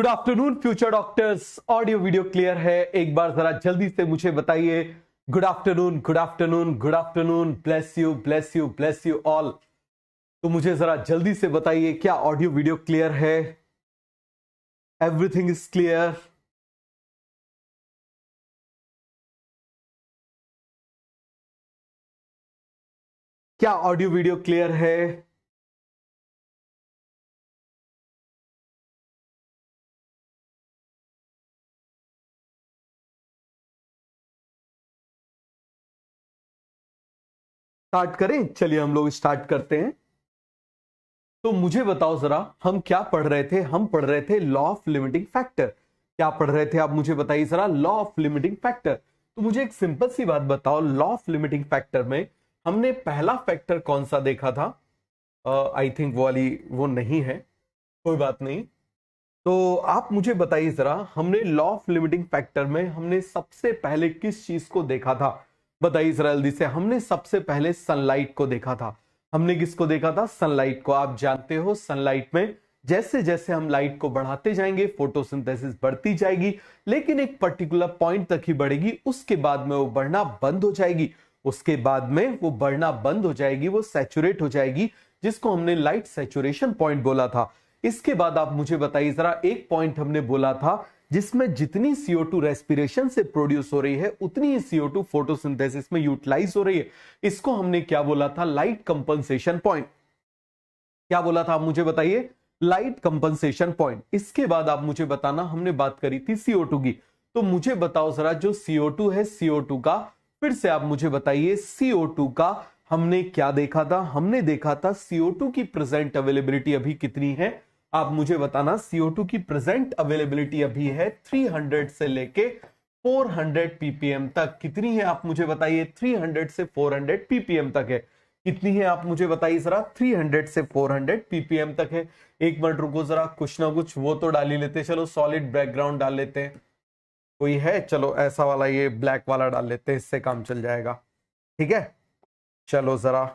Good afternoon future doctors. Audio video clear है? एक बार जरा जल्दी से मुझे बताइए। Good afternoon, good afternoon, good afternoon. Bless you, bless you, bless you all. तो मुझे जरा जल्दी से बताइए, क्या ऑडियो वीडियो क्लियर है? Everything is clear? क्या ऑडियो वीडियो क्लियर है? स्टार्ट करें? चलिए हम लोग स्टार्ट करते हैं। तो मुझे बताओ जरा, हम क्या पढ़ रहे थे? हम पढ़ रहे थे लॉ ऑफ लिमिटिंग फैक्टर। क्या पढ़ रहे थे आप मुझे बताइए जरा, लॉ ऑफ लिमिटिंग फैक्टर। तो मुझे एक सिंपल सी बात बताओ, लॉ ऑफ लिमिटिंग फैक्टर में हमने पहला फैक्टर कौन सा देखा था? आई थिंक वो नहीं है, कोई बात नहीं। तो आप मुझे बताइए जरा, हमने लॉ ऑफ लिमिटिंग फैक्टर में हमने सबसे पहले किस चीज को देखा था? बताइए जरा जल्दी से। हमने सबसे पहले सनलाइट को देखा था। हमने किसको देखा था? सनलाइट को। आप जानते हो सनलाइट में जैसे जैसे हम लाइट को बढ़ाते जाएंगे फोटोसिंथेसिस बढ़ती जाएगी, लेकिन एक पर्टिकुलर पॉइंट तक ही बढ़ेगी, उसके बाद में वो बढ़ना बंद हो जाएगी। उसके बाद में वो बढ़ना बंद हो जाएगी, वो सैचुरेट हो जाएगी, जिसको हमने लाइट सैचुरेशन पॉइंट बोला था। इसके बाद आप मुझे बताइए जरा, एक पॉइंट हमने बोला था जिसमें जितनी CO2 रेस्पिरेशन से प्रोड्यूस हो रही है उतनी ही CO2 फोटोसिंथेसिस में यूटिलाइज हो रही है। इसको हमने क्या बोला था? Light compensation point. क्या बोला था आप मुझे बताइए? Light compensation point. इसके बाद आप मुझे बताना, हमने बात करी थी CO2 की। तो मुझे बताओ जरा, जो CO2 है, CO2 का फिर से आप मुझे बताइए, CO2 का हमने क्या देखा था? हमने देखा था CO2 की प्रेजेंट अवेलेबिलिटी अभी कितनी है? आप मुझे बताना, CO2 की प्रेजेंट अवेलेबिलिटी अभी है 300 से लेके 400 ppm तक। कितनी है आप मुझे बताइए? 300 से 400 ppm तक है। कितनी है आप मुझे बताइए जरा? 300 से 400 ppm तक है। एक मिनट रुको जरा, कुछ ना कुछ वो तो डाल ही लेते। चलो सॉलिड बैकग्राउंड डाल लेते हैं। कोई है? चलो ऐसा वाला, ये ब्लैक वाला डाल लेते हैं, इससे काम चल जाएगा। ठीक है, चलो जरा।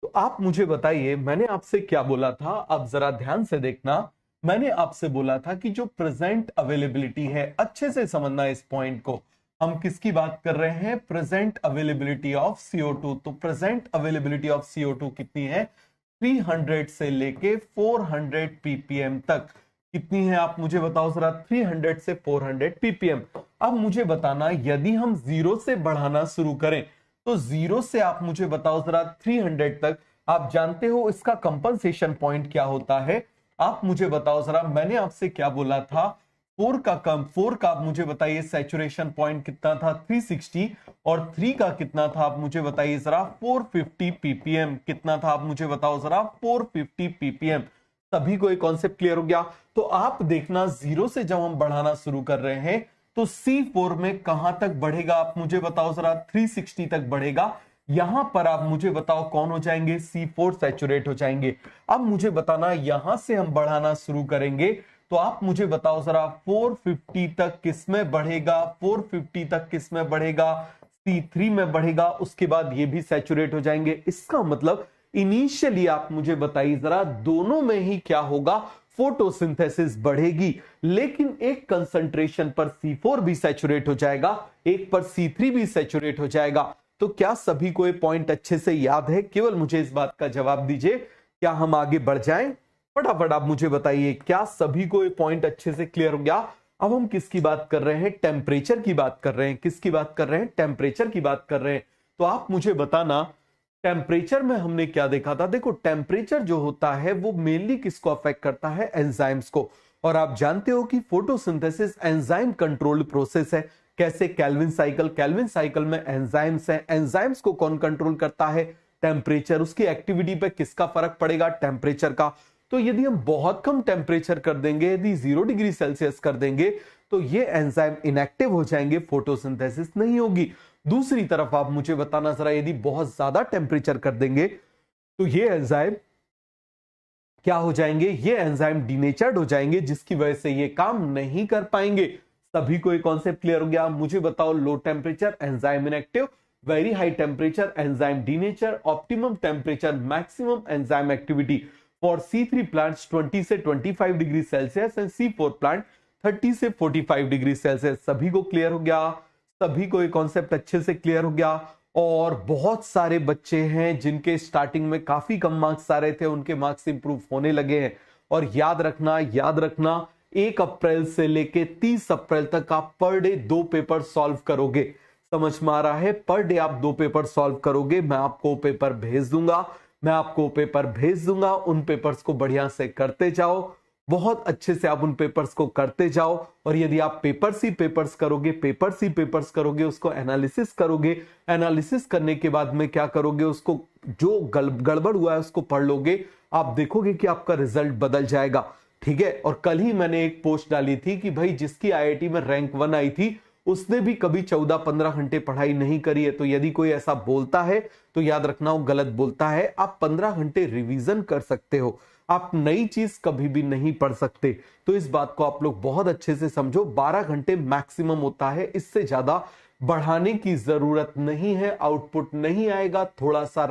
तो आप मुझे बताइए, मैंने आपसे क्या बोला था? अब जरा ध्यान से देखना। मैंने आपसे बोला था कि जो प्रेजेंट अवेलेबिलिटी है, अच्छे से समझना इस पॉइंट को। हम किसकी बात कर रहे हैं? Present availability of CO2। तो प्रेजेंट अवेलेबिलिटी ऑफ CO2 कितनी है? 300 से लेके 400 ppm तक। कितनी है आप मुझे बताओ जरा? 300 से 400 ppm। अब मुझे बताना, यदि हम जीरो से बढ़ाना शुरू करें, तो जीरो से आप मुझे बताओ जरा 300 तक। आप जानते हो इसका कंपनसेशन पॉइंट क्या होता है? आप मुझे बताओ जरा, मैंने आपसे क्या बोला था? 4 का आप मुझे बताइए सैचुरेशन पॉइंट कितना था? 360। और 3 का कितना था आप मुझे बताइए जरा? 450 ppm। कितना था आप मुझे बताओ जरा? 450 ppm। सभी को एक कॉन्सेप्ट क्लियर हो गया? तो आप देखना, जीरो से जब हम बढ़ाना शुरू कर रहे हैं तो C4 में कहां तक बढ़ेगा आप मुझे बताओ जरा? 360 तक बढ़ेगा। यहां पर आप मुझे बताओ कौन हो जाएंगे? C4 सैचुरेट हो जाएंगे। अब मुझे बताना, यहां से हम बढ़ाना शुरू करेंगे तो आप मुझे बताओ जरा, 450 तक किसमें बढ़ेगा? 450 तक किसमें बढ़ेगा? C3 में बढ़ेगा। उसके बाद ये भी सैचुरेट हो जाएंगे। इसका मतलब इनिशियली आप मुझे बताइए जरा, दोनों में ही क्या होगा? फोटोसिंथेसिस बढ़ेगी, लेकिन एक कंसंट्रेशन पर C4 भी सैचुरेट हो जाएगा, एक पर C3 भी सैचुरेट हो जाएगा। तो क्या सभी को ये पॉइंट अच्छे से याद है? केवल मुझे इस बात का जवाब दीजिए, क्या हम आगे बढ़ जाएं? फटाफट आप मुझे बताइए, क्या सभी को ये पॉइंट अच्छे से क्लियर हो गया? अब हम किसकी बात कर रहे हैं? टेम्परेचर की बात कर रहे हैं। किसकी बात कर रहे हैं? टेम्परेचर की बात कर रहे हैं। तो आप मुझे बताना, टेम्परेचर में हमने क्या देखा था? देखो, टेम्परेचर जो होता है वो मेनली किसको अफेक्ट करता है? एंजाइम्स को। और आप जानते हो कि फोटोसिंथेसिस एंजाइम कंट्रोल्ड प्रोसेस है। कैसे? Calvin cycle. केल्विन साइकिल में एंजाइम्स हैं। एंजाइम्स को कौन कंट्रोल करता है? टेम्परेचर। उसकी एक्टिविटी पे किसका फर्क पड़ेगा? टेम्परेचर का। तो यदि हम बहुत कम टेम्परेचर कर देंगे, यदि 0 डिग्री सेल्सियस कर देंगे, तो ये एंजाइम इनएक्टिव हो जाएंगे, फोटोसिंथेसिस नहीं होगी। दूसरी तरफ आप मुझे बताना जरा, यदि बहुत ज्यादा टेम्परेचर कर देंगे तो ये एंजाइम क्या हो जाएंगे? ये एंजाइम डीनेचर्ड हो जाएंगे, जिसकी वजह से ये काम नहीं कर पाएंगे। सभी को एक कॉन्सेप्ट क्लियर हो गया? मुझे बताओ, low temperature enzyme inactive, very high temperature enzyme denature, optimum temperature maximum enzyme activity. For C3 plants 20 से 25 degree Celsius and C4 plant 30 से 45 डिग्री सेल्सियस। सभी को क्लियर हो गया? सभी को ये कॉन्सेप्ट अच्छे से क्लियर हो गया? और बहुत सारे बच्चे हैं जिनके स्टार्टिंग में काफी कम मार्क्स आ रहे थे, उनके मार्क्स इंप्रूव होने लगे हैं। और याद रखना 1 अप्रैल से लेके 30 अप्रैल तक आप पर डे 2 पेपर सॉल्व करोगे। समझ में आ रहा है? पर डे आप 2 पेपर सॉल्व करोगे। मैं आपको पेपर भेज दूंगा, उन पेपर्स को बढ़िया से करते जाओ, बहुत अच्छे से आप उन पेपर्स को करते जाओ। और यदि आप पेपर्स ही पेपर्स करोगे, उसको एनालिसिस करोगे, एनालिसिस करने के बाद में क्या करोगे, उसको जो गड़बड़ हुआ है उसको पढ़ लोगे, आप देखोगे कि आपका रिजल्ट बदल जाएगा। ठीक है? और कल ही मैंने एक पोस्ट डाली थी कि भाई जिसकी आईआईटी में रैंक 1 आई थी उसने भी कभी 14-15 घंटे पढ़ाई नहीं करी है। तो यदि कोई ऐसा बोलता है तो याद रखना वो गलत बोलता है। आप 15 घंटे रिवीजन कर सकते हो, आप नई चीज कभी भी नहीं पढ़ सकते। तो इस बात को आप लोग बहुत अच्छे से समझो। 12 घंटे मैक्सिमम होता है, इससे ज्यादा बढ़ाने की जरूरत नहीं है। आउटपुट नहीं आएगा, थोड़ा सा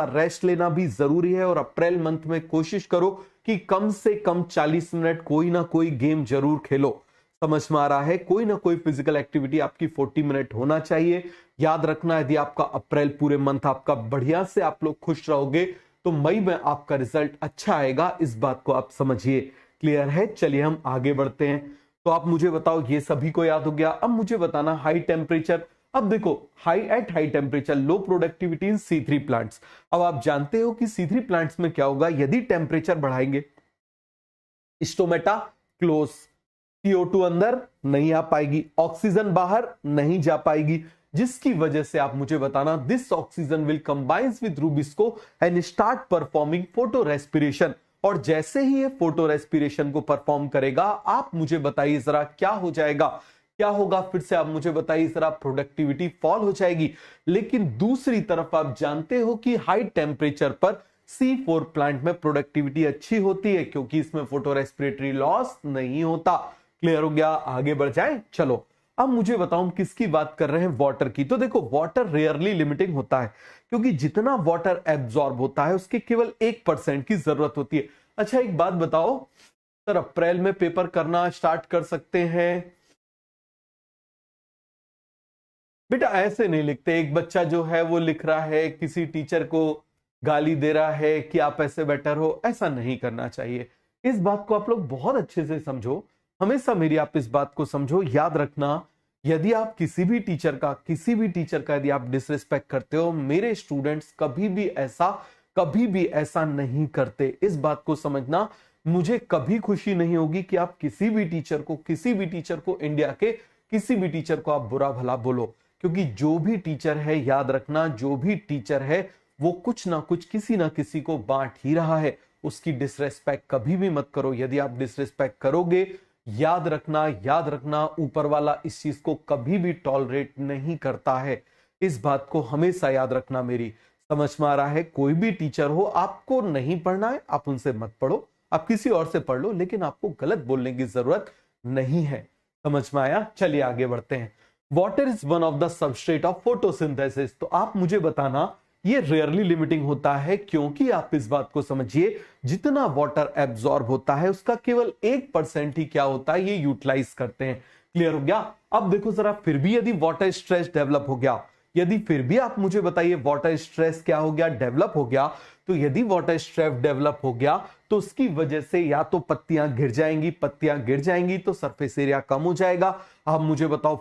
रेस्ट लेना भी जरूरी है। और अप्रैल मंथ में कोशिश करो कि कम से कम 40 मिनट कोई ना कोई गेम जरूर खेलो। समझ में आ रहा है? कोई ना कोई फिजिकल एक्टिविटी आपकी 40 मिनट होना चाहिए। याद रखना, यदि आपका अप्रैल पूरे मंथ आपका बढ़िया से आप लोग खुश रहोगे तो मई में आपका रिजल्ट अच्छा आएगा। इस बात को आप समझिए। क्लियर है? चलिए हम आगे बढ़ते हैं। तो आप मुझे बताओ, ये सभी को याद हो गया। अब मुझे बताना हाई टेम्परेचर। अब देखो, high temperature low productivity in C3 plants. अब आप जानते हो कि C3 प्लांट्स में क्या होगा, यदि टेम्परेचर बढ़ाएंगे, स्टोमेटा क्लोज, CO2 अंदर नहीं आ पाएगी, ऑक्सीजन बाहर नहीं जा पाएगी, जिसकी वजह से आप मुझे बताना this oxygen will combines with rubisco and start performing photo respiration. और जैसे ही ये फोटो रेस्पिरेशन को परफॉर्म करेगा, आप मुझे बताइए जरा क्या हो जाएगा, क्या होगा? फिर से आप मुझे बताइए जरा। प्रोडक्टिविटी फॉल हो जाएगी। लेकिन दूसरी तरफ आप जानते हो कि हाई टेम्परेचर पर C4 प्लांट में प्रोडक्टिविटी अच्छी होती है, क्योंकि इसमें फोटो रेस्पिरेटरी लॉस नहीं होता। क्लियर हो गया? आगे बढ़ जाए। चलो अब मुझे बताओ किसकी बात कर रहे हैं, वाटर की। तो देखो, वाटर रेयरली लिमिटिंग होता है, क्योंकि जितना वाटर एब्जॉर्ब होता है उसके केवल 1% की जरूरत होती है। अच्छा एक बात बताओ सर, अप्रैल में पेपर करना स्टार्ट कर सकते हैं? बेटा ऐसे नहीं लिखते। एक बच्चा जो है वो लिख रहा है, किसी टीचर को गाली दे रहा है कि आप ऐसे बेटर हो, ऐसा नहीं करना चाहिए। इस बात को आप लोग बहुत अच्छे से समझो, हमेशा मेरी आप इस बात को समझो। याद रखना, यदि आप किसी भी टीचर का यदि आप डिसरिस्पेक्ट करते हो, मेरे स्टूडेंट्स कभी भी ऐसा नहीं करते। इस बात को समझना। मुझे कभी खुशी नहीं होगी कि आप किसी भी टीचर को इंडिया के किसी भी टीचर को आप बुरा भला बोलो, क्योंकि जो भी टीचर है, याद रखना, जो भी टीचर है वो कुछ ना कुछ किसी ना किसी को बांट ही रहा है। उसकी डिसरेस्पेक्ट कभी भी मत करो। यदि आप डिसरेस्पेक्ट करोगे, याद रखना ऊपर वाला इस चीज को कभी भी टॉलरेट नहीं करता है। इस बात को हमेशा याद रखना मेरी। समझ में आ रहा है? कोई भी टीचर हो, आपको नहीं पढ़ना है आप उनसे मत पढ़ो, आप किसी और से पढ़ लो, लेकिन आपको गलत बोलने की जरूरत नहीं है। समझ में आया? चलिए आगे बढ़ते हैं। Water is one of the substrate of photosynthesis. तो आप मुझे बताना, ये रेयरली लिमिटिंग होता है, क्योंकि आप इस बात को समझिए, जितना वाटर एब्जॉर्ब होता है उसका केवल 1% ही क्या होता है, ये यूटिलाइज करते हैं। क्लियर हो गया? अब देखो जरा, फिर भी यदि वाटर स्ट्रेस डेवलप हो गया, यदि फिर भी आप मुझे बताइए वाटर स्ट्रेस क्या हो गया, डेवलप हो गया, तो यदि वाटर स्ट्रेस डेवलप हो गया तो उसकी वजह से या तो पत्तियां गिर जाएंगी तो सरफेस एरिया कम हो जाएगा। अब मुझे बताओ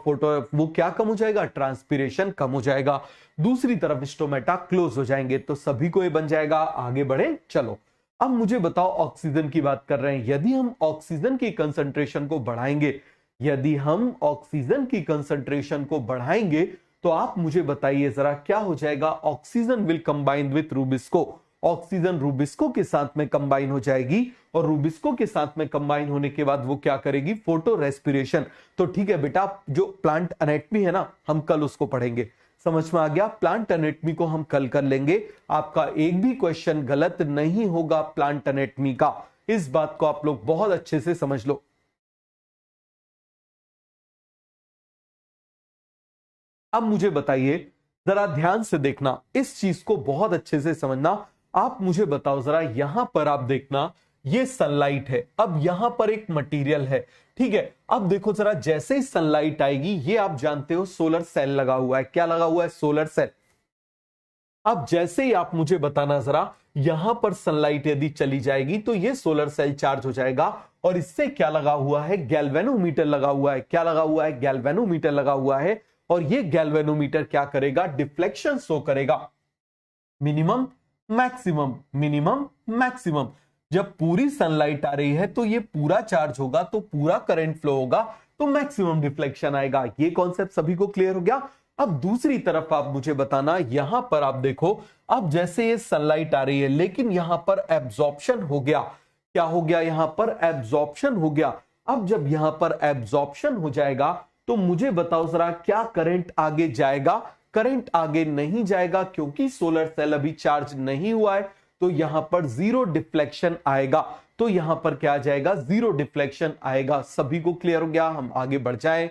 वो क्या कम हो जाएगा, ट्रांसपीरेशन कम हो जाएगा। दूसरी तरफ स्टोमेटा क्लोज हो जाएंगे। तो सभी को ये बन जाएगा। आगे बढ़े। चलो अब मुझे बताओ, ऑक्सीजन की बात कर रहे हैं। यदि हम ऑक्सीजन की कंसंट्रेशन को बढ़ाएंगे तो आप मुझे बताइए जरा क्या हो जाएगा। Oxygen will combine with rubisco. Oxygen rubisco के साथ में कंबाइन हो जाएगी, और रूबिस्को के साथ में कंबाइन होने के बाद वो क्या करेगी, फोटो रेस्पिरेशन। तो ठीक है बेटा, जो प्लांट एनाटॉमी है ना, हम कल उसको पढ़ेंगे। समझ में आ गया? प्लांट एनाटॉमी को हम कल कर लेंगे। आपका एक भी क्वेश्चन गलत नहीं होगा प्लांट एनाटॉमी का। इस बात को आप लोग बहुत अच्छे से समझ लो। अब मुझे बताइए, जरा ध्यान से देखना, इस चीज को बहुत अच्छे से समझना। आप मुझे बताओ जरा, यहां पर आप देखना ये सनलाइट है, अब यहां पर एक मटेरियल है, ठीक है। अब देखो जरा, जैसे ही सनलाइट आएगी, ये आप जानते हो सोलर सेल लगा हुआ है, क्या लगा हुआ है? Solar cell. अब जैसे ही आप मुझे बताना जरा, यहां पर सनलाइट यदि चली जाएगी तो ये सोलर सेल चार्ज हो जाएगा, और इससे क्या लगा हुआ है? गैल्वेनोमीटर लगा हुआ है। क्या लगा हुआ है? गैल्वेनोमीटर लगा हुआ है। और ये गैल्वेनोमीटर क्या करेगा? डिफ्लेक्शन शो करेगा, मिनिमम मैक्सिमम, मिनिमम मैक्सिमम। जब पूरी सनलाइट आ रही है तो ये पूरा चार्ज होगा, तो पूरा करंट फ्लो होगा, तो मैक्सिमम डिफ्लेक्शन आएगा। ये कॉन्सेप्ट सभी को क्लियर हो गया? अब दूसरी तरफ आप मुझे बताना, यहां पर आप देखो, अब जैसे ये सनलाइट आ रही है, लेकिन यहां पर एब्जॉर्प्शन हो गया। क्या हो गया? यहां पर एब्जॉर्प्शन हो गया। अब जब यहां पर एब्जॉर्प्शन हो जाएगा, तो मुझे बताओ जरा, क्या करंट आगे जाएगा? करंट आगे नहीं जाएगा, क्योंकि सोलर सेल अभी चार्ज नहीं हुआ है, तो यहां पर जीरो डिफ्लेक्शन आएगा। तो यहां पर क्या आ जाएगा? जीरो डिफ्लेक्शन आएगा। सभी को क्लियर हो गया? हम आगे बढ़ जाएं।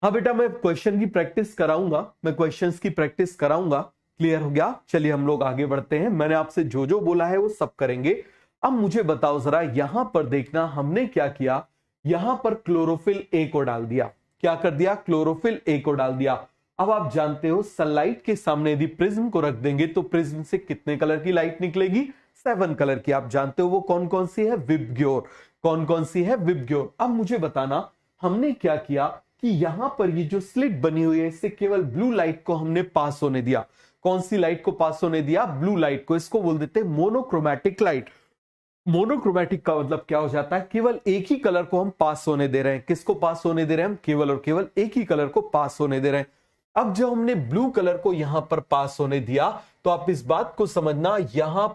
हाँ बेटा, मैं क्वेश्चन की प्रैक्टिस कराऊंगा, मैं क्वेश्चंस की प्रैक्टिस कराऊंगा। क्लियर हो गया? चलिए हम लोग आगे बढ़ते हैं। मैंने आपसे जो जो बोला है वो सब करेंगे। अब मुझे बताओ जरा, यहां पर देखना हमने क्या किया, यहां पर क्लोरोफिल ए को डाल दिया। क्या कर दिया? क्लोरोफिल ए को डाल दिया। अब आप जानते हो, सनलाइट के सामने यदि प्रिज्म को रख देंगे तो प्रिज्म से कितने कलर की लाइट निकलेगी? 7 कलर की। आप जानते हो वो कौन कौन सी है? विबग्योर। कौन कौन सी है? विबग्योर। अब मुझे बताना, हमने क्या किया कि यहां पर ये जो स्लिट बनी हुई है, इससे केवल ब्लू लाइट को हमने पास होने दिया। कौन सी लाइट को पास होने दिया? ब्लू लाइट को। इसको बोल देते हैं मोनोक्रोमैटिक लाइट। मोनोक्रोमैटिक का मतलब क्या हो जाता है? केवल एक ही कलर को हम पास होने दे रहे हैं। किसको पास होने दे रहे हैं? हम केवल और केवल एक ही कलर को पास होने दे रहे हैं। अब जब हमने ब्लू कलर को यहां पर पास होने दिया, तो आप इस बात को समझना, यहां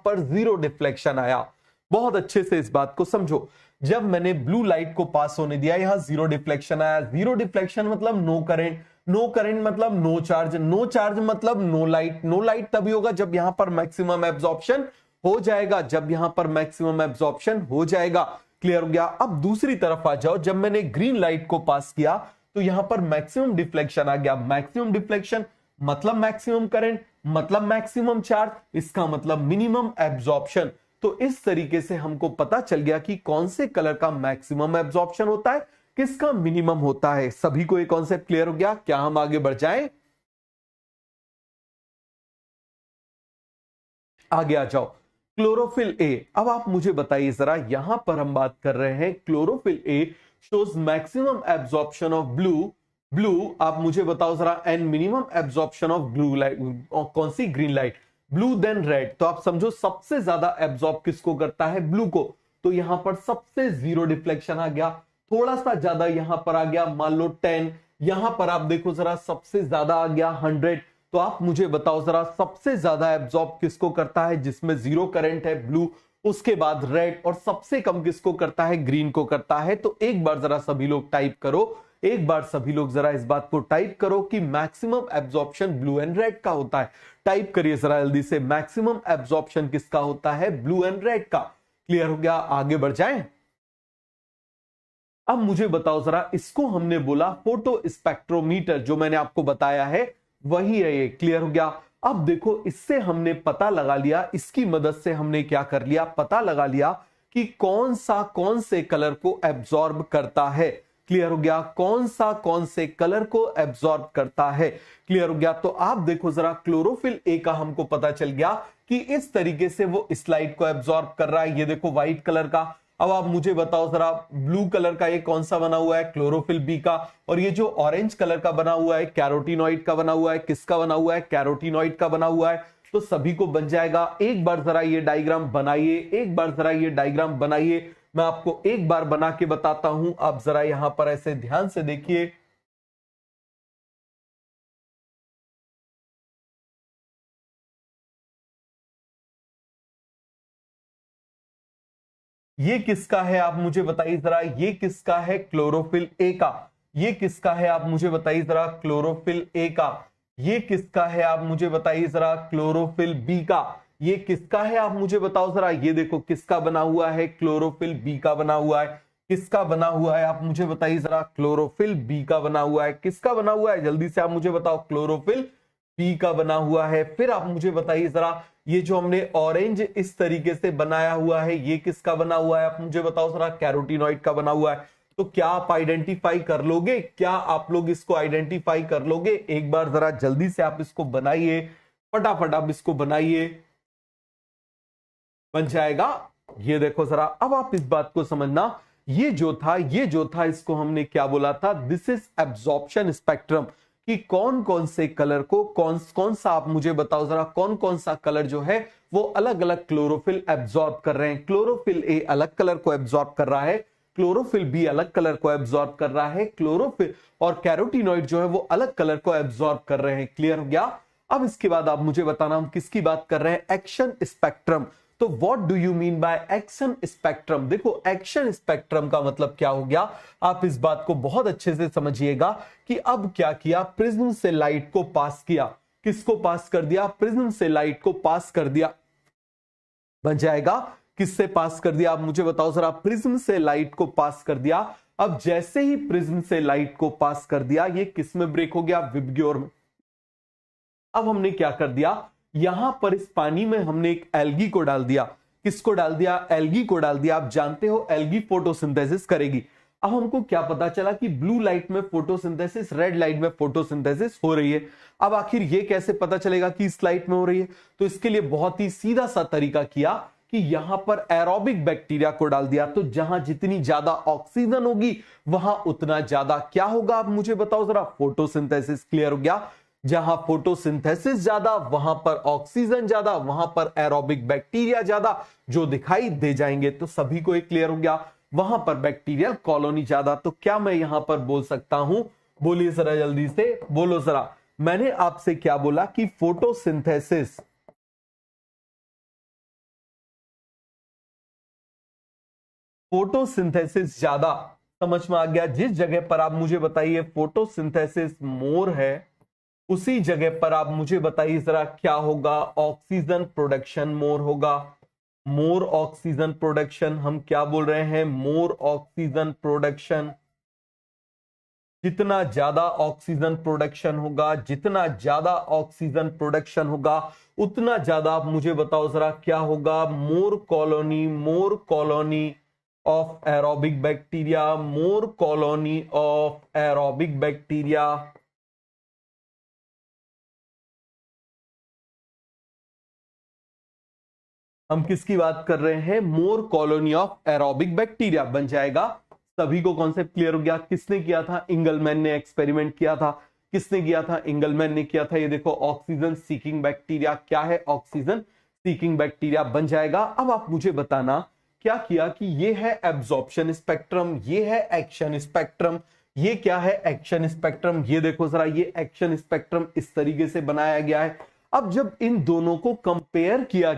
पर जीरो डिफ्लेक्शन आया। बहुत अच्छे से इस बात को समझो। जब मैंने ब्लू लाइट को पास होने दिया, यहां जीरो डिफ्लेक्शन आया। जीरो डिफ्लेक्शन मतलब नो करंट, नो करंट मतलब नो चार्ज, नो चार्ज मतलब नो लाइट। नो लाइट तभी होगा जब यहां पर मैक्सिमम एब्जॉर्प्शन हो जाएगा, जब यहां पर मैक्सिमम एब्जॉर्प्शन हो जाएगा। क्लियर हो गया? अब दूसरी तरफ आ जाओ, जब मैंने ग्रीन लाइट को पास किया तो यहां पर मैक्सिमम डिफ्लेक्शन आ गया। मैक्सिमम डिफ्लेक्शन मतलब मैक्सिमम करंट, मतलब मैक्सिमम चार्ज, इसका मतलब मिनिमम एब्जॉर्प्शन। तो इस तरीके से हमको पता चल गया कि कौन से कलर का मैक्सिमम एब्जॉर्प्शन होता है, किसका मिनिमम होता है। सभी को ये कॉन्सेप्ट क्लियर हो गया? क्या हम आगे बढ़ जाएं? आगे आ जाओ। Chlorophyll A. अब आप मुझे बताइए जरा, यहां पर हम बात कर रहे हैं chlorophyll A shows maximum absorption of blue. Blue, आप मुझे बताओ जरा, and minimum absorption of blue light. कौन सी? Green light. Blue then red. तो आप समझो सबसे ज्यादा एब्जॉर्ब किसको करता है? ब्लू को। तो यहां पर सबसे जीरो डिफ्लेक्शन आ गया। थोड़ा सा ज्यादा यहां पर आ गया, मान लो 10। यहां पर आप देखो जरा, सबसे ज्यादा आ गया 100। तो आप मुझे बताओ जरा, सबसे ज्यादा एब्जॉर्ब किसको करता है जिसमें जीरो करंट है? ब्लू। उसके बाद रेड, और सबसे कम किसको करता है? ग्रीन को करता है। तो एक बार जरा सभी लोग टाइप करो, एक बार सभी लोग जरा इस बात को टाइप करो कि maximum absorption blue and red का होता है। टाइप करिए जरा जल्दी से, मैक्सिमम एब्जॉर्प्शन किसका होता है? ब्लू एंड रेड का। क्लियर हो गया? आगे बढ़ जाएं। अब मुझे बताओ जरा, इसको हमने बोला फोटो स्पेक्ट्रोमीटर, जो मैंने आपको बताया है वही है ये। क्लियर हो गया? अब देखो, इससे हमने पता लगा लिया, इसकी मदद से हमने क्या कर लिया, पता लगा लिया कि कौन से कलर को एब्जॉर्ब करता है। क्लियर हो गया? कौन से कलर को एब्जॉर्ब करता है। क्लियर हो गया? तो आप देखो जरा, क्लोरोफिल ए का हमको पता चल गया कि इस तरीके से वो इस लाइट को एब्जॉर्ब कर रहा है। ये देखो व्हाइट कलर का। अब आप मुझे बताओ जरा, ब्लू कलर का ये कौन सा बना हुआ है? क्लोरोफिल बी का। और ये जो ऑरेंज कलर का बना हुआ है, कैरोटीनॉइड का बना हुआ है। किसका बना हुआ है? कैरोटीनॉइड का बना हुआ है। तो सभी को बन जाएगा। एक बार जरा ये डायग्राम बनाइए, एक बार जरा ये डायग्राम बनाइए। मैं आपको एक बार बना के बताता हूं, आप जरा यहां पर ऐसे ध्यान से देखिए। ये किसका है? आप मुझे बताइए जरा, ये किसका है? क्लोरोफिल ए का। ये किसका है? आप मुझे बताइए जरा, क्लोरोफिल ए का। ये किसका है? आप मुझे बताइए जरा, क्लोरोफिल बी का। ये किसका है? आप मुझे बताओ जरा, ये देखो किसका बना हुआ है? क्लोरोफिल बी का बना हुआ है। किसका बना हुआ है? आप मुझे बताइए जरा, क्लोरोफिल बी का बना हुआ है। किसका बना हुआ है? जल्दी से आप मुझे बताओ, क्लोरोफिल पी का बना हुआ है। फिर आप मुझे बताइए जरा, ये जो हमने ऑरेंज इस तरीके से बनाया हुआ है, ये किसका बना हुआ है? आप मुझे बताओ जरा, कैरोटीनॉइड का बना हुआ है। तो क्या आप आइडेंटिफाई कर लोगे? क्या आप लोग इसको आइडेंटिफाई कर लोगे? एक बार जरा जल्दी से आप इसको बनाइए, फटाफट आप इसको बनाइए, बन जाएगा। ये देखो जरा, अब आप इस बात को समझना, ये जो था इसको हमने क्या बोला था? This is absorption spectrum. कि कौन कौन से कलर को कौन कौन सा, आप मुझे बताओ जरा, कौन कौन सा कलर जो है वो अलग अलग क्लोरोफिल एब्जॉर्ब कर रहे हैं। क्लोरोफिल ए अलग कलर को एब्जॉर्ब कर रहा है, क्लोरोफिल बी अलग कलर को एब्जॉर्ब कर रहा है, क्लोरोफिल और कैरोटीनॉइड जो है वो अलग कलर को एब्जॉर्ब कर रहे हैं। क्लियर हो गया? अब इसके बाद आप मुझे बताना, हम किसकी बात कर रहे हैं? Action spectrum. तो what do you mean by action spectrum? देखो, एक्शन स्पेक्ट्रम का मतलब क्या हो गया, आप इस बात को बहुत अच्छे से समझिएगा कि अब क्या किया, प्रिज्म से लाइट को पास किया। किसको पास कर दिया? प्रिज्म से लाइट को पास कर दिया। बन जाएगा, किससे पास कर दिया? आप मुझे बताओ जरा, प्रिज्म से लाइट को पास कर दिया। अब जैसे ही प्रिज्म से लाइट को पास कर दिया, ये किस में ब्रेक हो गया? विबग्योर में। अब हमने क्या कर दिया, यहां पर इस पानी में हमने एक एल्गी को डाल दिया। किसको डाल दिया? एल्गी को डाल दिया। आप जानते हो एल्गी फोटोसिंथेसिस करेगी। अब हमको क्या पता चला कि ब्लू लाइट में फोटोसिंथेसिस, रेड लाइट में फोटोसिंथेसिस हो रही है। अब आखिर ये कैसे पता चलेगा कि इस लाइट में हो रही है? तो इसके लिए बहुत ही सीधा सा तरीका किया कि यहां पर एरोबिक बैक्टीरिया को डाल दिया। तो जहां जितनी ज्यादा ऑक्सीजन होगी वहां उतना ज्यादा क्या होगा? आप मुझे बताओ जरा, फोटोसिंथेसिस। क्लियर हो गया? जहां फोटोसिंथेसिस ज्यादा, वहां पर ऑक्सीजन ज्यादा, वहां पर एरोबिक बैक्टीरिया ज्यादा जो दिखाई दे जाएंगे। तो सभी को एक क्लियर हो गया, वहां पर बैक्टीरियल कॉलोनी ज्यादा। तो क्या मैं यहां पर बोल सकता हूं? बोलिए जरा जल्दी से, बोलो जरा, मैंने आपसे क्या बोला कि फोटोसिंथेसिस ज्यादा। समझ में आ गया? जिस जगह पर आप मुझे बताइए फोटोसिंथेसिस मोर है, उसी जगह पर आप मुझे बताइए जरा क्या होगा? ऑक्सीजन प्रोडक्शन मोर होगा। मोर ऑक्सीजन प्रोडक्शन, हम क्या बोल रहे हैं? मोर ऑक्सीजन प्रोडक्शन। जितना ज्यादा ऑक्सीजन प्रोडक्शन होगा, जितना ज्यादा ऑक्सीजन प्रोडक्शन होगा, उतना ज्यादा आप मुझे बताओ जरा क्या होगा? More colony of aerobic bacteria, more colony of aerobic bacteria. हम किसकी बात कर रहे हैं? More colony of aerobic bacteria. बन जाएगा। सभी को कॉन्सेप्ट क्लियर हो गया? किसने किया था? इंगलमैन ने एक्सपेरिमेंट किया था। किसने किया था? इंगलमैन ने किया था। ये देखो, ऑक्सीजन सीकिंग बैक्टीरिया। क्या है? Oxygen seeking bacteria. बन जाएगा। अब आप मुझे बताना, क्या किया कि ये है एब्जॉर्प्शन स्पेक्ट्रम, ये है एक्शन स्पेक्ट्रम। ये क्या है? Action spectrum. ये देखो जरा, ये एक्शन स्पेक्ट्रम इस तरीके से बनाया गया है। अब जब इन दोनों को कंपेयर किया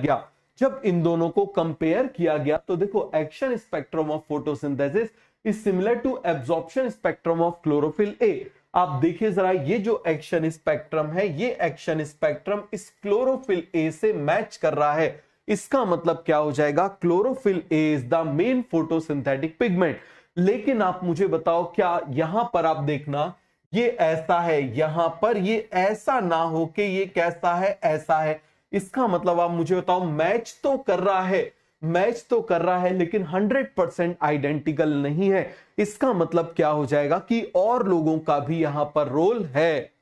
गया, तो देखो, action spectrum of photosynthesis is similar to absorption spectrum of chlorophyll A. आप देखिए जरा, ये जो एक्शन स्पेक्ट्रम है, ये एक्शन स्पेक्ट्रम इस क्लोरोफिल ए से मैच कर रहा है। इसका मतलब क्या हो जाएगा? Chlorophyll A is the main photosynthetic pigment. लेकिन आप मुझे बताओ, क्या यहां पर आप देखना, ये ऐसा है, यहां पर ये ऐसा ना हो कि ये कैसा है? ऐसा है। इसका मतलब आप मुझे बताओ, मैच तो कर रहा है, लेकिन 100% आइडेंटिकल नहीं है। इसका मतलब क्या हो जाएगा कि और लोगों का भी यहां पर रोल है।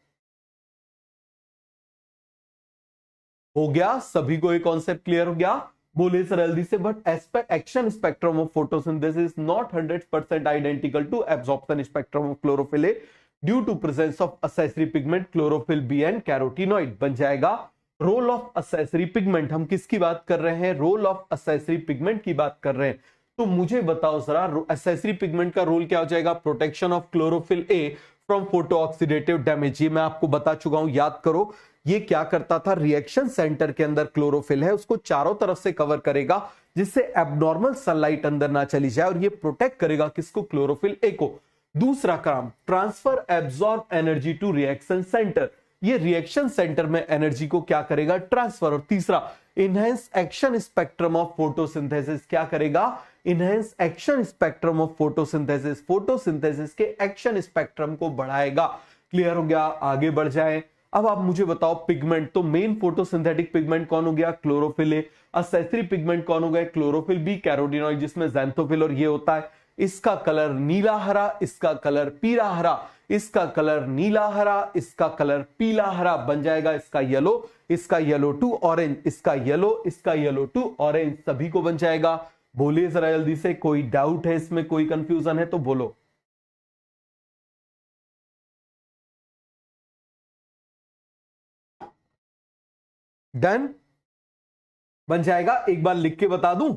हो गया? सभी को एक कॉन्सेप्ट क्लियर हो गया? बोले सर जल्दी से। But action spectrum of photosynthesis not 100% identical to absorption spectrum of chlorophyll A due to presence of accessory pigment chlorophyll B and carotenoid. बन जाएगा। रोल ऑफ असेसरी पिगमेंट, हम किसकी बात कर रहे हैं? रोल ऑफ असेसरी पिगमेंट की बात कर रहे हैं। तो मुझे बताओ जरा, असेसरी पिगमेंट का रोल क्या हो जाएगा? Protection of chlorophyll A from photo oxidative damage. ये मैं आपको बता चुका हूं, याद करो। ये क्या करता था? रिएक्शन सेंटर के अंदर क्लोरोफिल है, उसको चारों तरफ से कवर करेगा जिससे एब्नॉर्मल सनलाइट अंदर ना चली जाए, और ये प्रोटेक्ट करेगा किसको? क्लोरोफिल ए को। दूसरा काम, transfer absorb energy to reaction centre. ये रिएक्शन सेंटर में एनर्जी को क्या करेगा? ट्रांसफर। और तीसरा, enhance action spectrum of photosynthesis. क्या करेगा? Enhance action spectrum of photosynthesis. Photosynthesis के एक्शन स्पेक्ट्रम को बढ़ाएगा। क्लियर हो गया? आगे बढ़ जाए। अब आप मुझे बताओ पिगमेंट, तो मेन फोटोसिंथेटिक पिगमेंट कौन हो गया? Chlorophyll A. असेसरी पिगमेंट कौन हो गए? क्लोरोफिल बी, कैरोटीनॉइड जिसमें ज़ैंथोफिल और ये होता है। इसका कलर नीला हरा, इसका कलर पीला हरा, इसका कलर नीला हरा, इसका कलर पीला हरा, बन जाएगा इसका येलो, इसका येलो टू ऑरेंज, इसका येलो टू ऑरेंज, सभी को बन जाएगा। बोलिए जरा जल्दी से, कोई डाउट है इसमें, कोई कंफ्यूजन है तो बोलो। डन, बन जाएगा। एक बार लिख के बता दूं,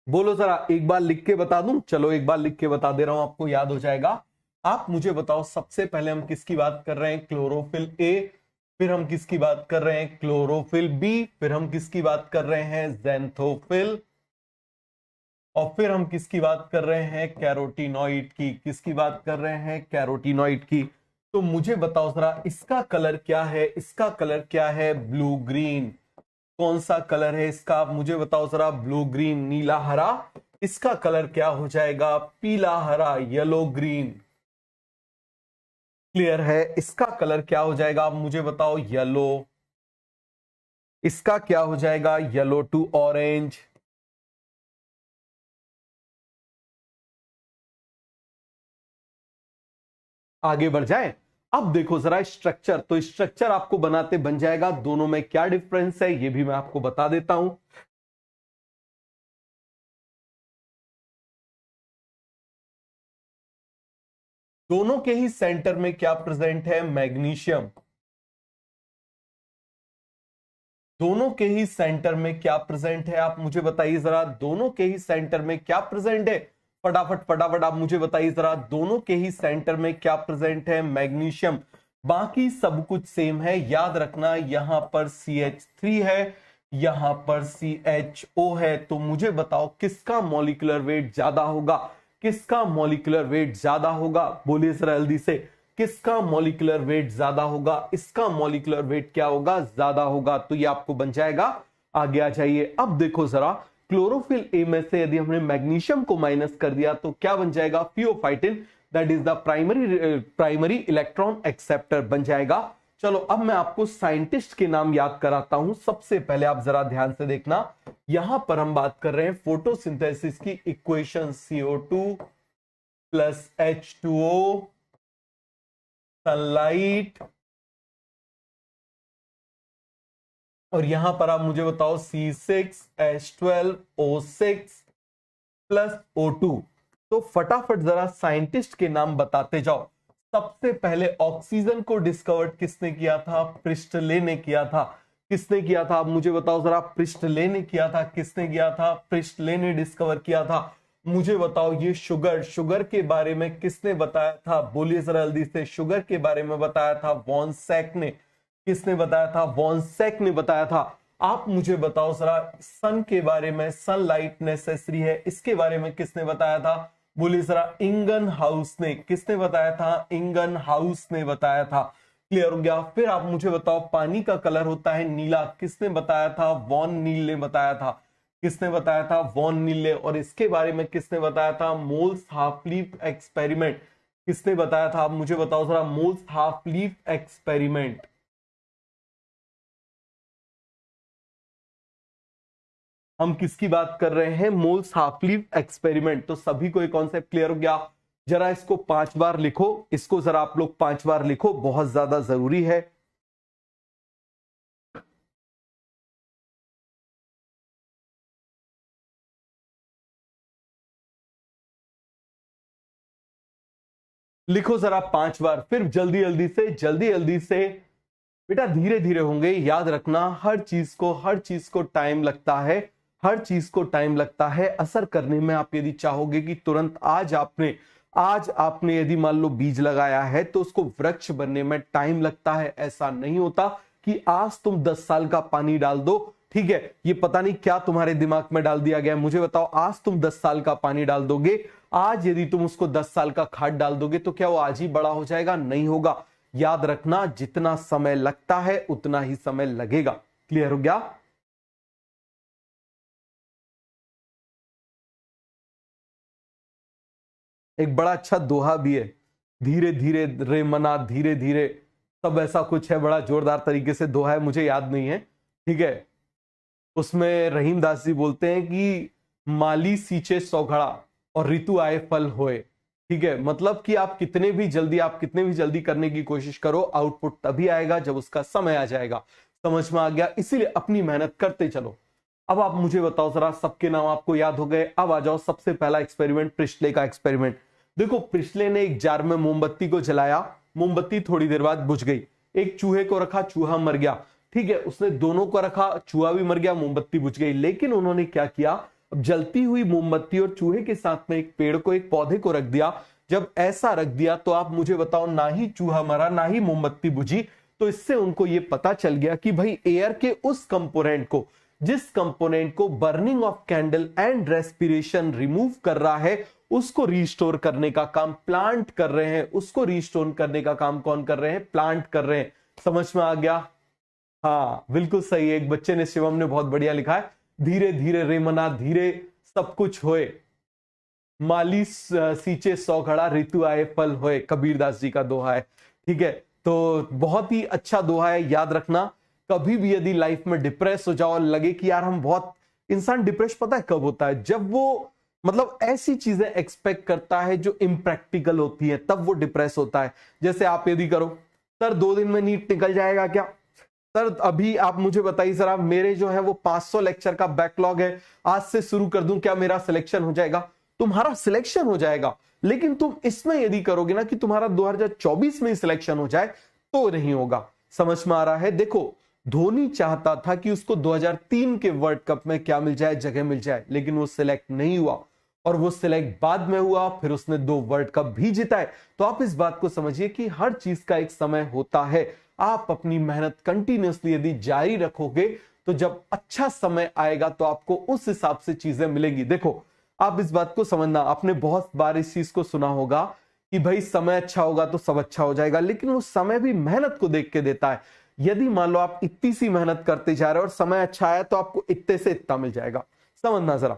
बोलो जरा, एक बार लिख के बता दूं? चलो एक बार लिख के बता दे रहा हूं, आपको याद हो जाएगा। आप मुझे बताओ, सबसे पहले हम किसकी बात कर रहे हैं? Chlorophyll A. फिर हम किसकी बात कर रहे हैं? Chlorophyll B. फिर हम किसकी बात कर रहे हैं? ज़ैंथोफिल। और फिर हम किसकी बात कर रहे हैं? कैरोटीनॉइड की। किसकी बात कर रहे हैं? कैरोटीनॉइड की। तो मुझे बताओ जरा, इसका कलर क्या है? इसका कलर क्या है? Blue green. कौन सा कलर है इसका? आप मुझे बताओ जरा। ब्लू ग्रीन, नीला हरा। इसका कलर क्या हो जाएगा? पीला हरा, येलो ग्रीन। क्लियर है? इसका कलर क्या हो जाएगा? आप मुझे बताओ। येलो। इसका क्या हो जाएगा? Yellow to orange. आगे बढ़ जाए। अब देखो जरा स्ट्रक्चर, तो स्ट्रक्चर आपको बनाते बन जाएगा। दोनों में क्या डिफरेंस है ये भी मैं आपको बता देता हूं। दोनों के ही सेंटर में क्या प्रेजेंट है? मैग्नीशियम। दोनों के ही सेंटर में क्या प्रेजेंट है? आप मुझे बताइए जरा, दोनों के ही सेंटर में क्या प्रेजेंट है? फटाफट फटाफट आप मुझे बताइए जरा, दोनों के ही सेंटर में क्या प्रेजेंट है? मैग्नीशियम। बाकी सब कुछ सेम है, याद रखना। यहां पर CH3 है, यहां पर CHO है। तो मुझे बताओ किसका मॉलिक्यूलर वेट ज्यादा होगा? किसका मॉलिक्यूलर वेट ज्यादा होगा? बोलिए जरा जल्दी से, किसका मॉलिक्यूलर वेट ज्यादा होगा? इसका मॉलिक्यूलर वेट क्या होगा? ज्यादा होगा। तो ये आपको बन जाएगा। आगे आ जाइए। अब देखो जरा, क्लोरोफिल ए में से यदि हमने मैग्नीशियम को माइनस कर दिया तो क्या बन जाएगा? Pheophytin, that is the primary electron acceptor बन जाएगा। चलो अब मैं आपको साइंटिस्ट के नाम याद कराता हूं। सबसे पहले आप जरा ध्यान से देखना, यहां पर हम बात कर रहे हैं फोटोसिंथेसिस की equation. CO2 plus H2O, sunlight, और यहां पर आप मुझे बताओ C6H12O6 प्लस O2। तो फटाफट जरा साइंटिस्ट के नाम बताते जाओ। सबसे पहले ऑक्सीजन को डिस्कवर किसने किया था? प्रिस्टले ने किया था। किसने किया था? आप मुझे बताओ जरा। प्रिस्टले ने किया था। किसने किया था? प्रिस्टले ने डिस्कवर किया था। मुझे बताओ, ये शुगर, शुगर के बारे में किसने बताया था? बोलिए जरा जल्दी से। शुगर के बारे में बताया था वॉन सैक ने। किसने बताया था? वॉन सैक ने बताया था। आप मुझे बताओ जरा, सन के बारे में, सनलाइट नेसेसरी है, इसके बारे में किसने बताया था? बोलिए जरा। इंगन हाउस ने। किसने बताया था? इंगन हाउस ने बताया था। क्लियर हो गया? फिर आप मुझे बताओ, पानी का कलर होता है नीला, किसने बताया था? वॉन नील ने बताया था। किसने बताया था? वॉन नील ने। और इसके बारे में किसने बताया था? Moles half leaf experiment. किसने बताया था? आप मुझे बताओ जरा। Moles half leaf experiment. हम किसकी बात कर रहे हैं? Moles half leaf experiment. तो सभी को ये कॉन्सेप्ट क्लियर हो गया? जरा इसको 5 बार लिखो, इसको जरा आप लोग 5 बार लिखो, बहुत ज्यादा जरूरी है। लिखो जरा 5 बार, फिर जल्दी जल्दी से, जल्दी जल्दी से। बेटा धीरे धीरे होंगे, याद रखना। हर चीज को टाइम लगता है। हर चीज को टाइम लगता है असर करने में। आप यदि चाहोगे कि तुरंत आज आपने यदि मान लो बीज लगाया है तो उसको वृक्ष बनने में टाइम लगता है। ऐसा नहीं होता कि आज तुम 10 साल का पानी डाल दो। ठीक है, ये पता नहीं क्या तुम्हारे दिमाग में डाल दिया गया है। मुझे बताओ, आज तुम 10 साल का पानी डाल दोगे, आज यदि तुम उसको 10 साल का खाद डाल दोगे तो क्या वो आज ही बड़ा हो जाएगा? नहीं होगा। याद रखना, जितना समय लगता है उतना ही समय लगेगा। क्लियर हो गया? एक बड़ा अच्छा दोहा भी है, धीरे धीरे रे मना, धीरे धीरे सब ऐसा कुछ है, बड़ा जोरदार तरीके से दोहा है, मुझे याद नहीं है, ठीक है। उसमें रहीम दास जी बोलते हैं कि माली सींचे सौ घड़ा और ऋतु आए फल होए, ठीक है। मतलब कि आप कितने भी जल्दी करने की कोशिश करो, आउटपुट तभी आएगा जब उसका समय आ जाएगा। समझ में आ गया? इसीलिए अपनी मेहनत करते चलो। अब आप मुझे बताओ जरा, सबके नाम आपको याद हो गए, अब आ जाओ सबसे पहला एक्सपेरिमेंट, प्रिस्टले का एक्सपेरिमेंट। देखो, प्रिस्टले ने एक जार में मोमबत्ती को जलाया, मोमबत्ती थोड़ी देर बाद बुझ गई। एक चूहे को रखा, चूहा मर गया, ठीक है। उसने दोनों को रखा, चूहा भी मर गया, मोमबत्ती बुझ गई। लेकिन उन्होंने क्या किया, अब जलती हुई मोमबत्ती और चूहे के साथ में एक पेड़ को, एक पौधे को रख दिया। जब ऐसा रख दिया तो आप मुझे बताओ, ना ही चूहा मरा ना ही मोमबत्ती बुझी। तो इससे उनको यह पता चल गया कि भाई एयर के उस कंपोनेंट को, जिस कंपोनेंट को burning of candle and respiration remove कर रहा है, उसको रिस्टोर करने का काम प्लांट कर रहे हैं। उसको रिस्टोर करने का काम कौन कर रहे हैं? प्लांट कर रहे हैं। समझ में आ गया? हाँ, बिल्कुल सही। एक बच्चे ने, शिवम ने बहुत बढ़िया लिखा है, धीरे धीरे रे मना धीरे सब कुछ होए, माली सींचे सौ घड़ा ऋतु आए फल होए, कबीरदास जी का दोहा है, ठीक है। तो बहुत ही अच्छा दोहा है, याद रखना। कभी भी यदि लाइफ में डिप्रेस हो जाओ, लगे कि यार हम बहुत, इंसान डिप्रेस पता है कब होता है? जब वो मतलब ऐसी चीजें एक्सपेक्ट करता है जो इम्प्रैक्टिकल होती है, तब वो डिप्रेस होता है। जैसे आप यदि करो, सर 2 दिन में नीट निकल जाएगा क्या? सर अभी आप मुझे बताइए जरा, मेरे जो है वो 500 लेक्चर का बैकलॉग है, आज से शुरू कर दूं, क्या मेरा सिलेक्शन हो जाएगा? तुम्हारा सिलेक्शन हो जाएगा, लेकिन तुम इसमें यदि करोगे ना कि तुम्हारा 2024 में ही सिलेक्शन हो जाए, तो नहीं होगा। समझ में आ रहा है? देखो, धोनी चाहता था कि उसको 2003 के वर्ल्ड कप में क्या मिल जाए, जगह मिल जाए, लेकिन वो सिलेक्ट नहीं हुआ, और वो सिलेक्ट बाद में हुआ, फिर उसने 2 वर्ल्ड कप भी जीता है। तो आप इस बात को समझिए कि हर चीज का एक समय होता है। आप अपनी मेहनत कंटिन्यूअसली यदि जारी रखोगे, तो जब अच्छा समय आएगा तो आपको उस हिसाब से चीजें मिलेंगी। देखो, आप इस बात को समझना, आपने बहुत बार इस चीज को सुना होगा कि भाई समय अच्छा होगा तो सब अच्छा हो जाएगा, लेकिन वो समय भी मेहनत को देख के देता है। यदि मान लो आप इतनी सी मेहनत करते जा रहे हो और समय अच्छा आया, तो आपको इतने से इतना मिल जाएगा। समझना जरा,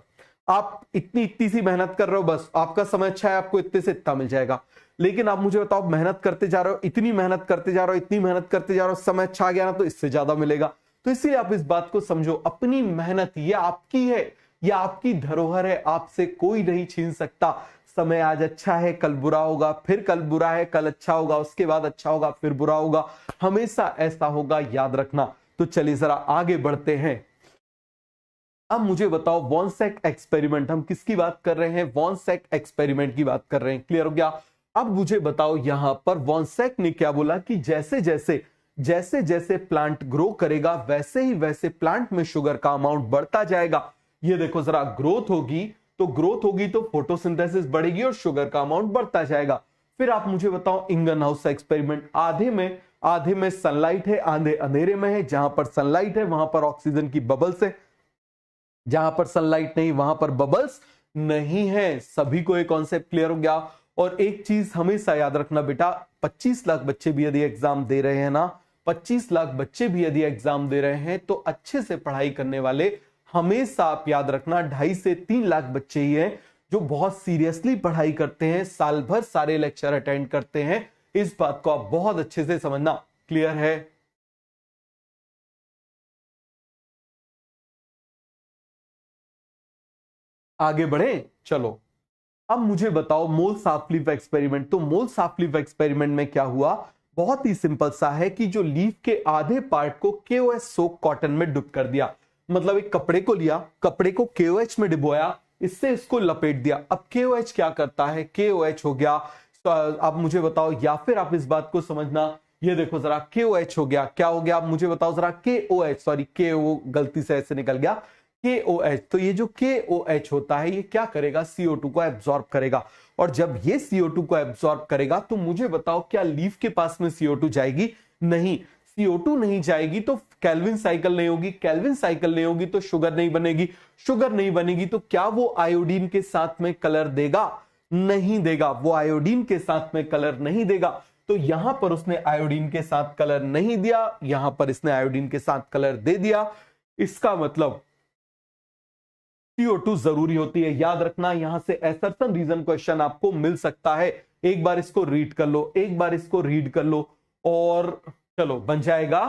आप इतनी सी मेहनत कर रहे हो, बस आपका समय अच्छा है, आपको इतने से इतना मिल जाएगा। लेकिन आप मुझे बताओ, मेहनत करते जा रहे हो, इतनी मेहनत करते जा रहे हो, इतनी मेहनत करते जा रहे हो, समय अच्छा आ गया ना, तो इससे ज्यादा मिलेगा। तो इसलिए आप इस बात को समझो, अपनी मेहनत ये आपकी है, ये आपकी धरोहर है, आपसे कोई नहीं छीन सकता। समय आज अच्छा है, कल बुरा होगा, फिर कल बुरा है, कल अच्छा होगा, उसके बाद अच्छा होगा, फिर बुरा होगा, हमेशा ऐसा होगा, याद रखना। तो चलिए जरा आगे बढ़ते हैं। अब मुझे बताओ, वॉन्सैक एक्सपेरिमेंट, हम किसकी बात कर रहे हैं? वॉन्सैक एक्सपेरिमेंट की बात कर रहे हैं। क्लियर हो गया? अब मुझे बताओ, यहां पर वॉन्सैक ने क्या बोला कि जैसे जैसे प्लांट ग्रो करेगा, वैसे ही वैसे प्लांट में शुगर का अमाउंट बढ़ता जाएगा। ये देखो जरा, ग्रोथ होगी तो फोटोसिंथेसिस बढ़ेगी और शुगर का अमाउंट बढ़ता जाएगा। फिर आप मुझे बताओ, इंगन हाउस एक्सपेरिमेंट, आधे में सनलाइट है, आधे अंधेरे में है। जहां पर सनलाइट है वहां पर ऑक्सीजन की बबल्स है, जहां पर सनलाइट नहीं वहां पर बबल्स नहीं है। सभी को एक कॉन्सेप्ट क्लियर हो गया? और एक चीज हमेशा याद रखना बेटा, 25 लाख बच्चे भी यदि एग्जाम दे रहे हैं ना, 25 लाख बच्चे भी यदि एग्जाम दे रहे हैं, तो अच्छे से पढ़ाई करने वाले हमेशा आप याद रखना 2.5 से 3 लाख बच्चे ही हैं जो बहुत सीरियसली पढ़ाई करते हैं, साल भर सारे लेक्चर अटेंड करते हैं। इस बात को आप बहुत अच्छे से समझना। क्लियर है? आगे बढ़े, चलो। अब मुझे बताओ, मोल साफ लीफ एक्सपेरिमेंट। तो मोल साफ लीफ एक्सपेरिमेंट में क्या हुआ? बहुत ही सिंपल सा है कि जो लीफ के आधे पार्ट को KOH सोक कॉटन में डुब कर दिया। मतलब एक कपड़े को लिया, कपड़े को KOH में डुबोया, इससे इसको लपेट दिया। अब KOH क्या करता है? KOH हो गया, तो आप मुझे बताओ, या फिर आप इस बात को समझना, ये देखो जरा, KOH हो गया, क्या हो गया आप मुझे बताओ जरा? KOH, सॉरी, KO गलती से ऐसे निकल गया, KOH। तो ये जो KOH होता है, ये क्या करेगा? CO2 को एब्जॉर्ब करेगा। और जब ये CO2 को एब्जॉर्ब करेगा, तो मुझे बताओ, क्या लीफ के पास में CO2 जाएगी? नहीं, CO2 नहीं जाएगी तो केल्विन साइकिल नहीं होगी, केल्विन साइकिल नहीं होगी तो शुगर नहीं बनेगी, शुगर नहीं बनेगी तो क्या वो आयोडीन के साथ में कलर देगा? नहीं देगा, वो आयोडीन के साथ में कलर नहीं देगा। तो यहां पर उसने आयोडीन के साथ कलर नहीं दिया, यहां पर इसने आयोडीन के साथ कलर दे दिया। इसका मतलब CO2 जरूरी होती है। याद रखना, यहां से असर्शन रीजन क्वेश्चन आपको मिल सकता है। एक बार इसको रीड कर लो, एक बार इसको रीड कर लो। और चलो बन जाएगा।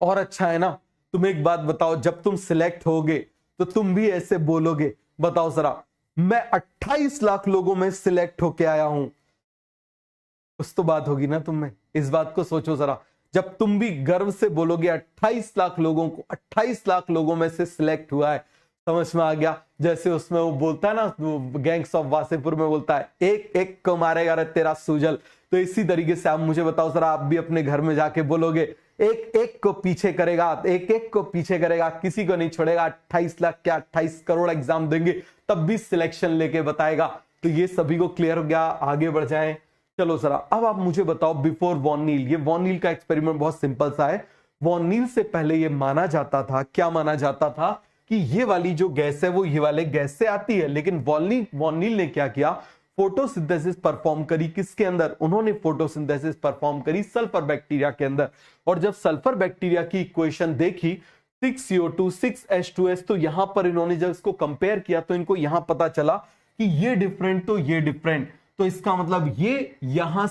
और अच्छा है ना। तुम एक बात बताओ, जब तुम सिलेक्ट होगे तो तुम भी ऐसे बोलोगे। बताओ जरा, मैं 28 लाख लोगों में सिलेक्ट होके आया हूं। कुछ तो बात होगी ना तुम में। इस बात को सोचो जरा, जब तुम भी गर्व से बोलोगे 28 लाख लोगों को, 28 लाख लोगों में से सिलेक्ट हुआ है। समझ में आ गया? जैसे उसमें वो बोलता है ना, गैंग्स ऑफ वासेपुर में बोलता है, एक एक को मारेगा रे तेरा सूजल। तो इसी तरीके से आप मुझे बताओ जरा, आप भी अपने घर में जाके बोलोगे, एक एक को पीछे करेगा, एक एक को पीछे करेगा, किसी को नहीं छोड़ेगा। 28 लाख क्या 28 करोड़ एग्जाम देंगे तब भी सिलेक्शन लेके बताएगा। तो ये सभी को क्लियर हो गया। आगे बढ़ जाएं। चलो जरा, अब आप मुझे बताओ, बिफोर वॉन नील, ये वॉन नील का एक्सपेरिमेंट बहुत सिंपल सा है। वॉन नील से पहले ये माना जाता था, क्या माना जाता था, कि ये वाली जो गैस है वो ये वाले गैस से आती है। लेकिन वॉन नील ने क्या किया, फोटोसिंथेसिस परफॉर्म करी। किसके अंदर? उन्होंने फोटोसिंथेसिस परफॉर्म करी सल्फर बैक्टीरिया के अंदर। और जब सल्फर बैक्टीरिया की इक्वेशन देखी 6CO2 6H2S, तो यहां पर इन्होंने जब इसको कंपेयर किया तो इनको यहां पता चला कि ये डिफरेंट तो ये डिफरेंट, तो इसका मतलब ये यहां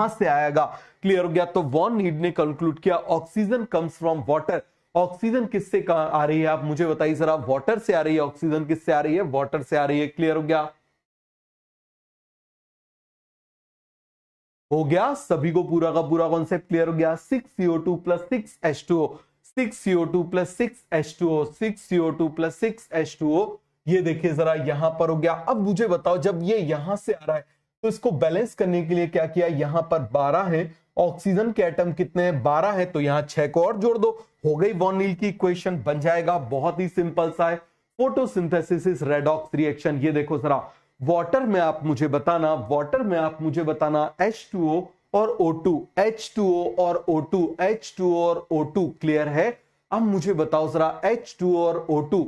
से आएगा। क्लियर हो गया? तो वॉन नीड ने कंक्लूड किया oxygen comes from water. Oxygen किससे आ रही है आप मुझे बताइए जरा? वाटर से आ रही है। ऑक्सीजन किससे आ रही है? वाटर से आ रही है। क्लियर हो गया? हो गया सभी को पूरा का पूरा कॉन्सेप्ट क्लियर हो गया? 6CO2 plus 6H2O, 6CO2 plus 6H2O, 6CO2 plus 6H2O। ये देखिए जरा, यहां पर हो गया। अब मुझे बताओ, जब ये यहां से आ रहा है तो इसको बैलेंस करने के लिए क्या किया? यहां पर 12 है, ऑक्सीजन के एटम कितने हैं? 12 है, तो यहां 6 को और जोड़ दो। हो गई वॉन नील की इक्वेशन, बन जाएगा। बहुत ही सिंपल सा है। Photosynthesis is redox reaction. ये देखो जरा, वाटर में आप मुझे बताना, वाटर में आप मुझे बताना H2O और O2, H2O और O2, H2O और O2। क्लियर है? अब मुझे बताओ जरा H2O और O2।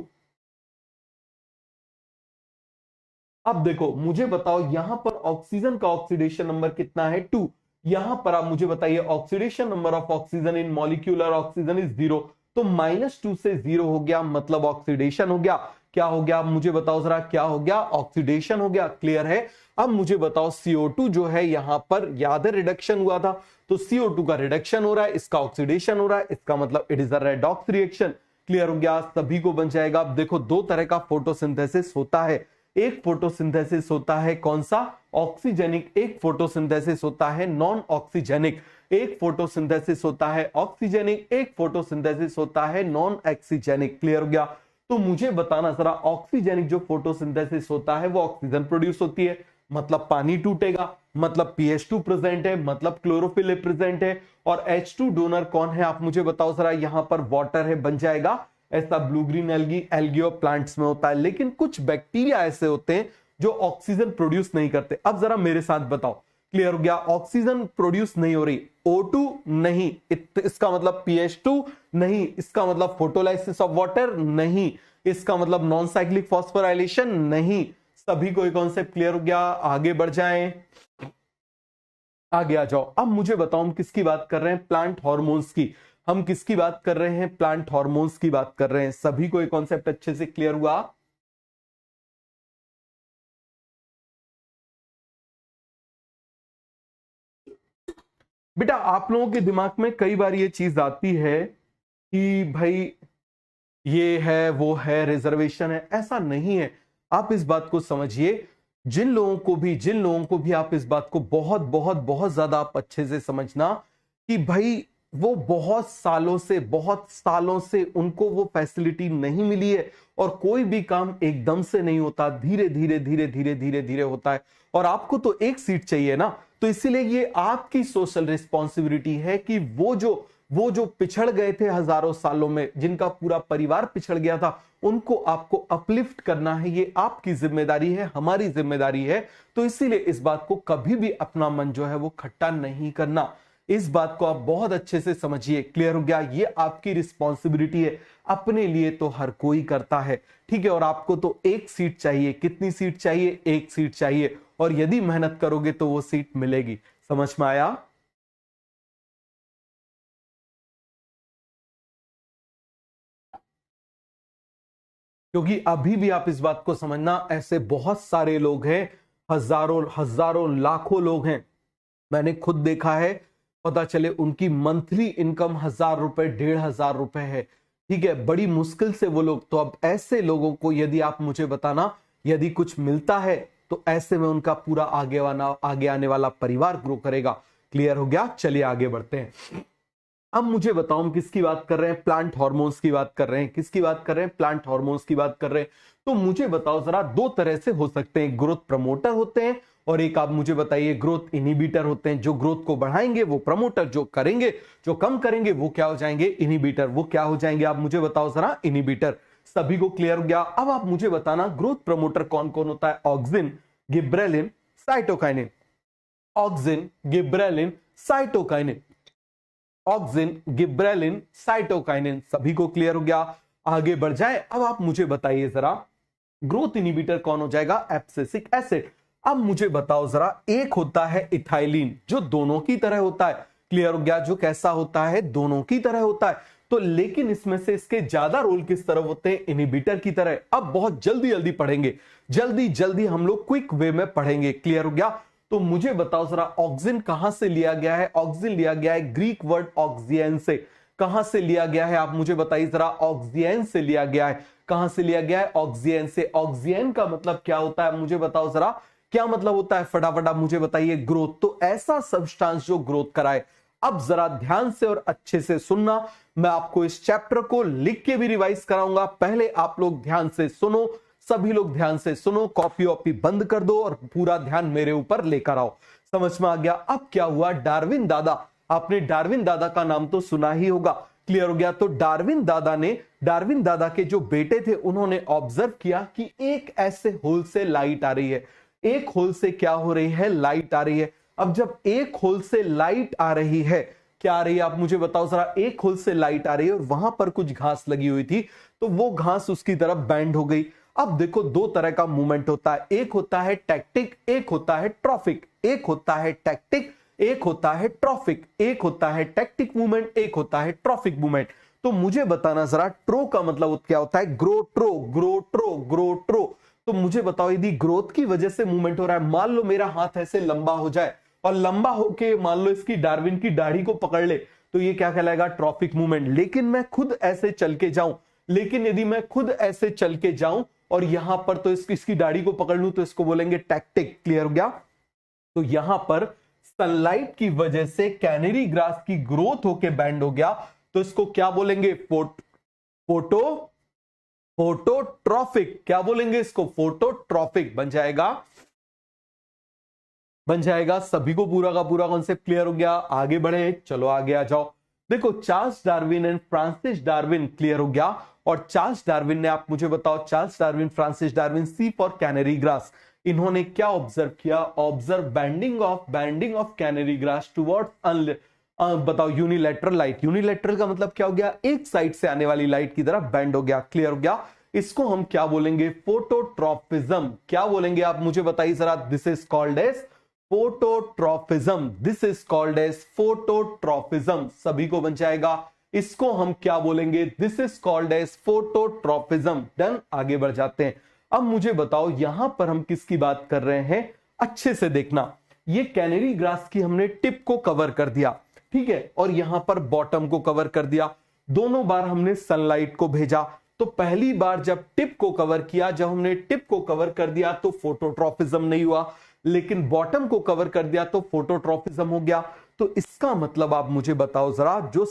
अब देखो मुझे बताओ, यहां पर ऑक्सीजन का ऑक्सीडेशन नंबर कितना है? 2। यहां पर आप मुझे बताइए, oxidation number of oxygen in molecular oxygen is 0। तो -2 से 0 हो गया, मतलब ऑक्सीडेशन हो गया। क्या हो गया? आप मुझे बताओ जरा, क्या हो गया? ऑक्सीडेशन हो गया। क्लियर है? अब मुझे बताओ, CO2 जो है यहां पर, याद है रिडक्शन हुआ था, तो CO2 का रिडक्शन हो रहा है, इसका ऑक्सीडेशन हो रहा है, इसका मतलब it is a redox reaction. Clear हो गया? सभी को बन जाएगा। अब देखो, दो तरह का फोटोसिंथेसिस होता है। एक फोटोसिंथेसिस होता है कौन सा? ऑक्सीजेनिक। एक फोटोसिंथेसिस होता है नॉन ऑक्सीजेनिक। एक फोटोसिंथेसिस होता है ऑक्सीजेनिक, एक फोटोसिंथेसिस होता है नॉन ऑक्सीजेनिक। क्लियर हो गया? तो मुझे बताना जरा, ऑक्सीजेनिक जो फोटोसिंथेसिस होता है वो ऑक्सीजन प्रोड्यूस होती है, मतलब पानी टूटेगा, मतलब PH2 प्रेजेंट है, मतलब क्लोरोफिल प्रेजेंट है। और H2 डोनर कौन है आप मुझे बताओ जरा? यहां पर वाटर है, बन जाएगा। ऐसा ब्लू ग्रीन एल्गी, एल्गी और प्लांट्स में होता है। लेकिन कुछ बैक्टीरिया ऐसे होते हैं जो ऑक्सीजन प्रोड्यूस नहीं करते। अब जरा मेरे साथ बताओ। क्लियर हो गया? ऑक्सीजन प्रोड्यूस नहीं हो रही, O2 नहीं, इसका मतलब PH2 नहीं, इसका मतलब फोटोलाइसिस ऑफ वाटर नहीं, इसका मतलब नॉन साइक्लिक फॉस्फोराइलेशन नहीं। सभी को कॉन्सेप्ट क्लियर हो गया? आगे बढ़ जाएं। आगे आ जाओ। अब मुझे बताओ, हम किसकी बात कर रहे हैं? प्लांट हॉर्मोन्स की। हम किसकी बात कर रहे हैं? प्लांट हॉर्मोन्स की बात कर रहे हैं। सभी को ये कॉन्सेप्ट अच्छे से क्लियर हुआ? बेटा, आप लोगों के दिमाग में कई बार ये चीज आती है कि भाई ये है वो है, रिजर्वेशन है। ऐसा नहीं है। आप इस बात को समझिए, जिन लोगों को भी आप इस बात को बहुत बहुत बहुत ज्यादा आप अच्छे से समझना कि भाई वो बहुत सालों से उनको वो फैसिलिटी नहीं मिली है। और कोई भी काम एकदम से नहीं होता, धीरे धीरे धीरे धीरे धीरे धीरे होता है। और आपको तो एक सीट चाहिए ना, तो इसीलिए ये आपकी सोशल रिस्पॉन्सिबिलिटी है कि वो जो पिछड़ गए थे हजारों सालों में, जिनका पूरा परिवार पिछड़ गया था, उनको आपको अपलिफ्ट करना है। ये आपकी जिम्मेदारी है, हमारी जिम्मेदारी है। तो इसीलिए इस बात को कभी भी अपना मन जो है वो खट्टा नहीं करना। इस बात को आप बहुत अच्छे से समझिए। क्लियर हो गया? ये आपकी रिस्पॉन्सिबिलिटी है। अपने लिए तो हर कोई करता है, ठीक है। और आपको तो एक सीट चाहिए। कितनी सीट चाहिए? एक सीट चाहिए। और यदि मेहनत करोगे तो वो सीट मिलेगी। समझ में आया? क्योंकि अभी भी आप इस बात को समझना, ऐसे बहुत सारे लोग हैं हजारों हजारों लाखों लोग हैं, मैंने खुद देखा है, पता चले उनकी मंथली इनकम 1,000 रुपए 1,500 रुपए है। ठीक है, बड़ी मुश्किल से वो लोग, तो अब ऐसे लोगों को यदि आप मुझे बताना यदि कुछ मिलता है तो ऐसे में उनका पूरा आगे आने वाला परिवार ग्रो करेगा। क्लियर हो गया? चलिए आगे बढ़ते हैं। अब मुझे बताओ हम किसकी बात कर रहे हैं? प्लांट हार्मोन्स की बात कर रहे हैं। किसकी बात कर रहे हैं? प्लांट हार्मोन्स की बात कर रहे हैं। तो मुझे बताओ जरा, दो तरह से हो सकते हैं, ग्रोथ प्रमोटर होते हैं और एक आप मुझे बताइए ग्रोथ इनहिबिटर होते हैं। जो ग्रोथ को बढ़ाएंगे वो प्रमोटर, जो करेंगे, जो कम करेंगे वो क्या हो जाएंगे? इनहिबिटर। वो क्या हो जाएंगे आप मुझे बताओ जरा? इनहिबिटर। सभी को क्लियर हो गया? अब आप मुझे बताना ग्रोथ प्रमोटर कौन कौन होता है? Auxin, gibberellin, cytokinin. Auxin, gibberellin, cytokinin. Auxin, gibberellin, cytokinin. सभी को क्लियर हो गया? आगे बढ़ जाए। अब आप मुझे बताइए जरा ग्रोथ इनहिबिटर कौन हो जाएगा? Abscisic acid. अब मुझे बताओ जरा, एक होता है इथाइलिन जो दोनों की तरह होता है। क्लियर हो गया? जो कैसा होता है? दोनों की तरह होता है। तो लेकिन इसमें से इसके ज्यादा रोल किस तरह होते हैं? इनहिबिटर की तरह। अब बहुत जल्दी जल्दी पढ़ेंगे, जल्दी जल्दी हम लोग क्विक वे में पढ़ेंगे। क्लियर हो गया? तो मुझे बताओ जरा, ऑक्सिन कहां से लिया गया है? ऑक्सिन लिया गया है ग्रीक वर्ड ऑक्सियन से। कहां से लिया गया है आप मुझे बताइए जरा? ऑक्सियन से लिया गया है। कहां से लिया गया है? ऑक्सियन से। ऑक्सियन का मतलब क्या होता है मुझे बताओ जरा? क्या मतलब होता है? फटाफट आप मुझे बताइए। ग्रोथ। तो ऐसा सब्सटेंस जो ग्रोथ कराए। अब जरा ध्यान से और अच्छे से सुनना, मैं आपको इस चैप्टर को लिख के भी रिवाइज कराऊंगा। पहले आप लोग ध्यान से सुनो, सभी लोग ध्यान से सुनो, कॉपी वॉपी बंद कर दो और पूरा ध्यान मेरे ऊपर लेकर आओ। समझ में आ गया? अब क्या हुआ, डार्विन दादा, आपने डार्विन दादा का नाम तो सुना ही होगा। क्लियर हो गया? तो डार्विन दादा के जो बेटे थे उन्होंने ऑब्जर्व किया कि एक ऐसे होल से लाइट आ रही है। एक होल से क्या हो रही है? लाइट आ रही है। अब जब एक होल से लाइट आ रही है, क्या आ रही है आप मुझे बताओ जरा? एक होल से लाइट आ रही है और वहां पर कुछ घास लगी हुई थी, तो वो घास उसकी तरफ बेंड हो गई। अब देखो, दो तरह का मूवमेंट होता है, एक होता है टैक्टिक, एक होता है ट्रॉफिक। एक होता है टैक्टिक, एक होता है ट्रॉफिक। एक होता है टैक्टिक मूवमेंट, एक होता है ट्रॉफिक मूवमेंट। तो मुझे बताना जरा, ट्रो का मतलब क्या होता है? ग्रो ट्रो, ग्रो ट्रो, ग्रो ट्रो। तो मुझे बताओ, यदि ग्रोथ की वजह से मूवमेंट हो रहा है, मान लो मेरा हाथ ऐसे लंबा हो जाए और लंबा होके मान लो इसकी डार्विन की दाढ़ी को पकड़ ले, तो ये क्या कहलाएगा? Trophic movement. लेकिन मैं खुद ऐसे चल के जाऊं, लेकिन यदि मैं खुद ऐसे चल के जाऊं और यहां पर तो इसकी दाढ़ी को पकड़ लूं, तो इसको बोलेंगे टैक्टिक। क्लियर हो गया? तो यहां पर सनलाइट की वजह से कैनरी ग्रास की ग्रोथ होके बैंड हो गया, तो इसको क्या बोलेंगे? फोटोट्रॉफिक। क्या बोलेंगे इसको? फोटोट्रॉफिक बन जाएगा, बन जाएगा। सभी को पूरा का पूरा कॉन्सेप्ट क्लियर हो गया? आगे बढ़े, चलो आगे आ जाओ। देखो, Charles Darwin and Francis Darwin. Clear हो गया? और चार्ल्स डार्विन ने, आप मुझे बताओ, Charles Darwin, Francis Darwin, C for canary grass, इन्होंने क्या ऑब्जर्व किया? Observe bending of canary grass towards बताओ यूनिलैटरल लाइट। यूनिलैटरल का मतलब क्या हो गया? एक साइड से आने वाली लाइट की तरफ बैंड हो गया। क्लियर हो गया? इसको हम क्या बोलेंगे? फोटोट्रॉपिज्म। क्या बोलेंगे आप मुझे बताइए जरा? This is called as phototropism. This is called as phototropism. सभी को बन जाएगा? इसको हम क्या बोलेंगे? This is called as phototropism. Done? आगे बढ़ जाते हैं। अब मुझे बताओ, यहां पर हम किसकी बात कर रहे हैं? अच्छे से देखना, ये कैनरी ग्रास की हमने टिप को कवर कर दिया, ठीक है, और यहां पर बॉटम को कवर कर दिया। दोनों बार हमने सनलाइट को भेजा। तो पहली बार जब टिप को कवर किया, जब हमने टिप को कवर कर दिया तो फोटोट्रॉपिज्म नहीं हुआ, लेकिन बॉटम को कवर कर दिया तो फोटोट्रॉपिज्म हो गया। तो इसका मतलब आप मुझे बताओ जरा, जो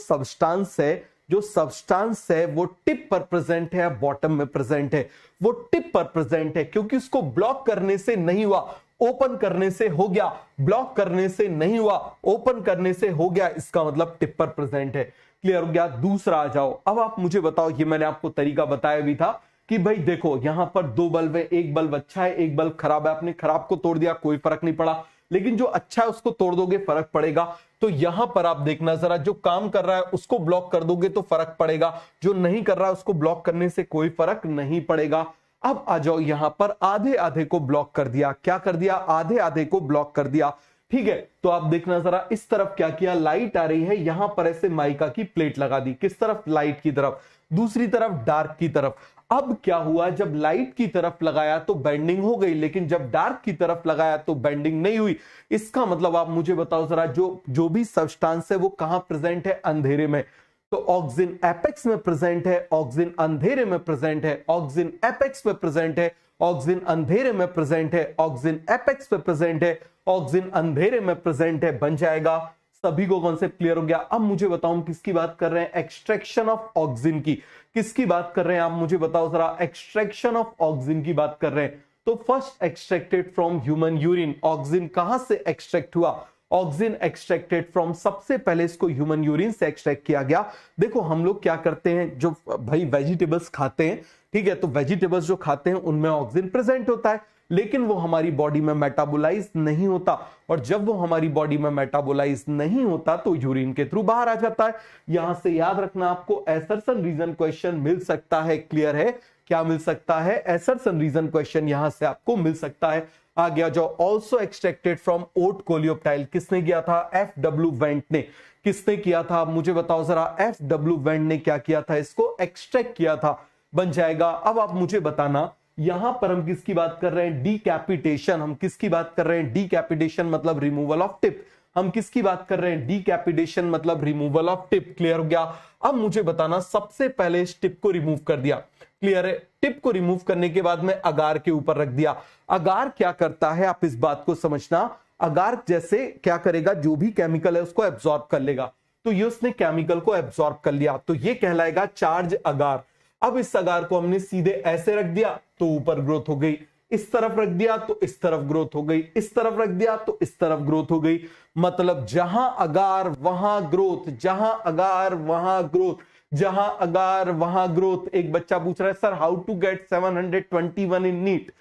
सब्सटेंस है वो टिप पर प्रेजेंट है या बॉटम में प्रेजेंट है? वो टिप पर प्रेजेंट है, क्योंकि उसको ब्लॉक करने से नहीं हुआ, ओपन करने से हो गया। ब्लॉक करने से नहीं हुआ, ओपन करने से हो गया, इसका मतलब टिप पर प्रेजेंट है। क्लियर हो गया? दूसरा आ जाओ। अब आप मुझे बताओ, ये मैंने आपको तरीका बताया भी था कि भाई देखो, यहां पर दो बल्ब है, एक बल्ब अच्छा है, एक बल्ब खराब है। आपने खराब को तोड़ दिया, कोई फर्क नहीं पड़ा, लेकिन जो अच्छा है उसको तोड़ दोगे, फर्क पड़ेगा। तो यहां पर आप देखना जरा, जो काम कर रहा है उसको ब्लॉक कर दोगे तो फर्क पड़ेगा, जो नहीं कर रहा है उसको ब्लॉक करने से कोई फर्क नहीं पड़ेगा। अब आ जाओ, यहां पर आधे आधे को ब्लॉक कर दिया। क्या कर दिया? आधे आधे को ब्लॉक कर दिया, ठीक है। तो आप देखना जरा, इस तरफ क्या किया? लाइट आ रही है, यहां पर ऐसे माइका की प्लेट लगा दी। किस तरफ? लाइट की तरफ। दूसरी तरफ डार्क की तरफ। अब क्या हुआ, जब लाइट की तरफ लगाया तो बेंडिंग हो गई, लेकिन जब डार्क की तरफ लगाया तो बेंडिंग नहीं हुई। इसका मतलब आप मुझे बताओ जरा, जो भी सब्सटेंस है वो कहां प्रेजेंट है, अंधेरे में। तो ऑक्सीजन एपेक्स में प्रेजेंट है, ऑक्सीजन अंधेरे में प्रेजेंट है, ऑक्सीजन एपेक्स में प्रेजेंट है, ऑक्सीजन अंधेरे में प्रेजेंट है, ऑक्सीजन एपेक्स में प्रेजेंट है, ऑक्सीजन अंधेरे में प्रेजेंट है, बन जाएगा। सभी को कॉन्सेप्ट क्लियर हो गया। अब मुझे बताओ हम किसकी बात कर रहे हैं, एक्सट्रैक्शन ऑफ ऑक्सीजन की। किसकी बात कर रहे हैं आप मुझे बताओ जरा, एक्सट्रैक्शन ऑफ ऑक्सीजन की बात कर रहे हैं। तो first extracted from human urine, oxygen कहां से एक्सट्रैक्ट हुआ, ऑक्सीजन एक्सट्रैक्टेड फ्रॉम, सबसे पहले इसको ह्यूमन यूरिन से एक्सट्रैक्ट किया गया। देखो हम लोग क्या करते हैं, जो भाई वेजिटेबल्स खाते हैं, ठीक है, तो वेजिटेबल्स जो खाते हैं उनमें ऑक्सीजन प्रेजेंट होता है, लेकिन वो हमारी बॉडी में मेटाबोलाइज नहीं होता, और जब वो हमारी बॉडी में मेटाबोलाइज नहीं होता तो यूरिन के थ्रू बाहर आ जाता है। यहां से याद रखना, आपको एसर्शन रीजन क्वेश्चन मिल सकता है। क्लियर है, क्या मिल सकता है, एसर्शन रीजन क्वेश्चन यहां से आपको मिल सकता है। आ गया जो also extracted from oat coleoptile, किसने किया था, एफ.डब्ल्यू. वेंट ने। किसने किया था मुझे बताओ जरा, एफ.डब्ल्यू. वेंट ने क्या किया था, इसको एक्सट्रैक्ट किया था, बन जाएगा। अब आप मुझे बताना, यहां पर हम किसकी बात कर रहे हैं, डीकैपिटेशन। हम किसकी बात कर रहे हैं, डीकैपिटेशन मतलब रिमूवल ऑफ टिप। हम किसकी बात कर रहे हैं, डीकैपिटेशन मतलब रिमूवल ऑफ टिप। क्लियर हो गया। अब मुझे बताना, सबसे पहले इस टिप को रिमूव कर दिया, क्लियर है, टिप को रिमूव करने के बाद में अगार के ऊपर रख दिया। अगार क्या करता है, आप इस बात को समझना, अगार जैसे क्या करेगा, जो भी केमिकल है उसको एब्जॉर्ब कर लेगा। तो ये उसने केमिकल को एब्जॉर्ब कर लिया, तो ये कहलाएगा चार्ज अगार। अब इस अगार को हमने सीधे ऐसे रख दिया तो ऊपर ग्रोथ हो गई, इस तरफ रख दिया तो इस तरफ ग्रोथ हो गई, इस तरफ रख दिया तो इस तरफ ग्रोथ हो गई। मतलब जहां अगार वहां ग्रोथ, जहां अगार वहां ग्रोथ, जहां अगार वहां ग्रोथ। एक बच्चा पूछ रहा है sir how to get 721 in NEET.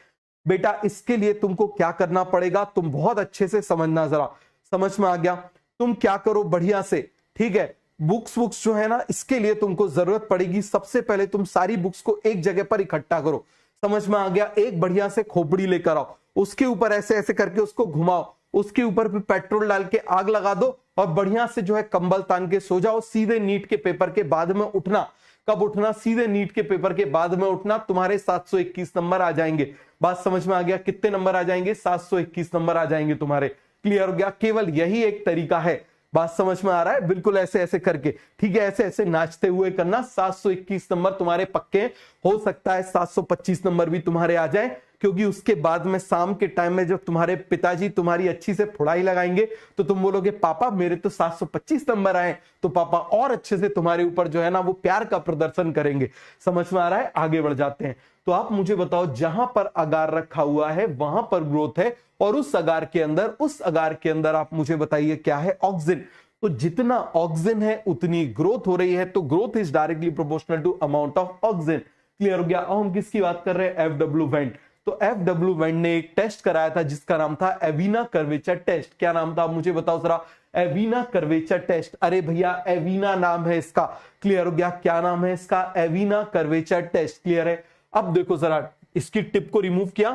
बेटा इसके लिए तुमको क्या करना पड़ेगा, तुम बहुत अच्छे से समझना, जरा समझ में आ गया। तुम क्या करो बढ़िया से, ठीक है, बुक्स जो है ना, इसके लिए तुमको जरूरत पड़ेगी, सबसे पहले तुम सारी बुक्स को एक जगह पर इकट्ठा करो। समझ में आ गया। एक बढ़िया से खोपड़ी लेकर आओ, उसके ऊपर ऐसे ऐसे करके उसको घुमाओ, उसके ऊपर फिर पेट्रोल डाल के आग लगा दो और बढ़िया से जो है कंबल तान के सो जाओ। सीधे नीट के पेपर के बाद में उठना। कब उठना, सीधे नीट के पेपर के बाद में उठना, तुम्हारे 721 नंबर आ जाएंगे। बात समझ में आ गया, कितने नंबर आ जाएंगे, 721 नंबर आ जाएंगे तुम्हारे। क्लियर हो गया। केवल यही एक तरीका है, बात समझ में आ रहा है, बिल्कुल ऐसे ऐसे करके, ठीक है, ऐसे ऐसे नाचते हुए करना। 721 नंबर तुम्हारे पक्के। हो सकता है 725 नंबर भी तुम्हारे आ जाए, क्योंकि उसके बाद में शाम के टाइम में जब तुम्हारे पिताजी तुम्हारी अच्छी से फुड़ाई लगाएंगे तो तुम बोलोगे पापा मेरे तो 725 नंबर आए, तो पापा और अच्छे से तुम्हारे ऊपर जो है ना वो प्यार का प्रदर्शन करेंगे। समझ में आ रहा है, आगे बढ़ जाते हैं। तो आप मुझे बताओ, जहां पर अगार रखा हुआ है वहां पर ग्रोथ है, और उस अगार के अंदर आप मुझे बताइए क्या है, ऑक्सीजन। तो जितना ऑक्सीजन है उतनी ग्रोथ हो रही है, तो growth is directly proportional to amount of oxygen. Clear हो गया। अब हम किसकी बात कर रहे हैं, एफ.डब्ल्यू. वेंट। तो एफ.डब्ल्यू. वेंट ने एक टेस्ट कराया था जिसका नाम था एविना कर्वेचर टेस्ट। क्या नाम था मुझे बताओ जरा, एविना कर्वेचर टेस्ट। अरे भैया एविना नाम है इसका। क्लियर हो गया, क्या नाम है इसका, एविना कर्वेचर टेस्ट। क्लियर है। अब देखो जरा, इसकी टिप को रिमूव किया,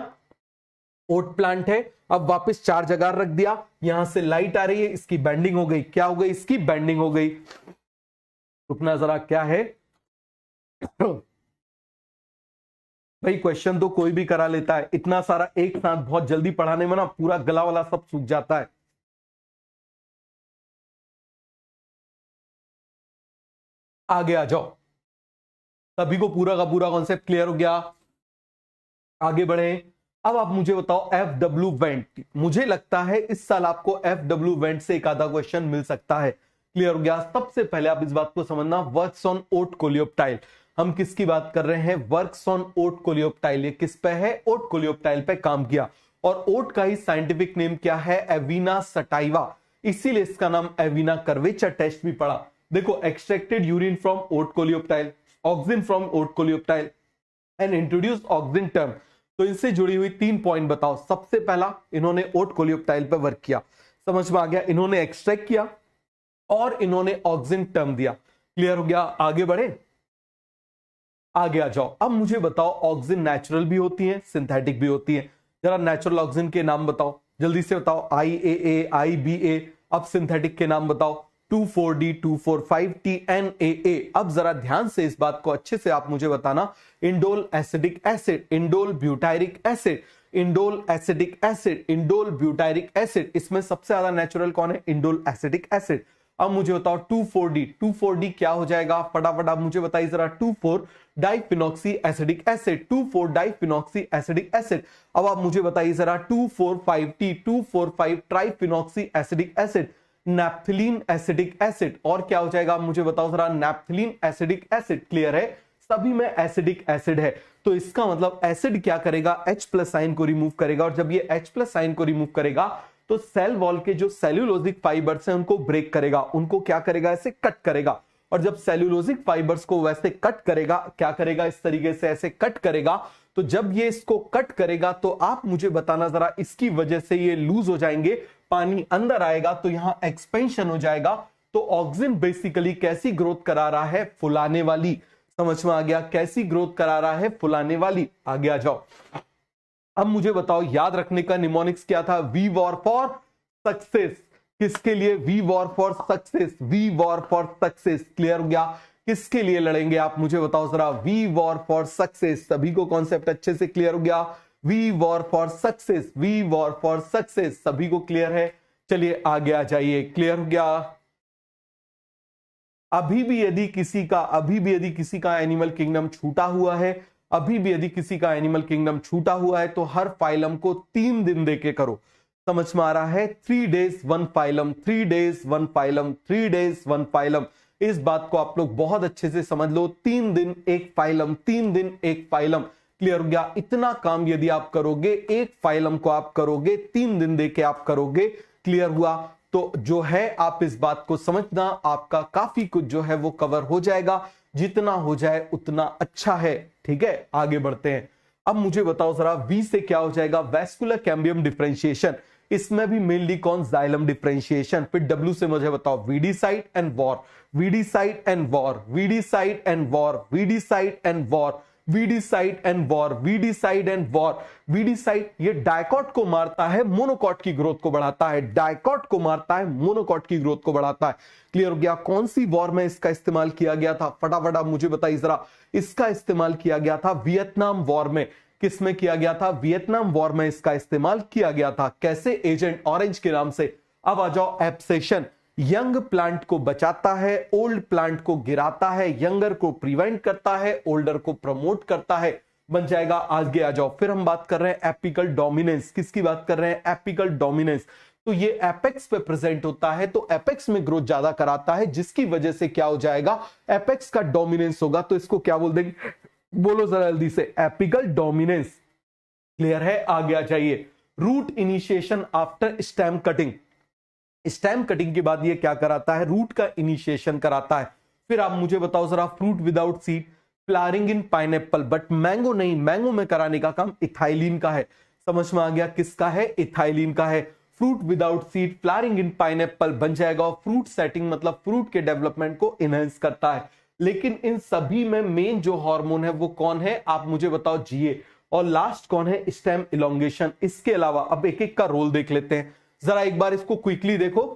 ओट प्लांट है, अब वापस 4 जगह रख दिया, यहां से लाइट आ रही है, इसकी बेंडिंग हो गई। क्या हो गई, इसकी बेंडिंग हो गई। रुकना जरा, क्या है भाई क्वेश्चन तो कोई भी करा लेता है, इतना सारा एक साथ बहुत जल्दी पढ़ाने में ना पूरा गला वाला सब सूख जाता है। आगे आ जाओ, सभी को पूरा का पूरा कॉन्सेप्ट क्लियर हो गया, आगे बढ़े। अब आप मुझे बताओ एफ.डब्ल्यू. वेंट, मुझे लगता है इस साल आपको एफ.डब्ल्यू. वेंट से एक आधा क्वेश्चन मिल सकता है। क्लियर हो गया। सबसे पहले आप इस बात को समझना, वर्क्स ऑन ओट कोलियोप्टाइल। हम किसकी बात कर रहे हैं, वर्क्स ऑन ओट कोलियोप्टाइल। ये किस पे है, ओट कोलियोप्टाइल पे काम किया, और ओट का ही साइंटिफिक नेम क्या है, एविना सटाइवा, इसीलिए इसका नाम एविना कर्वेचर टेस्ट भी पड़ा। देखो, extracted urine from oat coleoptile, oxygen from oat coleoptile and introduced oxygen term. तो इनसे जुड़ी हुई 3 पॉइंट बताओ। सबसे पहला, इन्होंने ओट कोलियोप्टाइल पे वर्क किया, समझ में आ गया, इन्होंने एक्सट्रैक्ट किया और इन्होंने ऑक्सीजन टर्म दिया। क्लियर हो गया। आगे बढ़े, आगे आ जाओ। अब मुझे बताओ, ऑक्सीजन नेचुरल भी होती है, सिंथेटिक भी होती है। जरा नेचुरल ऑक्सीजन के नाम बताओ, जल्दी से बताओ, IAA, IBA। अब सिंथेटिक के नाम बताओ, 2,4-D, 2,4,5-T, NaA। अब जरा ध्यान से इस बात को अच्छे से आप मुझे बताना, indole acidic acid, indole butyric acid, indole acidic acid, indole butyric acid, इसमें सबसे ज्यादा नेचुरल कौन है? Indole acidic acid. अब मुझे बताओ 2,4-D, 2,4-D क्या हो जाएगा? फटाफट आप मुझे बताइए जरा। Two four diphenoxy acidic acid, two four diphenoxy acidic acid. अब आप मुझे बताइए जरा 2,4,5-T, two four five triphenoxy acidic acid, naphthalene acidic acid. और क्या हो जाएगा? मुझे बताओ जरा, नैप्थलीन एसिडिक एसिड। क्लियर है? सभी में एसिडिक एसिड है, तो इसका मतलब एसिड क्या करेगा? H प्लस साइन को रिमूव करेगा, और जब ये H प्लस साइन को रिमूव करेगा तो सेल वॉल के जो सेल्यूलोजिक फाइबर्स हैं उनको ब्रेक करेगा, उनको क्या करेगा? ऐसे कट करेगा। और जब सेल्यूलोजिक फाइबर्स को वैसे कट करेगा, क्या करेगा? इस तरीके से ऐसे कट करेगा। तो जब ये इसको कट करेगा तो आप मुझे बताना जरा, इसकी वजह से ये लूज हो जाएंगे, पानी अंदर आएगा तो यहां एक्सपेंशन हो जाएगा। तो ऑक्सिन बेसिकली कैसी ग्रोथ करा रहा है? फुलाने वाली। समझ में आ गया? कैसी ग्रोथ करा रहा है? फुलाने वाली। आगे आ जाओ। अब मुझे बताओ, याद रखने का निमोनिक्स क्या था? We war for success. किसके लिए? We war for success, we war for success. Clear हो गया? किसके लिए लड़ेंगे आप मुझे बताओ जरा? We war for success. सभी को कॉन्सेप्ट अच्छे से क्लियर हो गया? We war for success, we war for success. सभी को क्लियर है? चलिए आगे आ जाइए। क्लियर हो गया? अभी भी यदि किसी का एनिमल किंगडम छूटा हुआ है, अभी भी यदि किसी का एनिमल किंगडम छूटा हुआ है, तो हर फाइलम को 3 दिन देके करो। समझ में आ रहा है? 3 days 1 phylum, 3 days 1 phylum, 3 days 1 phylum. इस बात को आप लोग बहुत अच्छे से समझ लो। 3 दिन 1 फाइलम, 3 दिन 1 फाइलम। क्लियर हो गया? इतना काम यदि आप करोगे, एक फाइलम को आप करोगे 3 दिन देके आप करोगे। क्लियर हुआ? तो जो है आप इस बात को समझना, आपका काफी कुछ जो है वो कवर हो जाएगा। जितना हो जाए उतना अच्छा है। ठीक है, आगे बढ़ते हैं। अब मुझे बताओ जरा, वी से क्या हो जाएगा? Vascular cambium differentiation. इसमें भी मेनली कौन? Xylem differentiation. फिर डब्ल्यू से मुझे बताओ, weedicide and war, weedicide and war, weedicide and war, weedicide and war, weedicide and war, weedicide and war. Weedicide ये डायकॉट को मारता है, मोनोकॉट की ग्रोथ को बढ़ाता है। डायकॉट को मारता है, मोनोकॉट की ग्रोथ को बढ़ाता है। क्लियर हो गया? कौन सी वॉर में इसका इस्तेमाल किया गया था? फटाफट आप मुझे बताइए जरा। इसका इस्तेमाल किया गया था वियतनाम वॉर में। किस में किया गया था? वियतनाम वॉर में इसका इस्तेमाल किया गया था। कैसे? एजेंट ऑरेंज के नाम से। अब आ जाओ, एब्सेशन। यंग प्लांट को बचाता है, ओल्ड प्लांट को गिराता है, यंगर को प्रिवेंट करता है, ओल्डर को प्रमोट करता है। बन जाएगा। आगे आ जाओ। फिर हम बात कर रहे हैं एपिकल डोमिनेंस। किसकी बात कर रहे हैं? Apical dominance. तो ये एपेक्स पे प्रेजेंट होता है, तो एपेक्स में ग्रोथ ज्यादा कराता है, जिसकी वजह से क्या हो जाएगा? एपेक्स का डोमिनेंस होगा। तो इसको क्या बोल देंगे? बोलो जरा जल्दी से। Apical dominance. क्लियर है? आगे आ जाइए। Root initiation after stem cutting. Stem cutting के बाद ये क्या कराता है? रूट का इनिशिएशन कराता है। फिर आप मुझे बताओ जरा, fruit without seed, flowering in pineapple. But mango नहीं, मैंगो में कराने का काम इथाइलिन का है। समझ में आ गया? किसका है? इथाइलिन का है। फ्रूट विदाउट सीड, फ्लावरिंग इन पाइनएप्पल बन जाएगा। और फ्रूट सेटिंग मतलब फ्रूट के डेवलपमेंट को इनहेंस करता है। लेकिन इन सभी में मेन जो हार्मोन है वो कौन है? आप मुझे बताओ। जीए। और लास्ट कौन है? Stem elongation. इसके अलावा अब एक एक का रोल देख लेते हैं जरा। एक बार इसको क्विकली देखो।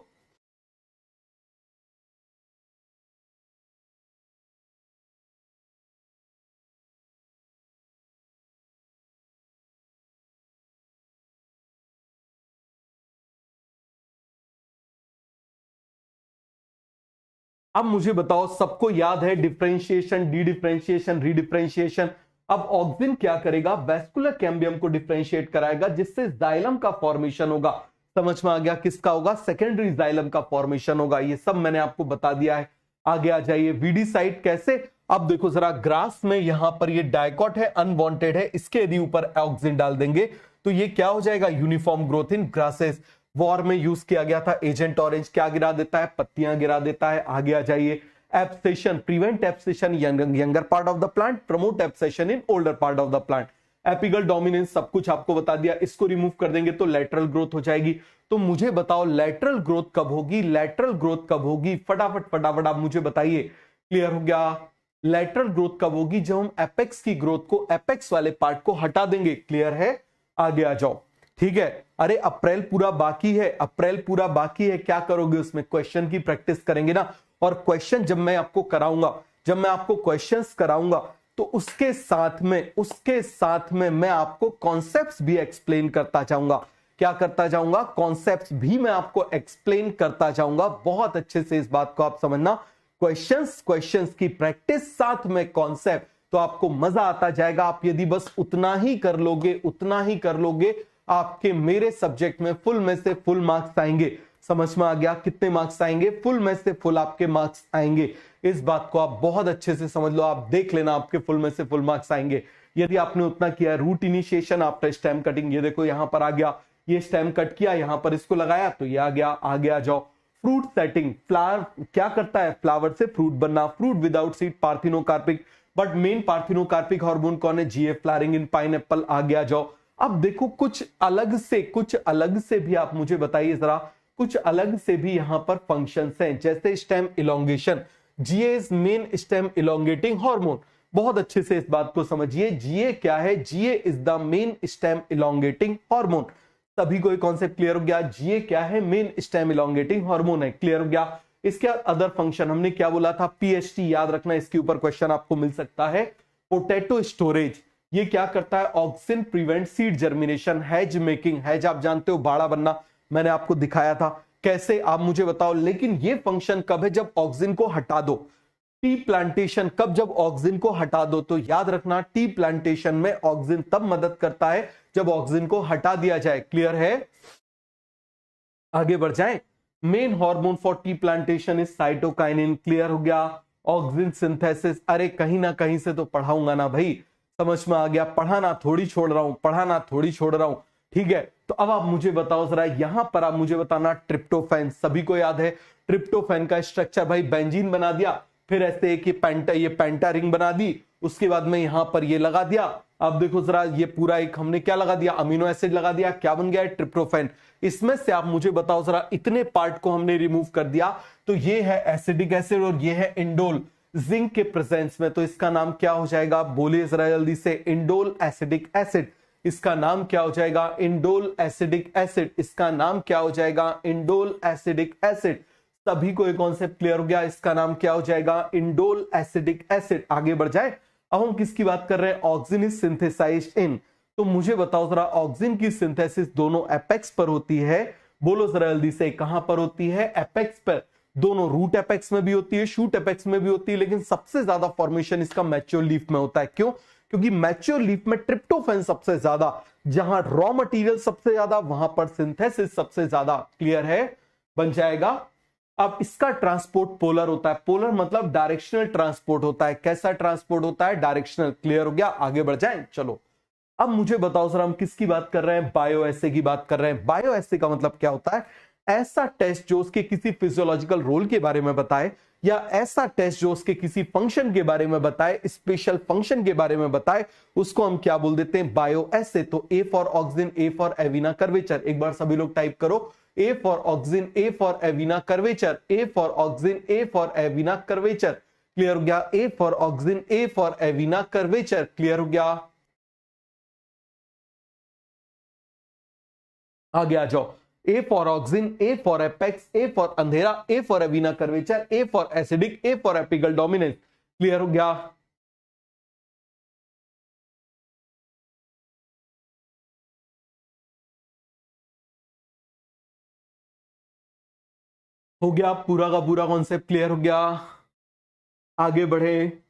अब मुझे बताओ, सबको याद है डिफरेंशिएशन, डी डिफरेंशिएशन, रीडिफरेंशिएशन। अब ऑक्सिन क्या करेगा? वैस्कुलर कैम्बियम को डिफरेंशिएट कराएगा, जिससे जाइलम का फॉर्मेशन होगा। समझ में आ गया? किसका होगा? सेकेंडरी जाइलम का फॉर्मेशन होगा। ये सब मैंने आपको बता दिया है। आगे आ जाइए। वीडीसाइड कैसे? अब देखो जरा, ग्रास में यहां पर ये डायकॉट है, अनवांटेड है, इसके यदि ऊपर ऑक्सिन डाल देंगे तो ये क्या हो जाएगा? Uniform growth in grasses. War में यूज किया गया था एजेंट ऑरेंज। क्या गिरा देता है? पत्तियां गिरा देता है। आगे आ जाइए। Abscission, prevent abscission younger part of the plant, promote abscission in older part of the plant. Apical dominance सब कुछ आपको बता दिया। इसको रिमूव कर देंगे तो लेटरल ग्रोथ हो जाएगी। तो मुझे बताओ, लेटरल ग्रोथ कब होगी? लेटरल ग्रोथ कब होगी? फटाफट फटाफट आप मुझे बताइए। क्लियर हो गया? लेटरल ग्रोथ कब होगी? जब हम एपेक्स की ग्रोथ को, एपेक्स वाले पार्ट को हटा देंगे। क्लियर है? आगे आ जाओ। ठीक है। अरे अप्रैल पूरा बाकी है, अप्रैल पूरा बाकी है, क्या करोगे उसमें? क्वेश्चन की प्रैक्टिस करेंगे ना। और क्वेश्चन जब मैं आपको कराऊंगा, जब मैं आपको क्वेश्चंस कराऊंगा, तो उसके साथ में मैं आपको कॉन्सेप्ट्स भी एक्सप्लेन करता जाऊंगा। क्या करता जाऊंगा? कॉन्सेप्ट्स भी मैं आपको एक्सप्लेन करता जाऊंगा। बहुत अच्छे से इस बात को आप समझना। क्वेश्चंस की प्रैक्टिस साथ में कॉन्सेप्ट, तो आपको मजा आता जाएगा। आप यदि बस उतना ही कर लोगे, उतना ही कर लोगे, आपके मेरे सब्जेक्ट में फुल में से फुल मार्क्स आएंगे। समझ में आ गया? कितने मार्क्स आएंगे? फुल में से फुल आपके मार्क्स आएंगे। इस बात को आप बहुत अच्छे से समझ लो, आप देख लेना, आपके फुल में से फुल मार्क्स आएंगे यदि आपने उतना किया। Root initiation after stem cutting, ये देखो यहां पर आ गया, ये स्टेम कट किया, यहां पर इसको लगाया तो ये आ गया, आगे आ जाओ। फ्रूट सेटिंग, फ्लावर क्या करता है? फ्लावर से फ्रूट बनना। Fruit without seed parthenocarpic, but main parthenocarpic hormone कौन है? जीएफ फ्लारिंग इन पाइनएप्पल। आगे आ जाओ। अब देखो कुछ अलग से भी आप मुझे बताइए जरा, कुछ अलग से भी यहां पर फंक्शंस हैं, जैसे stem elongation. GA is main stem elongating hormone. बहुत अच्छे से इस बात को समझिए, जीए क्या है? GA is the main stem elongating hormone. सभी को एक कॉन्सेप्ट क्लियर हो गया? जीए क्या है? मेन स्टेम इलोंगेटिंग हार्मोन है। क्लियर हो गया? इसके अदर फंक्शन हमने क्या बोला था? पीएचटी, याद रखना, इसके ऊपर क्वेश्चन आपको मिल सकता है। पोटैटो स्टोरेज, ये क्या करता है? Auxin prevent seed germination. Has making, has आप जानते हो बाड़ा बनना, मैंने आपको दिखाया था कैसे, आप मुझे बताओ। लेकिन ये फंक्शन कब है? जब ऑक्सिन को हटा दो। टी प्लांटेशन कब? जब ऑक्सिन को हटा दो। तो याद रखना, टी प्लांटेशन में ऑक्सिन तब मदद करता है जब ऑक्सिन को हटा दिया जाए। क्लियर है? आगे बढ़ जाए। Main hormone for tea plantation is cytokinin. Clear हो गया? ऑक्सिन सिंथेसिस, अरे कहीं ना कहीं से तो पढ़ाऊंगा ना भाई, समझ में आ गया? पढ़ाना थोड़ी छोड़ रहा हूं, पढ़ाना थोड़ी छोड़ रहा हूं। ठीक है, तो अब आप मुझे बताओ जरा, यहां पर आप मुझे बताना, ट्रिप्टोफैन सभी को याद है। ट्रिप्टोफैन का स्ट्रक्चर भाई, बेंजीन बना दिया, फिर ऐसे एक ये पेंटा रिंग बना दी, उसके बाद में यहां पर ये लगा दिया। अब देखो जरा, ये पूरा एक हमने क्या लगा दिया? अमीनो एसिड लगा दिया, क्या बन गया? ट्रिप्टोफैन। इसमें से आप मुझे बताओ जरा, इतने पार्ट को हमने रिमूव कर दिया, तो ये है एसिडिक एसिड और ये है इंडोल। जिंक के प्रेजेंस में, तो इसका नाम क्या हो जाएगा? बोलिए जरा जल्दी से। Indole acidic acid. इसका नाम क्या हो जाएगा? Indole acidic acid. इसका नाम क्या हो जाएगा? Indole acidic acid. सभी को एक कॉन्सेप्ट क्लियर हो गया? इसका नाम क्या हो जाएगा? Indole acidic acid. आगे बढ़ जाए। अब हम किसकी बात कर रहे हैं? ऑक्सिन इज सिंथेसाइज्ड इन, तो मुझे बताओ जरा, ऑक्सिन की सिंथेसिस दोनों एपेक्स पर होती है। बोलो जरा जल्दी से, कहां पर होती है? एपेक्स पर। दोनों, रूट एपेक्स में भी होती है, शूट एपेक्स में भी होती है, लेकिन सबसे ज्यादा फॉर्मेशन इसका मैच्योर लीफ में होता है। क्यों? क्योंकि मैच्योर लीफ में ट्रिप्टोफैन सबसे ज्यादा, जहां रॉ मटेरियल सबसे ज्यादा, वहां पर सिंथेसिस सबसे ज्यादा। क्लियर है? बन जाएगा। अब इसका ट्रांसपोर्ट पोलर होता है। पोलर मतलब डायरेक्शनल ट्रांसपोर्ट होता है। कैसा ट्रांसपोर्ट होता है? डायरेक्शनल। क्लियर हो गया? आगे बढ़ जाएं, चलो। अब मुझे बताओ सर, हम किसकी बात कर रहे हैं? बायो एसे की बात कर रहे हैं। बायो एसे का मतलब क्या होता है? ऐसा टेस्ट जो उसके किसी फिजियोलॉजिकल रोल के बारे में बताए, या ऐसा टेस्ट जो उसके किसी फंक्शन के बारे में बताए, स्पेशल फंक्शन के बारे में बताए, उसको हम क्या बोल देते हैं? Bioassay. तो A for auxin, A for avena curvature. एक बार सभी लोग टाइप करो, A for auxin, A for avena curvature, A for auxin, A for avena curvature. Clear हो गया? A for auxin, A for avena curvature. Clear हो गया? आगे आ जाओ। A for auxin, A for apex, A for अंधेरा, A for avena curvature, A for acidic, A for apical dominance. Clear हो गया? हो गया पूरा का पूरा कॉन्सेप्ट क्लियर हो गया? आगे बढ़े।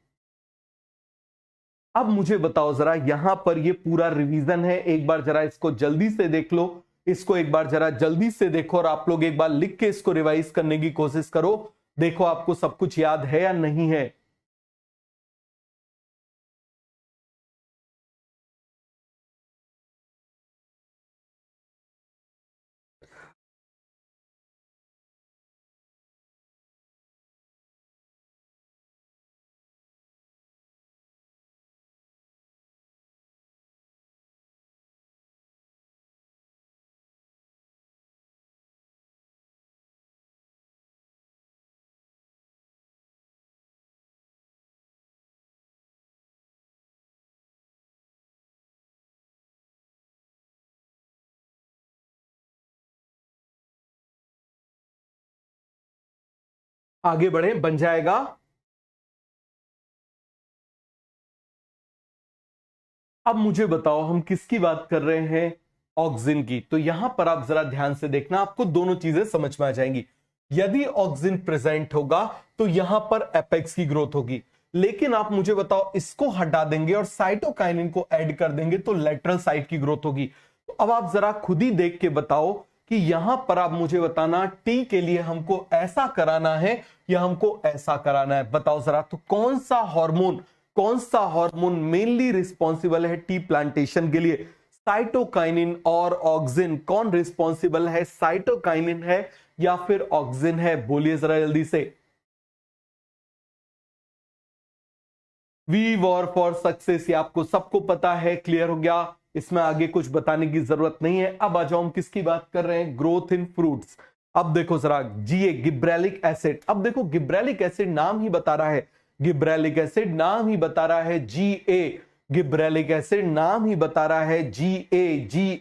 अब मुझे बताओ जरा, यहां पर ये पूरा रिवीजन है, एक बार जरा इसको जल्दी से देख लो। इसको एक बार जरा जल्दी से देखो, और आप लोग एक बार लिख के इसको रिवाइज करने की कोशिश करो। देखो आपको सब कुछ याद है या नहीं है। आगे बढ़े, बन जाएगा अब मुझे बताओ हम किसकी बात कर रहे हैं, ऑक्सिन की। तो यहां पर आप जरा ध्यान से देखना, आपको दोनों चीजें समझ में आ जाएंगी। यदि ऑक्सिन प्रेजेंट होगा तो यहां पर एपेक्स की ग्रोथ होगी, लेकिन आप मुझे बताओ इसको हटा देंगे और साइटोकाइनिन को ऐड कर देंगे तो लेटरल साइट की ग्रोथ होगी। तो अब आप जरा खुद ही देख के बताओ कि यहां पर आप मुझे बताना टी के लिए हमको ऐसा कराना है या हमको ऐसा कराना है, बताओ जरा। तो कौन सा हार्मोन मेनली रिस्पॉन्सिबल है टी प्लांटेशन के लिए, साइटोकाइनिन और ऑक्सिन? कौन रिस्पॉन्सिबल है, साइटोकाइनिन है या फिर ऑक्सिन है? बोलिए जरा जल्दी से। वी वॉर फॉर सक्सेस, ये आपको सबको पता है, क्लियर हो गया, इसमें आगे कुछ बताने की जरूरत नहीं है। अब आ जाओ हम किसकी बात कर रहे हैं, ग्रोथ इन फ्रूट्स। अब देखो जरा, जीए गिब्रेलिक एसिड। अब देखो गिब्रेलिक एसिड नाम ही बता रहा है, गिब्रेलिक एसिड नाम ही बता रहा है, जीए गिब्रेलिक एसिड नाम ही बता रहा है, जी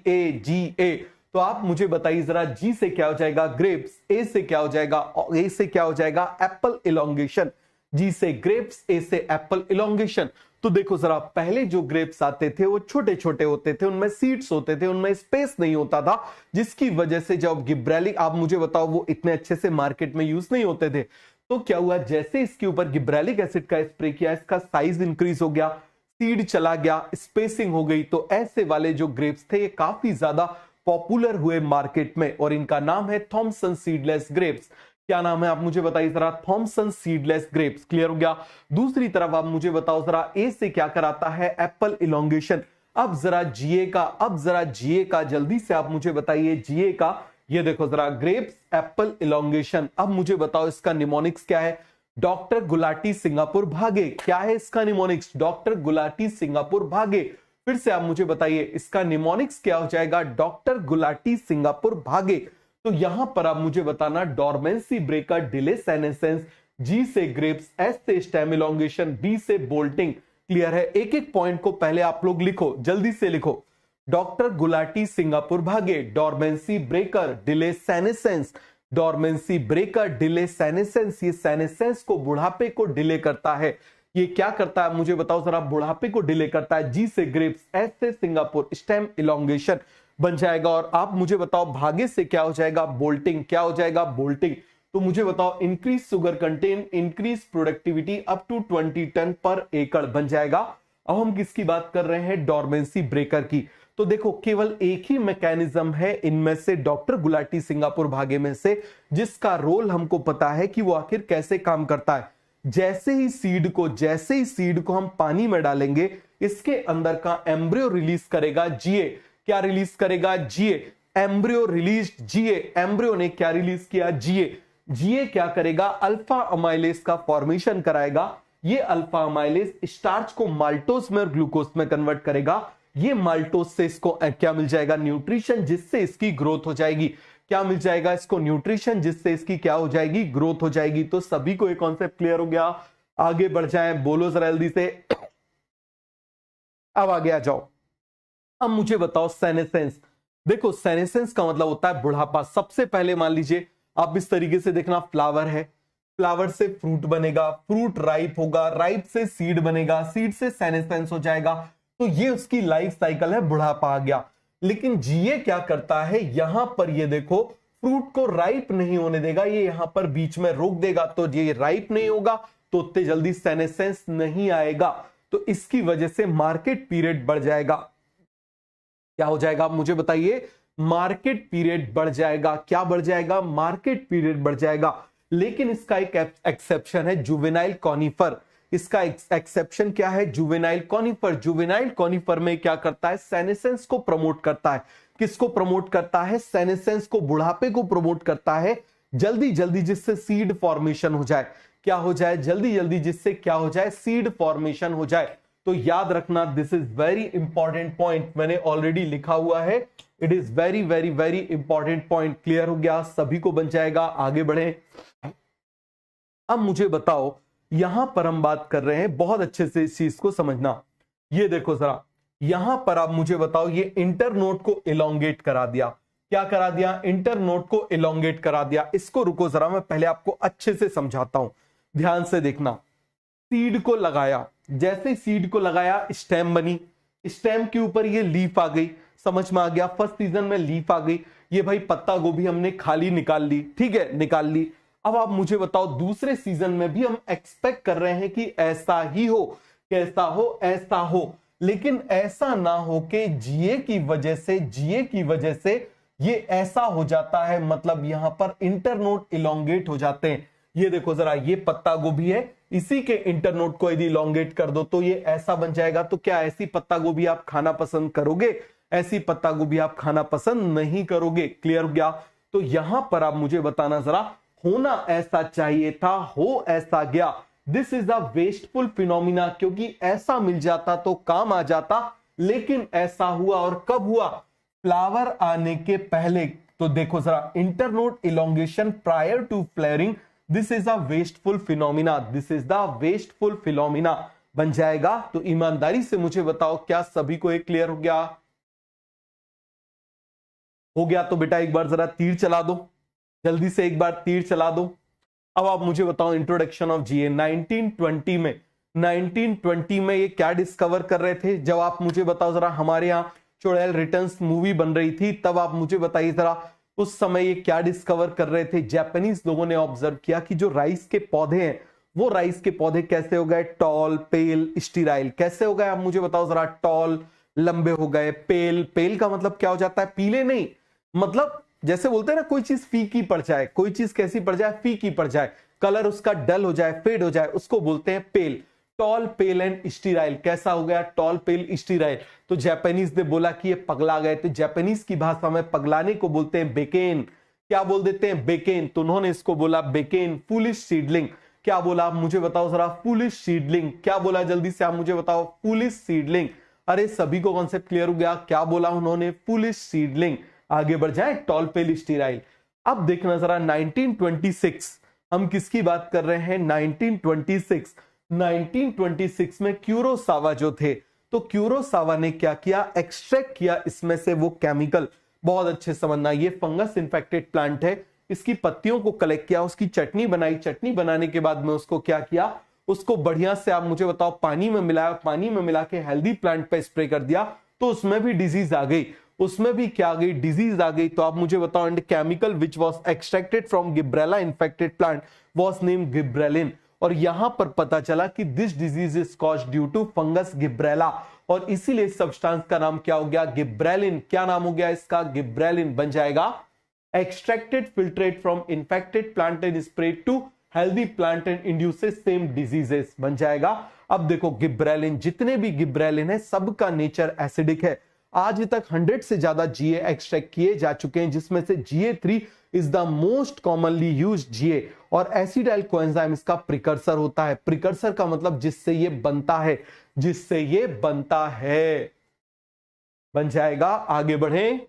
ए। तो आप मुझे बताइए जरा, जी से क्या हो जाएगा ग्रेप्स, ए से क्या हो जाएगा, ए से क्या हो जाएगा एप्पल इलोंगेशन, जी से ग्रेप्स, ए से एप्पल इलोंगेशन। तो देखो जरा, पहले जो ग्रेप्स आते थे वो छोटे छोटे होते थे, उनमें सीड्स होते थे, उनमें स्पेस नहीं होता था, जिसकी वजह से जब गिब्रेलिक, आप मुझे बताओ, वो इतने अच्छे से मार्केट में यूज नहीं होते थे। तो क्या हुआ, जैसे इसके ऊपर गिब्रेलिक एसिड का स्प्रे किया, इसका साइज इंक्रीज हो गया, सीड चला गया, स्पेसिंग हो गई। तो ऐसे वाले जो ग्रेप्स थे ये काफी ज्यादा पॉपुलर हुए मार्केट में, और इनका नाम है थॉमसन सीडलेस ग्रेप्स। क्या नाम है आप मुझे बताइए जरा, थॉमसन सीडलेस ग्रेप्स। क्लियर हो गया। दूसरी तरफ आप मुझे बताओ जरा, ए से क्या कराता है, एप्पल इलोंगेशन। अब जरा जीए का जल्दी से आप मुझे बताइए, जीए का, ये देखो जरा, ग्रेप्स एप्पल इलोंगेशन। अब मुझे बताओ इसका निमोनिक्स क्या है, डॉक्टर गुलाटी सिंगापुर भागे। क्या है इसका निमोनिक्स, डॉक्टर गुलाटी सिंगापुर भागे। फिर से आप मुझे बताइए इसका निमोनिक्स क्या हो जाएगा, डॉक्टर गुलाटी सिंगापुर भागे। तो यहां पर आप मुझे बताना, डॉर्मेंसी ब्रेकर डिले सेनेसेंस, जी से ग्रेप्स, एस से स्टेम इलोंगेशन, बी से बोल्टिंग। क्लियर है। एक एक पॉइंट को पहले आप लोग लिखो, जल्दी से लिखो। डॉक्टर गुलाटी सिंगापुर भागे, dormancy breaker delay senescence, dormancy breaker delay senescence. ये सेनेसेंस को, बुढ़ापे को डिले करता है। ये क्या करता है मुझे बताओ जरा, बुढ़ापे को डिले करता है। जी से ग्रेप्स, एस से सिंगापुर, स्टेम इलोंगेशन बन जाएगा। और आप मुझे बताओ भागे से क्या हो जाएगा, बोल्टिंग। क्या हो जाएगा, बोल्टिंग। तो मुझे बताओ, increase sugar content, increase productivity up to 20 ton पर एकड़ बन जाएगा। अब हम किसकी बात कर रहे हैं, डॉर्मेंसी ब्रेकर की। तो देखो, केवल एक ही मैकेनिज्म है इनमें से, डॉक्टर गुलाटी सिंगापुर भागे में से, जिसका रोल हमको पता है कि वो आखिर कैसे काम करता है। जैसे ही सीड को हम पानी में डालेंगे, इसके अंदर का एम्ब्रियो रिलीज करेगा जीए। क्या रिलीज करेगा, जीए। एम्ब्रियो रिलीज जीए, एम्ब्रियो ने क्या रिलीज किया, जीए। जीए क्या करेगा, अल्फा अमाइलेज का फॉर्मेशन कराएगा। ये अल्फा अमाइलेज स्टार्च को माल्टोज में और ग्लूकोज में कन्वर्ट करेगा। ये माल्टोज से इसको क्या मिल जाएगा, न्यूट्रिशन, जिससे इसकी ग्रोथ हो जाएगी। क्या मिल जाएगा इसको, न्यूट्रिशन, जिससे इसकी क्या हो जाएगी, ग्रोथ हो जाएगी। तो सभी को ये कॉन्सेप्ट क्लियर हो गया। आगे बढ़ जाए, बोलो जरा जल्दी से। अब आगे आ जाओ। अब मुझे बताओ सेनेसेंस। देखो, सेनेसेंस का मतलब होता है बुढ़ापा। सबसे पहले मान लीजिए आप इस तरीके से देखना, फ्लावर है, फ्लावर से फ्रूट बनेगा, फ्रूट राइप होगा, राइप से सीड बनेगा, सीड से सेनेसेंस हो जाएगा। तो ये उसकी लाइफ साइकिल है, बुढ़ापा आ गया। लेकिन जीए क्या करता है, यहां पर ये देखो, फ्रूट को राइप नहीं होने देगा, ये यहां पर बीच में रोक देगा। तो ये राइप नहीं होगा तो उतने जल्दी सेनेसेंस नहीं आएगा। तो इसकी वजह से मार्केट पीरियड बढ़ जाएगा। क्या हो जाएगा मुझे बताइए, मार्केट पीरियड बढ़ जाएगा। क्या बढ़ जाएगा, मार्केट पीरियड बढ़ जाएगा। लेकिन इसका एक एक्सेप्शन है, जुवेनाइल कॉनिफर। इसका एक्सेप्शन क्या है, जुवेनाइल कॉनिफर। जुवेनाइल कॉनिफर में क्या करता है, सेनेसेंस को प्रमोट करता है। किसको प्रमोट करता है, सेनेसेंस को, बुढ़ापे को प्रमोट करता है। जल्दी जल्दी जिससे सीड फॉर्मेशन हो जाए। क्या हो जाए, जल्दी जल्दी जिससे क्या हो जाए, सीड फॉर्मेशन हो जाए। तो याद रखना, this is very important point, मैंने ऑलरेडी लिखा हुआ है। It is very very very important point. Clear हो गया, सभी को बन जाएगा। आगे बढ़े। अब मुझे बताओ, यहां पर हम बात कर रहे हैं, बहुत अच्छे से इस चीज को समझना। ये देखो जरा, यहां पर आप मुझे बताओ, ये इंटरनोड को इलोंगेट करा दिया। क्या करा दिया, इंटरनोड को इलोंगेट करा दिया। इसको रुको जरा, मैं पहले आपको अच्छे से समझाता हूं, ध्यान से देखना। सीड को लगाया, जैसे सीड को लगाया स्टेम बनी, स्टेम के ऊपर ये लीफ आ गई, समझ में आ गया। फर्स्ट सीजन में लीफ आ गई, ये भाई पत्ता गोभी हमने खाली निकाल ली, ठीक है, निकाल ली। अब आप मुझे बताओ दूसरे सीजन में भी हम एक्सपेक्ट कर रहे हैं कि ऐसा ही हो, कैसा हो, ऐसा हो, लेकिन ऐसा ना हो कि जीए की वजह से ये ऐसा हो जाता है, मतलब यहां पर इंटरनोड इलोंगेट हो जाते हैं। ये देखो जरा, ये पत्ता गोभी है, इसी के इंटरनोड को यदि इलोंगेट कर दो तो ये ऐसा बन जाएगा। तो क्या ऐसी पत्ता गोभी आप खाना पसंद करोगे? ऐसी पत्ता गोभी आप खाना पसंद नहीं करोगे। क्लियर हो गया? तो यहां पर आप मुझे बताना जरा, होना ऐसा चाहिए था, हो ऐसा गया। This is a wasteful phenomena, क्योंकि ऐसा मिल जाता तो काम आ जाता, लेकिन ऐसा हुआ। और कब हुआ? फ्लावर आने के पहले। तो देखो जरा, internode elongation prior to flowering, this is a wasteful phenomena, this is the wasteful phenomena बन जाएगा। तो ईमानदारी से मुझे बताओ, क्या सभी को एक क्लियर हो गया? हो गया तो बेटा एक बार जरा तीर चला दो, जल्दी से एक बार तीर चला दो। अब आप मुझे बताओ, इंट्रोडक्शन ऑफ जीए 1920 में ये क्या डिस्कवर कर रहे थे? जब आप मुझे बताओ जरा, हमारे यहाँ चुड़ैल रिटर्न्स मूवी बन रही थी, तब आप मुझे बताइए जरा, उस समय ये क्या डिस्कवर कर रहे थे? जापानीज लोगों ने ऑब्जर्व किया कि जो राइस के पौधे हैं, वो राइस के पौधे कैसे हो गए? Toll, pale, sterile. कैसे हो गए आप मुझे बताओ जरा? टॉल, लंबे हो गए। पेल, पेल का मतलब क्या हो जाता है? पीले नहीं, मतलब जैसे बोलते हैं ना, कोई चीज फीकी पड़ जाए, कोई चीज कैसी पड़ जाए? फीकी पड़ जाए, कलर उसका डल हो जाए, फेड हो जाए, उसको बोलते हैं pale. Tall, pale and sterile. कैसा हो गया? Tall, pale, sterile. तो जापानीज ने बोला कि ये पगला गए, तो जापानीज की भाषा में पगलाने को बोलते हैं बेकेन। क्या बोल देते हैं? बेकेन। तो उन्होंने इसको बोला बेकेन, फूलिश सीडलिंग। क्या बोला आप मुझे बताओ जरा? Foolish seedling. क्या बोला जल्दी से आप मुझे बताओ? Foolish seedling. अरे सभी को कॉन्सेप्ट क्लियर हो गया? क्या बोला उन्होंने? Foolish seedling. आगे बढ़ जाए, टॉल, पेल, स्टीराइल। अब देखना जरा 1926, हम किसकी बात कर रहे हैं? 1926 में क्यूरोसावा जो थे, तो क्यूरोसावा ने क्या किया? एक्सट्रैक्ट किया इसमें से वो केमिकल। बहुत अच्छे समझना, ये फंगस इन्फेक्टेड प्लांट है, इसकी पत्तियों को कलेक्ट किया, उसकी चटनी बनाई, चटनी बनाने के बाद में उसको क्या किया? उसको बढ़िया से आप मुझे बताओ पानी में मिलाया, पानी में मिला के हेल्दी प्लांट पे स्प्रे कर दिया, तो उसमें भी डिजीज आ गई, उसमें भी क्या आ गई? डिजीज आ गई। तो आप मुझे बताओ, and chemical which was extracted from gibberella infected plant was named gibberellin. और यहां पर पता चला कि this disease is caused due to fungus gibberella, और इसीलिए सब्सटेंस का नाम क्या हो गया? गिब्रेलिन। क्या नाम हो गया इसका? गिब्रेलिन बन जाएगा। Extracted filtrate from infected plant and spread to healthy plant and induces same diseases बन जाएगा। अब देखो, गिब्रेलिन, जितने भी गिब्रेलिन है सबका नेचर एसिडिक है। आज तक 100 से ज्यादा जीए एक्सट्रैक्ट किए जा चुके हैं, जिसमें से GA3 is the most commonly used GA, और एसिडाइल कोएंजाइम इसका प्रिकर्सर होता है। प्रिकर्सर का मतलब जिससे ये बनता है, जिससे ये बनता है, बन जाएगा। आगे बढ़े,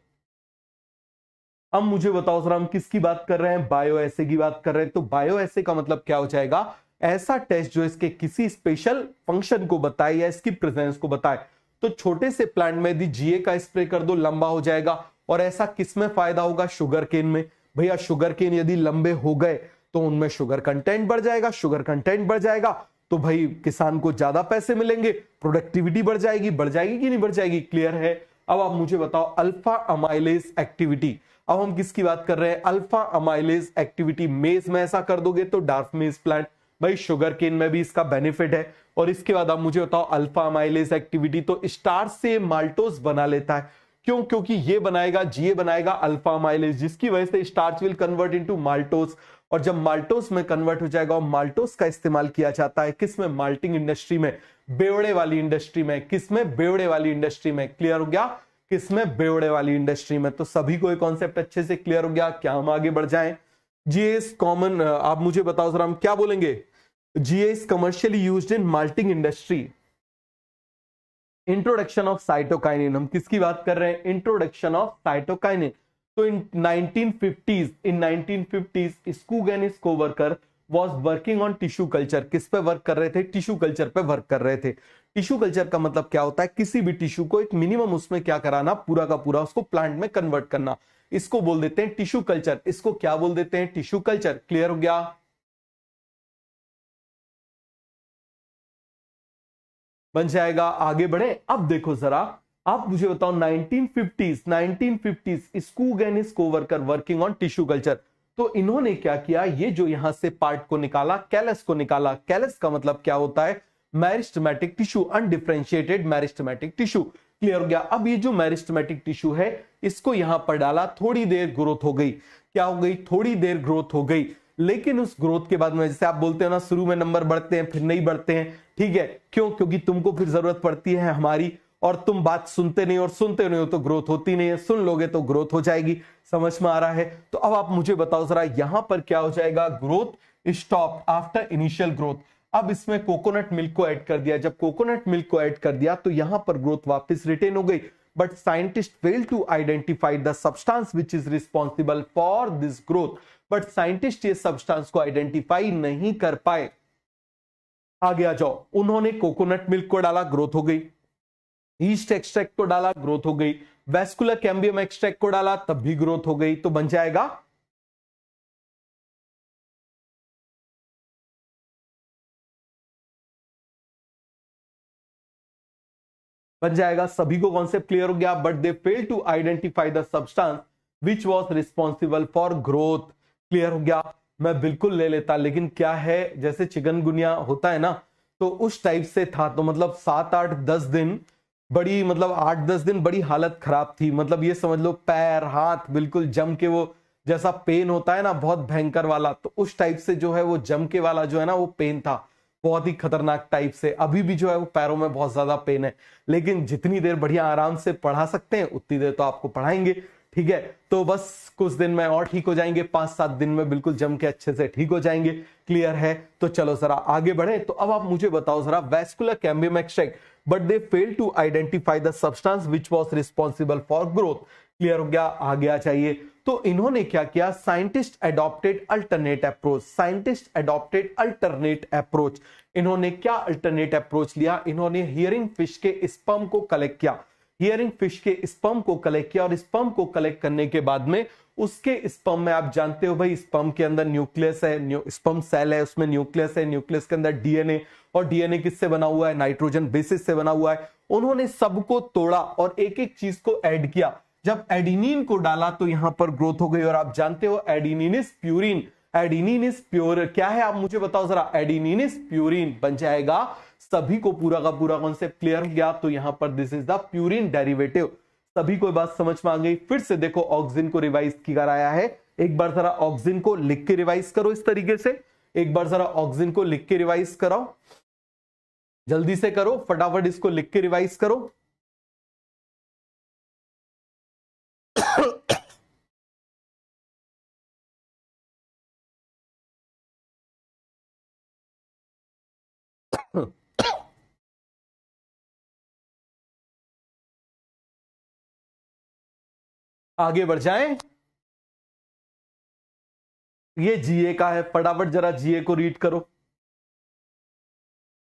अब मुझे बताओ सर, हम किसकी बात कर रहे हैं? बायो एसे की बात कर रहे हैं। तो बायो एसे का मतलब क्या हो जाएगा? ऐसा टेस्ट जो इसके किसी स्पेशल फंक्शन को बताए या इसकी प्रेजेंस को बताए। तो छोटे से प्लांट में यदि जीए का स्प्रे कर दो, लंबा हो जाएगा। और ऐसा किसमें फायदा होगा? शुगर केन में। भैया शुगर केन यदि लंबे हो गए तो उनमें शुगर कंटेंट बढ़ जाएगा, शुगर कंटेंट बढ़ जाएगा तो भाई किसान को ज्यादा पैसे मिलेंगे, प्रोडक्टिविटी बढ़ जाएगी कि नहीं बढ़ जाएगी? क्लियर है? अब आप मुझे बताओ, अल्फा अमाइलेज एक्टिविटी। अब हम किसकी बात कर रहे हैं? Alpha amylase activity. मेज में ऐसा कर दोगे तो डार्क मेज प्लांट, भाई शुगर केन में भी इसका बेनिफिट है। और इसके बाद आप मुझे बताओ, अल्फा अमाइलेज एक्टिविटी, तो स्टार्च से माल्टोज बना लेता है। क्यों? क्योंकि ये बनाएगा, जीए बनाएगा अल्फा अमाइलेज, जिसकी वजह से starch will convert into maltose. और जब माल्टोज में कन्वर्ट हो जाएगा, और माल्टोज का इस्तेमाल किया जाता है किसमें? माल्टिंग इंडस्ट्री में, बेवड़े वाली इंडस्ट्री में। किसमें? बेवड़े वाली इंडस्ट्री में। क्लियर हो गया? किसमें? बेवड़े वाली इंडस्ट्री में। तो सभी को ये कॉन्सेप्ट अच्छे से क्लियर हो गया? क्या हम आगे बढ़ जाएं? जीए इज कॉमन, आप मुझे बताओ सर, हम क्या बोलेंगे? GA is commercially used in malting industry. Introduction of cytokinin, हम किसकी बात कर रहे हैं? Introduction of cytokinin. तो in 1950s Skoog and coworker was working on tissue culture. किस पे वर्क कर रहे थे? टिश्यू कल्चर पे वर्क कर रहे थे। टिश्यू कल्चर का मतलब क्या होता है? किसी भी टिश्यू को एक मिनिमम उसमें क्या कराना, पूरा का पूरा उसको प्लांट में कन्वर्ट करना। इसको बोल देते हैं टिश्यू कल्चर। इसको क्या बोल देते हैं? Tissue culture. क्लियर हो गया? बन जाएगा। आगे बढ़े। अब देखो जरा, आप मुझे बताओ 1950s Skoog and co-worker working on tissue culture. तो इन्होंने क्या किया, ये जो यहां से पार्ट को निकाला, कैलस को निकाला। कैलस का मतलब क्या होता है? Meristematic tissue, undifferentiated meristematic tissue. Clear हो गया? अब ये जो मेरिस्टेमेटिक टिश्यू है, इसको यहां पर डाला, थोड़ी देर ग्रोथ हो गई। क्या हो गई? थोड़ी देर ग्रोथ हो गई। लेकिन उस ग्रोथ के बाद में, जैसे आप बोलते हो ना, शुरू में नंबर बढ़ते हैं फिर नहीं बढ़ते हैं, ठीक है? क्यों? क्योंकि तुमको फिर जरूरत पड़ती है हमारी, और तुम बात सुनते नहीं, और सुनते नहीं हो तो ग्रोथ होती नहीं है, सुन लोगे तो ग्रोथ हो जाएगी। समझ में आ रहा है? तो अब आप मुझे बताओ जरा, यहां पर क्या हो जाएगा? Growth stop after initial growth. अब इसमें कोकोनट मिल्क को ऐड कर दिया। जब कोकोनट मिल्क को ऐड कर दिया तो यहां पर ग्रोथ वापस रिटेन हो गई। But scientist fail to identify the substance which is responsible for this growth. But scientist ये सब्सटेंस को आइडेंटिफाई नहीं कर पाए। आगे आ जाओ। उन्होंने कोकोनट मिल्क को डाला, ग्रोथ हो गई। ईस्ट एक्सट्रैक्ट को डाला, ग्रोथ हो गई। वेस्कुलर कैम्बियम एक्सट्रैक्ट को डाला, तब भी ग्रोथ हो गई। तो बन जाएगा सभी को कॉन्सेप्ट क्लियर हो गया। But they fail to identify the substance which was responsible for growth. Clear हो गया? मैं बिल्कुल ले लेता, लेकिन क्या है, जैसे चिकनगुनिया होता है ना, तो उस टाइप से था। तो मतलब 7-8-10 दिन बड़ी, मतलब 8-10 दिन बड़ी हालत खराब थी। मतलब ये समझ लो, पैर हाथ बिल्कुल जम के, वो जैसा पेन होता है ना बहुत भयंकर वाला, तो उस टाइप से जो है वो जम के वाला जो है ना वो पेन था, बहुत ही खतरनाक टाइप से। अभी भी जो है वो पैरों में बहुत ज्यादा पेन है, लेकिन जितनी देर बढ़िया आराम से पढ़ा सकते हैं उतनी देर तो आपको पढ़ाएंगे, ठीक है? तो बस कुछ दिन में और ठीक हो जाएंगे, 5-7 दिन में बिल्कुल जम के अच्छे से ठीक हो जाएंगे। क्लियर है? तो चलो जरा आगे बढ़े। तो अब आप मुझे बताओ जरा, vascular cambium extract, but they fail to identify the substance which was responsible for growth. Clear हो गया? आगे आ जाइए। तो इन्होंने क्या किया? Scientist adopted alternate approach. Scientist adopted alternate approach. इन्होंने क्या अल्टरनेट अप्रोच लिया? इन्होंने हियरिंग फिश के स्पर्म को कलेक्ट किया। हियरिंग फिश के स्पर्म को कलेक्ट किया, और स्पर्म को कलेक्ट करने के बाद में उसके स्पर्म में, आप जानते हो भाई, स्पर्म के अंदर न्यूक्लियस है, स्पर्म सेल है, उसमें न्यूक्लियस है, न्यूक्लियस के अंदर डीएनए, और डीएनए किससे बना हुआ है? नाइट्रोजन बेसिस से बना हुआ है। उन्होंने सबको तोड़ा और एक एक चीज को ऐड किया। जब एडिनिन को डाला तो यहां पर ग्रोथ हो गई, और आप जानते हो adenine is purine. Adenine is pure, क्या है आप मुझे बताओ जरा? Adenine is purine. बन जाएगा। सभी को पूरा का पूरा कॉन्सेप्ट क्लियर हो गया? तो यहां पर this is the purine derivative. सभी को बात समझ में आ गई? फिर से देखो, ऑक्सिन को रिवाइज कराया है। एक बार जरा ऑक्सिन को लिख के रिवाइज करो इस तरीके से। एक बार जरा ऑक्सिन को लिख के रिवाइज कराओ, जल्दी से करो, फटाफट इसको लिख के रिवाइज करो। आगे बढ़ जाएं। ये जीए का है, फटाफट जरा जीए को रीड करो।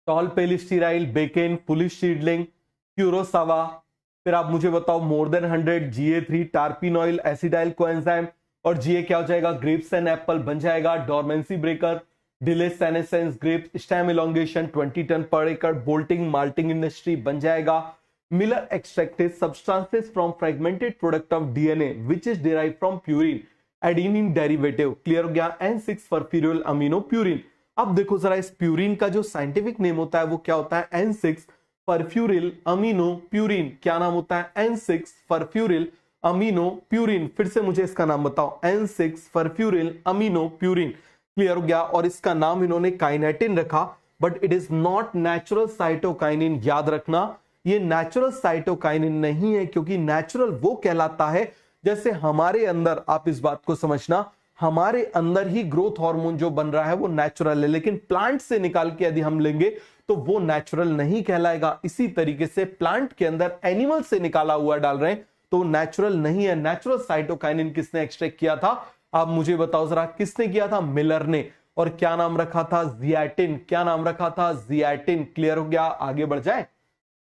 Tall pale sterile, bakanae, foolish seedling, Kurosawa. फिर आप मुझे बताओ more than 100, GA3, terpenoid, acetyl coenzyme, और जीए क्या हो जाएगा? Grapes and apple. बन जाएगा। Dormancy breaker, delay senescence, grape stem elongation 20 ton पर एकड़, बोल्टिंग, माल्टिंग इंडस्ट्री। बन जाएगा। Miller extracted substances from fragmented product of DNA which is derived from purine, adenine derivative. Clear हो गया? N6 फॉर्फ्यूरिल amino purine. अब देखो जरा, इस प्यूरिन का जो साइंटिफिक नेम होता है वो क्या होता है? N6 फॉर्फ्यूरिल amino purine. क्या नाम होता है? N6 फॉर्फ्यूरिल amino purine. फिर से मुझे इसका नाम बताओ। N6 फॉर्फ्यूरिल amino purine. क्लियर हो गया? और इसका नाम इन्होंने काइनेटिन रखा, but it is not natural cytokinin. याद रखना, ये नेचुरल साइटोकाइनिन नहीं है, क्योंकि नेचुरल वो कहलाता है जैसे हमारे अंदर, आप इस बात को समझना, हमारे अंदर ही ग्रोथ हार्मोन जो बन रहा है वो नेचुरल है, लेकिन प्लांट से निकाल के यदि हम लेंगे तो वो नेचुरल नहीं कहलाएगा। इसी तरीके से प्लांट के अंदर एनिमल से निकाला हुआ डाल रहे हैं तो नेचुरल नहीं है। नेचुरल साइटोकाइनिन किसने एक्सट्रैक्ट किया था? आप मुझे बताओ जरा, किसने किया था? मिलर ने। और क्या नाम रखा था? जियाटिन। क्या नाम रखा था? जियाटिन। क्लियर हो गया? आगे बढ़ जाए,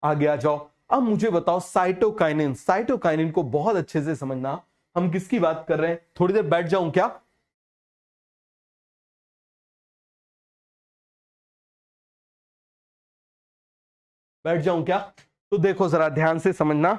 आगे आ जाओ। अब मुझे बताओ साइटोकाइनिन। साइटोकाइनिन को बहुत अच्छे से समझना। हम किसकी बात कर रहे हैं? थोड़ी देर बैठ जाऊं क्या? बैठ जाऊं क्या? तो देखो जरा ध्यान से समझना,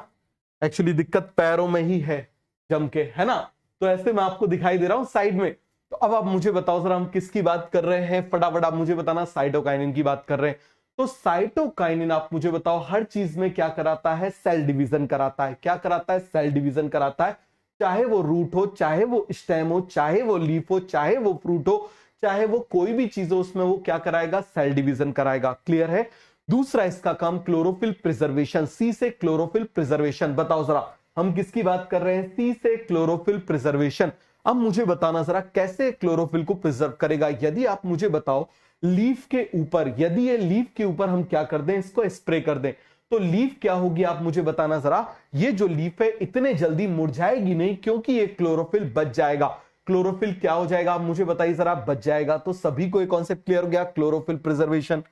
एक्चुअली दिक्कत पैरों में ही है जम के, है ना? तो ऐसे मैं आपको दिखाई दे रहा हूं साइड में। तो अब आप मुझे बताओ जरा, हम किसकी बात कर रहे हैं? फटाफट आप मुझे बताना। साइटोकाइनिन की बात कर रहे हैं। तो साइटोकाइनिन आप मुझे बताओ हर चीज में क्या कराता है? सेल डिवीजन कराता है। क्या कराता है? सेल डिवीजन कराता है। चाहे वो रूट हो, चाहे वो स्टेम हो, चाहे वो लीफ हो, चाहे वो फ्रूट हो, चाहे वो कोई भी चीज हो, उसमें वो क्या कराएगा? सेल डिवीजन कराएगा। क्लियर है? दूसरा इसका काम क्लोरोफिल प्रिजर्वेशन। सी से क्लोरोफिल प्रिजर्वेशन। बताओ जरा, हम किसकी बात कर रहे हैं? सी से क्लोरोफिल प्रिजर्वेशन। अब मुझे बताना जरा कैसे क्लोरोफिल को प्रिजर्व करेगा। यदि आप मुझे बताओ लीफ के ऊपर, यदि ये लीफ के ऊपर हम क्या कर दें? इसको स्प्रे कर दें, तो लीफ क्या होगी? आप मुझे बताना जरा। ये जो लीफ है इतने जल्दी मुरझाएगी नहीं, क्योंकि ये क्लोरोफिल बच जाएगा। क्लोरोफिल क्या हो जाएगा? आप मुझे बताइए जरा। बच जाएगा। तो सभी को एक कॉन्सेप्ट क्लियर हो गया, क्लोरोफिल प्रिजर्वेशन।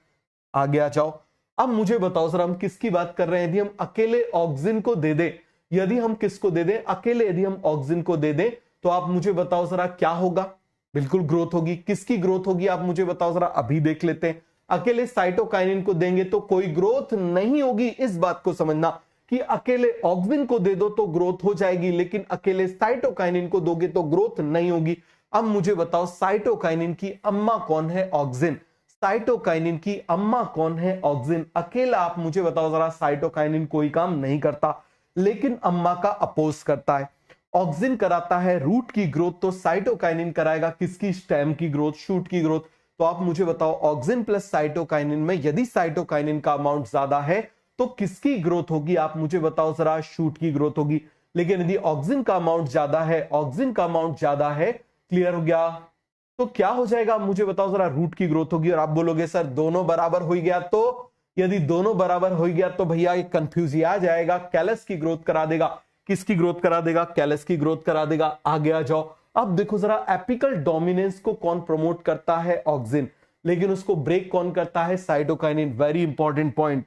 आगे आ जाओ। अब मुझे बताओ सर, हम किसकी बात कर रहे हैं? यदि हम अकेले ऑक्सीजन को दे दें, यदि हम किसको दे दें? अकेले यदि हम ऑक्सीजन को दे दें, तो आप मुझे बताओ जरा क्या होगा? बिल्कुल ग्रोथ होगी। किसकी ग्रोथ होगी? आप मुझे बताओ जरा, अभी देख लेते हैं। अकेले साइटोकाइनिन को देंगे तो कोई ग्रोथ नहीं होगी। इस बात को समझना कि अकेले ऑक्सीजन को दे दो तो ग्रोथ हो जाएगी, लेकिन अकेले साइटोकाइनिन को दोगे तो ग्रोथ नहीं होगी। अब मुझे बताओ साइटोकाइनिन की अम्मा कौन है? ऑक्सीजन। साइटोकाइनिन की अम्मा कौन है? ऑक्सीजन। अकेला आप मुझे बताओ जरा, साइटोकाइनिन कोई काम नहीं करता, लेकिन अम्मा का अपोज करता है। ऑक्सीजन कराता है रूट की ग्रोथ, तो साइटोकाइनिन कराएगा किसकी? स्टेम की ग्रोथ, शूट की ग्रोथ। तो आप मुझे बताओ ऑक्सीजन प्लस साइटोकाइनिन में यदि साइटोकाइनिन का अमाउंट ज्यादा है तो किसकी ग्रोथ होगी? आप मुझे बताओ जरा। शूट की ग्रोथ होगी। लेकिन यदि ऑक्सीजन का अमाउंट ज्यादा है, ऑक्सीजन का अमाउंट ज्यादा है, क्लियर हो गया, तो क्या हो जाएगा? आप मुझे बताओ जरा। रूट की ग्रोथ होगी। और आप बोलोगे सर दोनों बराबर हो गया, तो यदि दोनों बराबर हो गया तो भैया एक कंफ्यूज आ जाएगा। कैलस की ग्रोथ करा देगा। किसकी ग्रोथ करा देगा? कैलस की ग्रोथ करा देगा। आगे आ जाओ। अब देखो जरा, एपिकल डोमिनेंस को कौन प्रमोट करता है? ऑक्सीजन। लेकिन उसको ब्रेक कौन करता है? साइटोकाइनिन। Very important point.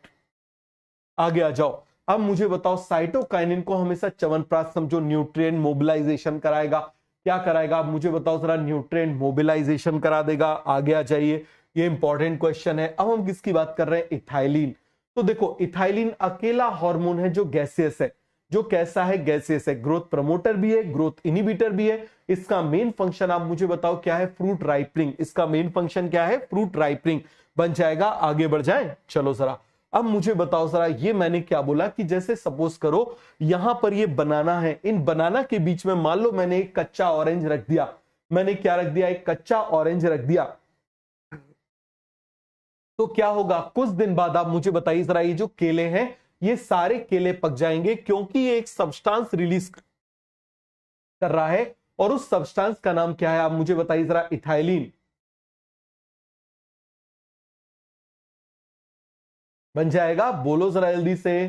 आगे आ जाओ। अब मुझे बताओ साइटोकाइनिन को हमेशा च्यवनप्राश समझो, न्यूट्रिएंट मोबिलाइजेशन कराएगा। क्या कराएगा? आप मुझे बताओ जरा। न्यूट्रिएंट मोबिलाइजेशन करा देगा। आगे आ जाइए, ये इंपॉर्टेंट क्वेश्चन है। अब हम किसकी बात कर रहे हैं? इथाइलिन। तो देखो, इथाइलिन अकेला हार्मोन है जो गैसियस है। जो कैसा है? गैसियस है। ग्रोथ प्रमोटर भी है, ग्रोथ इनिबिटर भी है। इसका मेन फंक्शन आप मुझे बताओ क्या है? Fruit ripening. इसका मेन फंक्शन क्या है? Fruit ripening. बन जाएगा। आगे बढ़ जाए, चलो जरा। अब मुझे बताओ जरा, ये मैंने क्या बोला कि जैसे सपोज करो यहां पर ये बनाना है, इन बनाना के बीच में मान लो मैंने एक कच्चा ऑरेंज रख दिया। मैंने क्या रख दिया? एक कच्चा ऑरेंज रख दिया। तो क्या होगा? कुछ दिन बाद आप मुझे बताइए जरा, ये जो केले हैं ये सारे केले पक जाएंगे, क्योंकि ये एक सब्सटेंस रिलीज कर रहा है। और उस सब्सटेंस का नाम क्या है? आप मुझे बताइए जरा। इथाइलिन। बन जाएगा। बोलो जरा जल्दी से।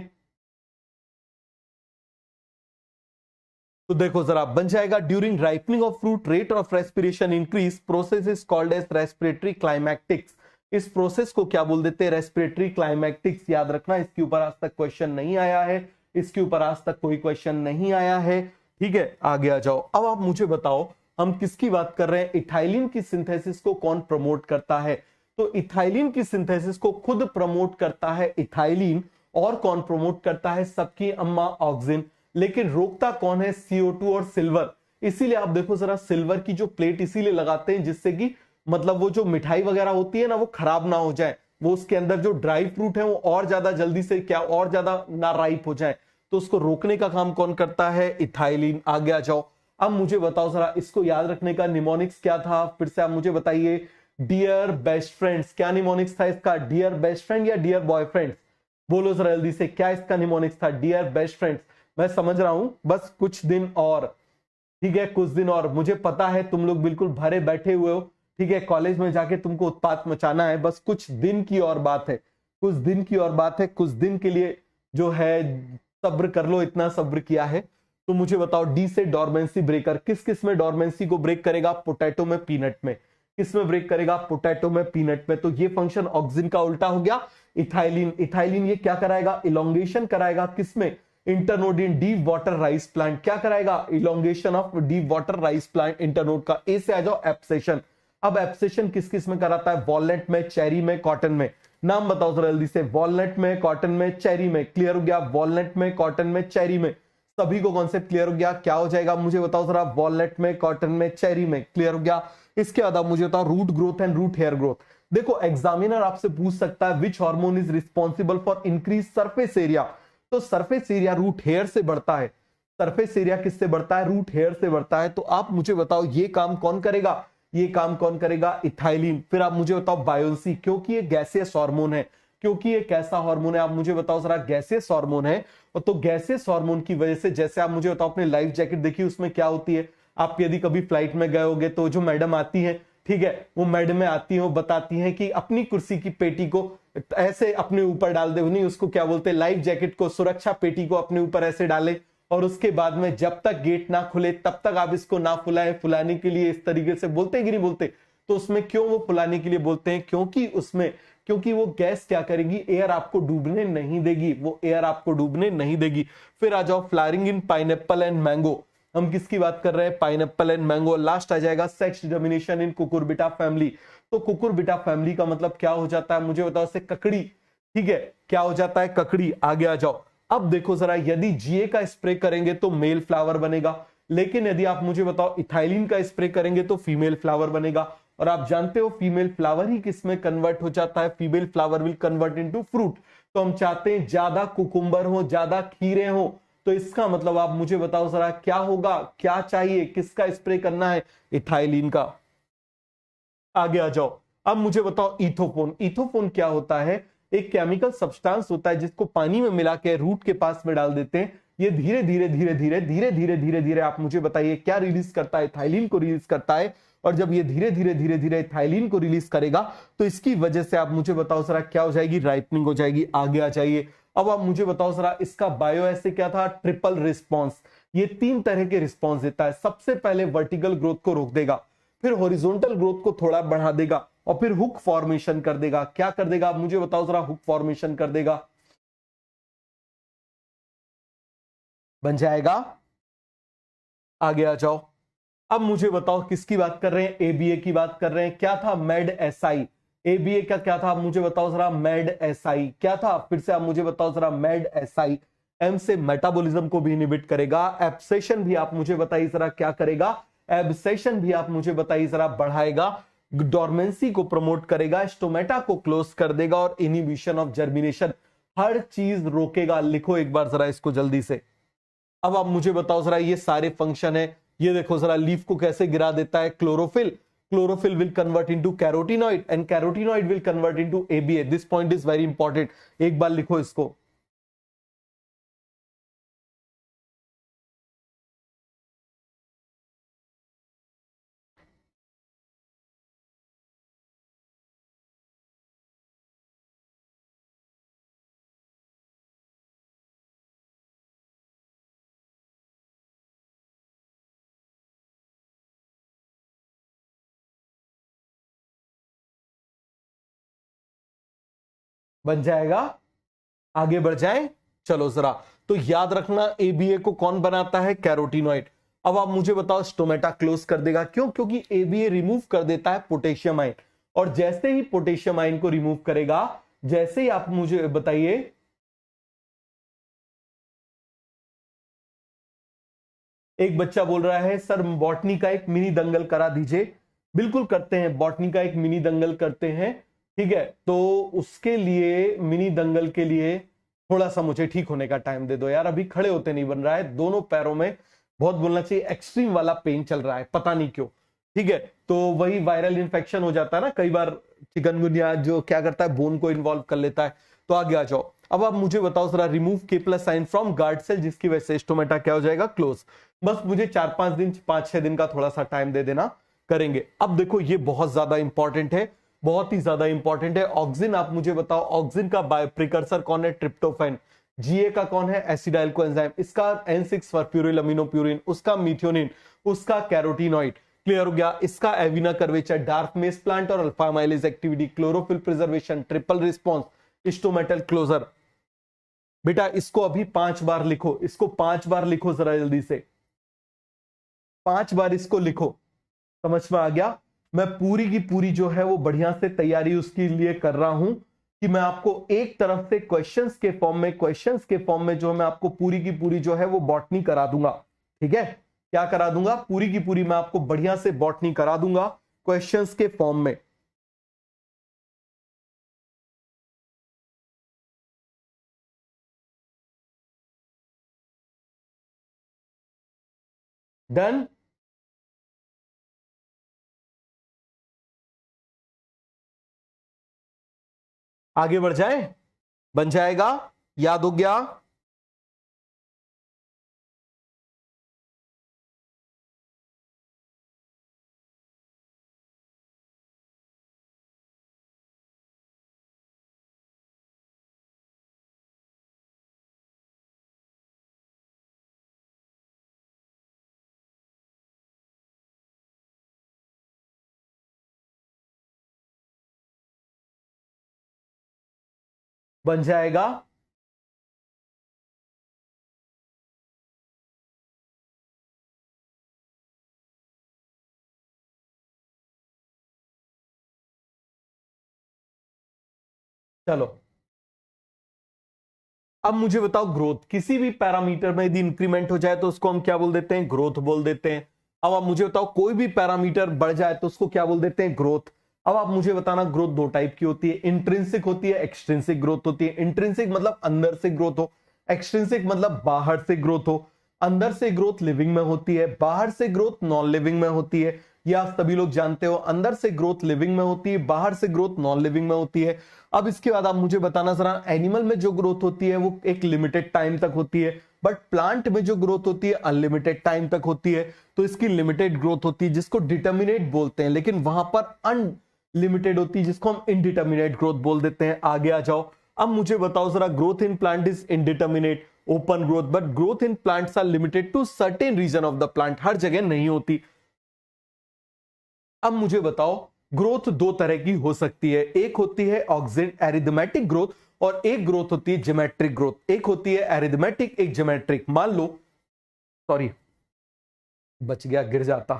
तो देखो जरा, बन जाएगा। During ripening of fruit rate of respiration increase, process is called as respiratory climacterics. इस प्रोसेस को क्या बोल देते हैं? Respiratory climacterics. याद रखना, इसके ऊपर आज तक क्वेश्चन नहीं आया है। इसके ऊपर आज तक कोई क्वेश्चन नहीं आया है। ठीक है, आगे आ जाओ। अब आप मुझे बताओ, हम किसकी बात कर रहे हैं? इथाइलिन की सिंथेसिस को कौन प्रमोट करता है? तो इथाइलिन की सिंथेसिस को खुद प्रमोट करता है इथाइलिन। और कौन प्रमोट करता है? सबकी अम्मा ऑक्सीजन। लेकिन रोकता कौन है? CO2 और सिल्वर। इसीलिए आप देखो जरा, सिल्वर की जो प्लेट इसीलिए लगाते हैं जिससे कि मतलब वो जो मिठाई वगैरह होती है ना, वो खराब ना हो जाए। वो उसके अंदर जो ड्राई फ्रूट है वो और ज्यादा जल्दी से क्या, और ज्यादा ना राइप हो जाए। तो उसको रोकने का काम कौन करता है? इथाइलिन। आगे आ जाओ। अब मुझे बताओ जरा, इसको याद रखने का निमोनिक्स क्या था? फिर से आप मुझे बताइए। Dear best friends. क्या निमोनिक्स था इसका? डियर बेस्ट फ्रेंड या डियर बॉयफ्रेंड्स? बोलो जरा जल्दी से, क्या इसका निमोनिक्स था? Dear best friends. मैं समझ रहा हूं, बस कुछ दिन और। ठीक है, कुछ दिन और। मुझे पता है तुम लोग बिल्कुल भरे बैठे हुए हो। ठीक है, कॉलेज में जाके तुमको उत्पात मचाना है। बस कुछ दिन की और बात है, कुछ दिन की और बात है। कुछ दिन के लिए जो है सब्र कर लो। इतना सब्र किया है तो मुझे बताओ, डी से डॉर्मेंसी ब्रेकर किस किस में डॉर्मेंसी को ब्रेक करेगा? पोटैटो में, पीनट में। किस में ब्रेक करेगा? पोटैटो में, पीनट में। तो ये फंक्शन ऑक्सीजन का उल्टा हो गया। इथाइलिन। इथाइलिन ये क्या कराएगा? इलोंगेशन कराएगा। किसमें? इंटरनोड इन डीप वाटर राइस प्लांट क्या कराएगा, elongation of deep water rice plant internode का। ए से आ जाओ एब्सेशन। अब एब्सेशन किस किस में कराता है, वॉलनट में, चेरी में, कॉटन में। नाम बताओ जरा जल्दी से, वॉलनट में, कॉटन में, चेरी में। क्लियर हो गया, वॉलनट में, कॉटन में, चेरी में। सभी को कॉन्सेप्ट क्लियर हो गया, क्या हो जाएगा मुझे बताओ जरा, वॉलनट में, कॉटन में, चेरी में। क्लियर हो गया। इसके बाद आप मुझे बताओ root growth and root hair growth. देखो एग्जामिनर आपसे पूछ सकता है which hormone is responsible for increase surface area. तो सरफेस एरिया रूट हेयर से बढ़ता है। सरफेस एरिया किससे बढ़ता है, रूट हेयर से बढ़ता है। तो आप मुझे बताओ ये काम कौन करेगा, ये काम कौन करेगा, इथाइलिन। फिर आप मुझे बताओ बायोसी, क्योंकि ये गैसियस हार्मोन है। क्योंकि ये कैसा हार्मोन है, आप मुझे बताओ जरा, गैसियस हार्मोन है। और तो गैसियस हार्मोन की वजह से, जैसे आप मुझे बताओ अपने लाइफ जैकेट देखिए उसमें क्या होती है। आप यदि कभी फ्लाइट में गए होगे तो जो मैडम आती है, ठीक है, वो मैडम आती है, वो बताती हैं कि अपनी कुर्सी की पेटी को ऐसे अपने ऊपर डाल दे, नहीं उसको क्या बोलते हैं, लाइफ जैकेट को, सुरक्षा पेटी को अपने ऊपर ऐसे डाले, और उसके बाद में जब तक गेट ना खुले तब तक आप इसको ना फुलाएं। फुलाने के लिए इस तरीके से बोलते हैं कि नहीं बोलते। तो उसमें क्यों वो फुलाने के लिए बोलते हैं, क्योंकि वो गैस क्या करेगी, एयर आपको डूबने नहीं देगी, वो एयर आपको डूबने नहीं देगी। फिर आ जाओ flowering in pineapple and mango. हम किसकी बात कर रहे हैं, पाइनएप्पल एंड मैंगो। लास्ट आ जाएगा सेक्स डोमिनेशन इन कुकुरबिटा फैमिली। तो कुकुरबिटा फैमिली का मतलब क्या हो जाता है मुझे बताओ, से ककड़ी, ठीक है, क्या हो जाता है, ककड़ी। आगे आ जाओ। अब देखो जरा, यदि जीए का स्प्रे करेंगे तो मेल फ्लावर बनेगा, लेकिन यदि आप मुझे बताओ इथाइलिन का स्प्रे करेंगे तो फीमेल फ्लावर बनेगा। और आप जानते हो फीमेल फ्लावर ही किसमें कन्वर्ट हो जाता है, female flower will convert into fruit. तो हम चाहते हैं ज्यादा कुकुम्बर हो, ज्यादा खीरे हो। तो इसका मतलब आप मुझे बताओ जरा क्या होगा, क्या चाहिए, किसका स्प्रे करना है, इथाइलिन का। आगे आ जाओ। अब मुझे बताओ इथोफोन। इथोफोन क्या होता है, एक केमिकल सब्सटेंस होता है जिसको पानी में मिला के रूट के पास में डाल देते हैं। ये धीरे धीरे धीरे धीरे धीरे धीरे धीरे धीरे आप मुझे बताइए क्या रिलीज करता है, थाइलिन को रिलीज करता है। और जब ये धीरे धीरे धीरे धीरे थाइलिन को रिलीज करेगा तो इसकी वजह से आप मुझे बताओ जरा क्या हो जाएगी, राइपनिंग हो जाएगी। आगे आ जाइए। अब आप मुझे बताओ जरा इसका बायो ऐसे क्या था, ट्रिपल रिस्पॉन्स। ये 3 तरह के रिस्पॉन्स देता है। सबसे पहले वर्टिकल ग्रोथ को रोक देगा, फिर हॉरिजॉन्टल ग्रोथ को थोड़ा बढ़ा देगा, और फिर हुक फॉर्मेशन कर देगा। क्या कर देगा आप मुझे बताओ जरा, हुक फॉर्मेशन कर देगा, बन जाएगा। आगे आ जाओ। अब मुझे बताओ किसकी बात कर रहे हैं, एबीए की बात कर रहे हैं। क्या था, मेड एसआई। एबीए का क्या था आप मुझे बताओ जरा, मेड एसआई क्या था, फिर से आप मुझे बताओ जरा, मेड एसआई। एम से मेटाबॉलिज्म को भी इनहिबिट करेगा। एब्सेशन भी आप मुझे बताइए जरा क्या करेगा, एब्सेशन भी आप मुझे बताइए जरा बढ़ाएगा। डोरमेंसी को प्रमोट करेगा, स्टोमेटा को क्लोज कर देगा, और इनिबिशन ऑफ जर्मिनेशन, हर चीज रोकेगा। लिखो एक बार जरा इसको जल्दी से। अब आप मुझे बताओ जरा, ये सारे फंक्शन है। ये देखो जरा, लीफ को कैसे गिरा देता है, chlorophyll. Chlorophyll will convert into carotenoid and carotenoid will convert into ABA. This point is very important, एक बार लिखो इसको। बन जाएगा। आगे बढ़ जाए, चलो जरा। तो याद रखना एबीए को कौन बनाता है, कैरोटिनॉइड। अब आप मुझे बताओ, स्टोमेटा क्लोज कर देगा, क्यों, क्योंकि एबीए रिमूव कर देता है पोटेशियम आयन। और जैसे ही पोटेशियम आयन को रिमूव करेगा, जैसे ही आप मुझे बताइए, एक बच्चा बोल रहा है सर बॉटनी का एक मिनी दंगल करा दीजिए। बिल्कुल करते हैं, बॉटनी का एक मिनी दंगल करते हैं, ठीक है। तो उसके लिए, मिनी दंगल के लिए थोड़ा सा मुझे ठीक होने का टाइम दे दो यार, अभी खड़े होते नहीं बन रहा है, दोनों पैरों में बहुत बोलना चाहिए एक्सट्रीम वाला पेन चल रहा है, पता नहीं क्यों, ठीक है। तो वही वायरल इंफेक्शन हो जाता है ना कई बार, चिकनगुनिया जो क्या करता है, बोन को इन्वॉल्व कर लेता है। तो आगे आ जाओ। अब आप मुझे बताओ जरा, remove K plus sign from guard cell, जिसकी वजह से स्टोमेटा क्या हो जाएगा, क्लोज। बस मुझे 4-5 दिन, 5-6 दिन का थोड़ा सा टाइम दे देना, करेंगे। अब देखो ये बहुत ज्यादा इंपॉर्टेंट है, बहुत ही ज्यादा इंपॉर्टेंट है। ऑक्सिन, आप मुझे बताओ ऑक्सिन का प्रिकर्सर कौन है, ट्रिप्टोफैन। जीए का कौन है, एसिडाइल कोएंजाइम। इसका N6 फॉर्फ्यूरिल अमीनोप्यूरिन, उसका मीथियोनिन, उसका कैरोटिनॉइड। क्लियर हो गया। इसका avena curvature, dark mess plant और alpha amylase activity, chlorophyll preservation, triple response, stomatal closure. बेटा इसको अभी 5 बार लिखो, इसको 5 बार लिखो जरा जल्दी से, 5 बार इसको लिखो। समझ में आ गया? मैं पूरी की पूरी जो है वो बढ़िया से तैयारी उसके लिए कर रहा हूं कि मैं आपको एक तरफ से क्वेश्चंस के फॉर्म में जो मैं आपको पूरी की पूरी जो है वो बॉटनी करा दूंगा। ठीक है, क्या करा दूंगा? पूरी की पूरी मैं आपको बढ़िया से बॉटनी करा दूंगा क्वेश्चंस के फॉर्म में। डन? आगे बढ़ जाए? बन जाएगा? याद हो गया? बन जाएगा? चलो अब मुझे बताओ, ग्रोथ किसी भी पैरामीटर में यदि इंक्रीमेंट हो जाए तो उसको हम क्या बोल देते हैं? ग्रोथ बोल देते हैं। अब आप मुझे बताओ, कोई भी पैरामीटर बढ़ जाए तो उसको क्या बोल देते हैं? ग्रोथ। अब आप मुझे बताना, ग्रोथ दो टाइप की होती है, इंट्रिंसिक होती है, एक्सट्रिंसिक ग्रोथ होती है। इंट्रिंसिक मतलब अंदर से ग्रोथ हो, एक्सट्रिंसिक मतलब बाहर से ग्रोथ हो। अंदर से ग्रोथ लिविंग में होती है, बाहर से ग्रोथ नॉन लिविंग में होती है। ये आप सभी लोग जानते हो, अंदर से ग्रोथ लिविंग में होती है, बाहर से ग्रोथ नॉन लिविंग में होती है। अब इसके बाद आप मुझे बताना जरा, एनिमल में जो ग्रोथ होती है वो एक लिमिटेड टाइम तक होती है, बट प्लांट में जो ग्रोथ होती है अनलिमिटेड टाइम तक होती है। तो इसकी लिमिटेड ग्रोथ होती है जिसको डिटर्मिनेट बोलते हैं, लेकिन वहां पर अनलिमिटेड होती है जिसको हम इनडिटर्मिनेट ग्रोथ बोल देते हैं। आगे आ जाओ। अब मुझे बताओ जरा, growth in plant is indeterminate open growth, but growth in plants are limited to certain region of the plant, हर जगह नहीं होती। अब मुझे बताओ, ग्रोथ दो तरह की हो सकती है, एक होती है एरिथमेटिक ग्रोथ और एक ग्रोथ होती है ज्योमेट्रिक ग्रोथ। एक होती है एरिथमेटिक, एक ज्योमेट्रिक। मान लो, सॉरी बच गया, गिर जाता।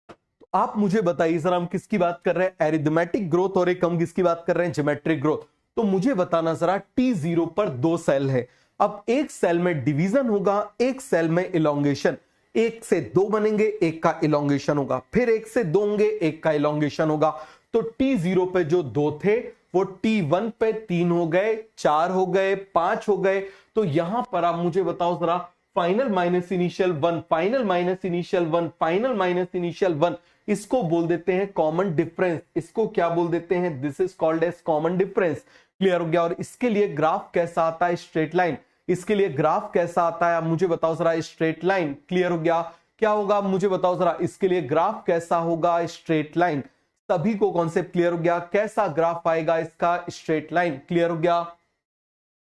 तो आप मुझे बताइए जरा, हम किसकी बात कर रहे हैं? एरिथमेटिक ग्रोथ, और एक हम किसकी बात कर रहे हैं? Geometric growth. तो मुझे बताना जरा, T0 पर दो सेल है। अब एक सेल में डिवीजन होगा, एक सेल में इलोंगेशन। एक से दो बनेंगे, एक का इलोंगेशन होगा, फिर एक से दो होंगे, एक का इलोंगेशन होगा। तो T0 पे जो दो थे वो T1 पे तीन हो गए, चार हो गए, पांच हो गए। तो यहां पर आप मुझे बताओ जरा, final minus initial one, final minus initial one, final minus initial one, इसको बोल देते हैं कॉमन डिफरेंस। इसको क्या बोल देते हैं? This is called as common difference. Clear हो गया? और इसके लिए ग्राफ कैसा आता है? Straight line. इसके लिए ग्राफ कैसा आता है? आप मुझे बताओ जरा, स्ट्रेट लाइन। क्लियर हो गया? क्या होगा मुझे बताओ जरा, इसके लिए ग्राफ कैसा होगा? Straight line. सभी को कॉन्सेप्ट क्लियर हो गया? कैसा ग्राफ आएगा इसका? Straight line. क्लियर हो गया?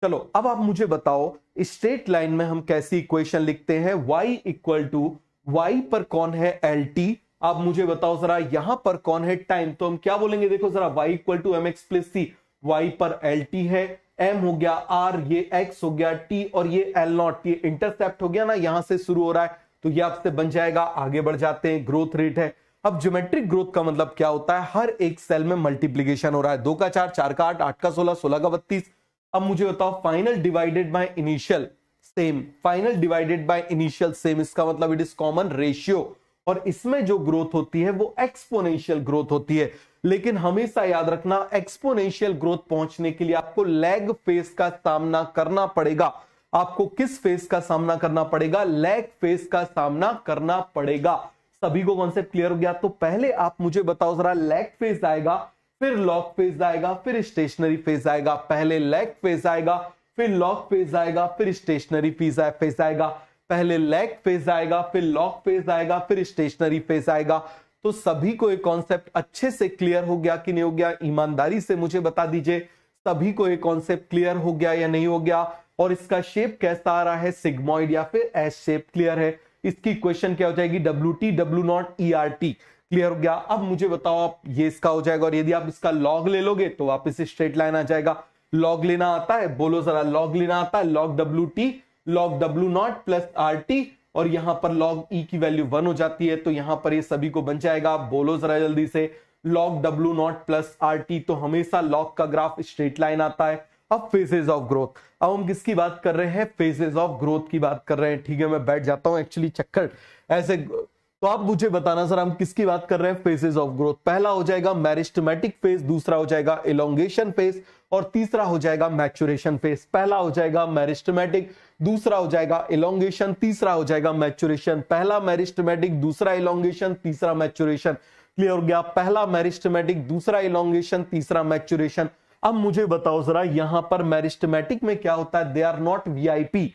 चलो अब आप मुझे बताओ, स्ट्रेट लाइन में हम कैसी इक्वेशन लिखते हैं? y इक्वल टू, y पर कौन है? lt। आप मुझे बताओ जरा, यहां पर कौन है? टाइम। तो हम क्या बोलेंगे? देखो जरा, y equal to M X plus C. y पर lt है, m हो गया r, ये x हो गया t, और ये l नॉट, ये इंटरसेप्ट हो गया ना, यहां से शुरू हो रहा है, तो ये आपसे बन जाएगा। आगे बढ़ जाते हैं। ग्रोथ रेट है। अब ज्योमेट्रिक ग्रोथ का मतलब क्या होता है? हर एक सेल में मल्टीप्लीकेशन हो रहा है। 2 का 4, 4 का 8, 8 का 16, 16 का 32। अब मुझे बताओ, final divided by initial same, final divided by initial same, इसका मतलब इट इज कॉमन रेशियो। और इसमें जो ग्रोथ होती है वो एक्सपोनेंशियल ग्रोथ होती है। लेकिन हमेशा याद रखना, एक्सपोनेंशियल ग्रोथ पहुंचने के लिए आपको लैग फेज का सामना करना पड़ेगा। आपको किस फेज का सामना करना पड़ेगा? लैग फेज का सामना करना पड़ेगा। सभी को कॉन्सेप्ट क्लियर हो गया? तो पहले आप मुझे बताओ जरा, लैग फेज आएगा, फिर लॉग फेज आएगा, फिर स्टेशनरी फेज आएगा। पहले लैग फेज आएगा, फिर लॉग फेज आएगा, फिर स्टेशनरी फेज आएगा। पहले लैग फेज आएगा, फिर लॉग फेज आएगा, फिर स्टेशनरी फेज आएगा। तो सभी को एक कॉन्सेप्ट अच्छे से क्लियर हो गया कि नहीं हो गया? ईमानदारी से मुझे बता दीजिए, सभी को एक कॉन्सेप्ट क्लियर हो गया या नहीं हो गया? और इसका शेप कैसा आ रहा है? सिग्मॉइड या फिर एस शेप। क्लियर है? इसकी इक्वेशन क्या हो जाएगी? WT W0 ERT। क्लियर हो गया? अब मुझे बताओ, आप ये इसका हो जाएगा, और यदि आप इसका लॉग ले लोगे तो वापस स्ट्रेट लाइन आ जाएगा। लॉग लेना आता है, बोलो जरा, लॉग लेना आता है, log W T, log W not plus R T, और यहां पर लॉग ई की वैल्यू 1 हो जाती है, तो यहां पर ये सभी को बन जाएगा, बोलो जरा जल्दी से, log W not plus R T. तो हमेशा लॉग का ग्राफ स्ट्रेट लाइन आता है। अब फेजेस ऑफ ग्रोथ, अब हम किसकी बात कर रहे हैं, फेजेस ऑफ ग्रोथ की बात कर रहे हैं। ठीक है, मैं बैठ जाता हूं, एक्चुअली चक्कर ऐसे। तो आप मुझे बताना सर, हम किसकी बात कर रहे हैं, फेजेस ऑफ ग्रोथ। पहला हो जाएगा मेरिस्टेमेटिक फेज, दूसरा हो जाएगा इलोंगेशन फेज, और तीसरा हो जाएगा मैच्योरेशन फेज। पहला हो जाएगा मेरिस्टेमेटिक, दूसरा हो जाएगा इलोंगेशन, तीसरा हो जाएगा मैच्योरेशन। पहला मेरिस्टेमेटिक, दूसरा इलोंगेशन, तीसरा मैच्योरेशन। क्लियर हो गया, पहला मेरिस्टेमेटिक, दूसरा इलोंगेशन, तीसरा मैच्योरेशन। अब मुझे बताओ जरा, यहां पर मेरिस्टेमेटिक में क्या होता है, they are not VIP,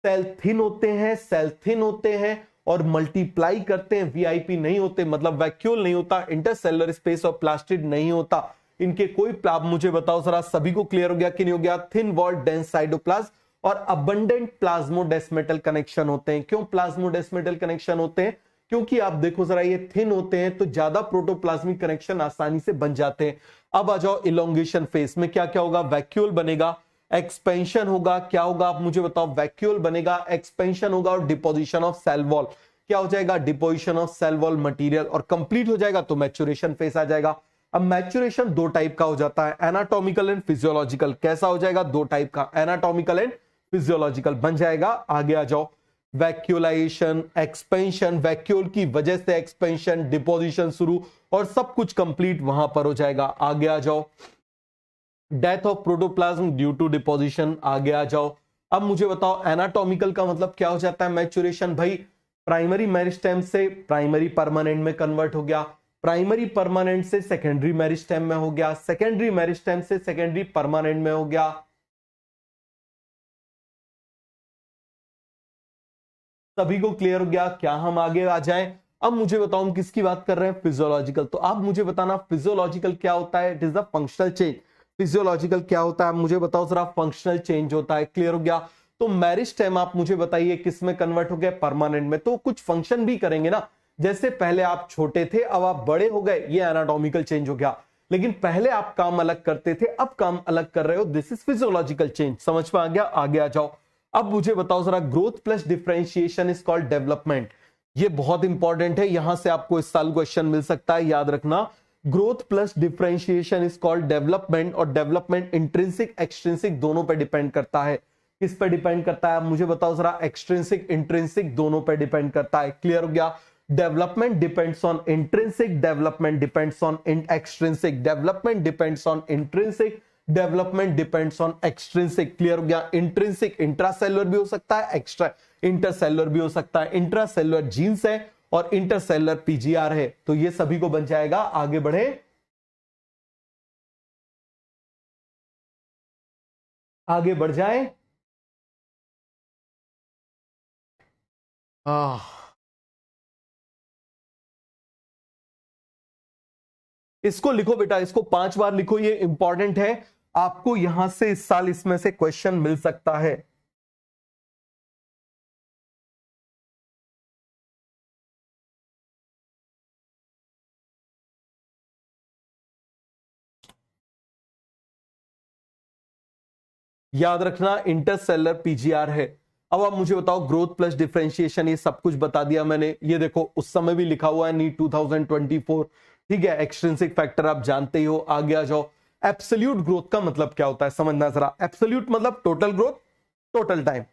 cell thin होते हैं, सेल थिन होते हैं और मल्टीप्लाई करते हैं, वीआईपी नहीं होते, मतलब वैक्यूल नहीं होता, इंटरसेलुलर स्पेस और प्लास्टिड नहीं होता, इनके कोई आप मुझे बताओ जरा, सभी को क्लियर हो गया कि नहीं हो गया, थिन वॉल डेंस साइटोप्लाज्म और अबंडेंट प्लाज्मोडेस्मेटल कनेक्शन होते हैं। क्यों प्लाज्मोडेस्मेटल कनेक्शन होते हैं, क्योंकि आप देखो जरा, ये थिन होते हैं तो ज्यादा प्रोटोप्लाज्मिक कनेक्शन आसानी से बन जाते हैं। अब आ जाओ इलोंगेशन फेज में, क्या क्या होगा, वैक्यूल बनेगा, एक्सपेंशन होगा, क्या होगा आप मुझे बताओ, वैक्यूल बनेगा, एक्सपेंशन होगा और डिपोजिशन ऑफ सेल वॉल, क्या हो जाएगा, deposition of cell wall material, और कंप्लीट हो जाएगा तो मैच्योरेशन फेज आ जाएगा। अब मैच्योरेशन दो टाइप का हो जाता है, एनाटॉमिकल एंड फिजियोलॉजिकल। कैसा हो जाएगा, दो टाइप का, एनाटॉमिकल एंड फिजियोलॉजिकल बन जाएगा। आगे आ जाओ, वैक्यूलाइजेशन, एक्सपेंशन, वैक्यूल की वजह से एक्सपेंशन, डिपोजिशन शुरू और सब कुछ कंप्लीट वहां पर हो जाएगा। आगे आ जाओ, death of protoplasm due to deposition. आगे आ जाओ, अब मुझे बताओ एनाटॉमिकल का मतलब क्या हो जाता है, मैच्योरेशन। भाई प्राइमरी मेरिस्टेम से प्राइमरी परमानेंट में कन्वर्ट हो गया, प्राइमरी परमानेंट से सेकेंडरी मेरिस्टेम में हो गया, सेकेंडरी मेरिस्टेम से सेकेंडरी परमानेंट में हो गया। सभी को क्लियर हो गया, क्या हम आगे आ जाएं। अब मुझे बताओ हम किसकी बात कर रहे हैं, फिजियोलॉजिकल। तो आप मुझे बताना फिजियोलॉजिकल क्या होता है, it is the functional change. Physiological क्या होता है, मुझे बताओ जरा, फंक्शनल चेंज होता है। क्लियर हो गया, तो मेरिस्टेम आप मुझे बताइए किस में कन्वर्ट हो गया, परमानेंट में। तो कुछ फंक्शन भी करेंगे ना, जैसे पहले आप छोटे थे अब आप बड़े हो गए, ये एनाटॉमिकल चेंज हो गया, लेकिन पहले आप काम अलग करते थे अब काम अलग कर रहे हो, दिस इज फिजियोलॉजिकल चेंज। समझ में आ गया, आगे आ जाओ। अब मुझे बताओ जरा, growth plus differentiation is called development. ये बहुत इंपॉर्टेंट है, यहां से आपको इस साल क्वेश्चन मिल सकता है, याद रखना। Growth plus differentiation is called development, और डेवलपमेंट इंट्रिंसिक एक्सट्रिंसिक दोनों पे डिपेंड करता है। किस पे डिपेंड करता है, मुझे बताओ जरा, एक्सट्रिंसिक इंट्रिंसिक दोनों पे डिपेंड करता है। क्लियर हो गया, development depends on intrinsic, development depends on extrinsic, development depends on intrinsic, development depends on extrinsic. Clear हो गया, इंट्रिंसिक इंट्रासेलुलर भी हो सकता है, एक्स्ट्रा इंटरसेलुलर भी हो सकता है, इंट्रासेलुलर जीन्स है और इंटरसेलुलर पीजीआर है, तो ये सभी को बन जाएगा। आगे बढ़े, आगे बढ़ जाए। इसको लिखो बेटा, इसको 5 बार लिखो, ये इंपॉर्टेंट है, आपको यहां से इस साल इसमें से क्वेश्चन मिल सकता है। याद रखना, इंटरसेलर पीजीआर है। अब आप मुझे बताओ, ग्रोथ प्लस डिफरेंशिएशन, ये सब कुछ बता दिया मैंने, ये देखो उस समय भी लिखा हुआ है नीट 2024। ठीक है, एक्सट्रिंसिक फैक्टर आप जानते ही हो। आगे आ जाओ, एब्सोल्यूट ग्रोथ का मतलब क्या होता है, समझना जरा। एब्सोल्यूट मतलब टोटल ग्रोथ, टोटल टाइम,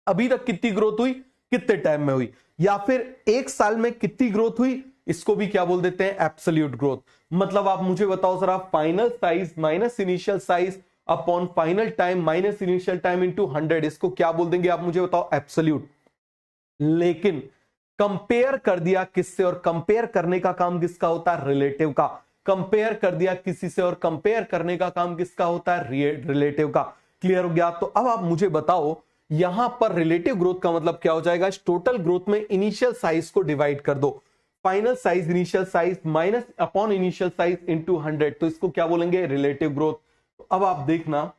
अभी तक कितनी ग्रोथ हुई, कितने टाइम में हुई, या फिर एक साल में कितनी ग्रोथ हुई, इसको भी क्या बोल देते हैं, एब्सोल्यूट ग्रोथ। मतलब आप मुझे बताओ जरा, final size minus initial size upon final time minus initial time into 100, इसको क्या बोल देंगे आप मुझे बताओ, एब्सोल्यूट। लेकिन कंपेयर कर दिया किससे, और कंपेयर करने का काम किसका होता है, रिलेटिव का। कंपेयर कर दिया किसी से और कंपेयर करने का काम किसका होता है, रिलेटिव का। क्लियर हो गया, तो अब आप मुझे बताओ, यहां पर रिलेटिव ग्रोथ का मतलब क्या हो जाएगा, इस टोटल ग्रोथ में इनिशियल साइज को डिवाइड कर दो, final size initial size minus upon initial size into 100, तो इसको क्या बोलेंगे, रिलेटिव ग्रोथ। तो अब आप देखना,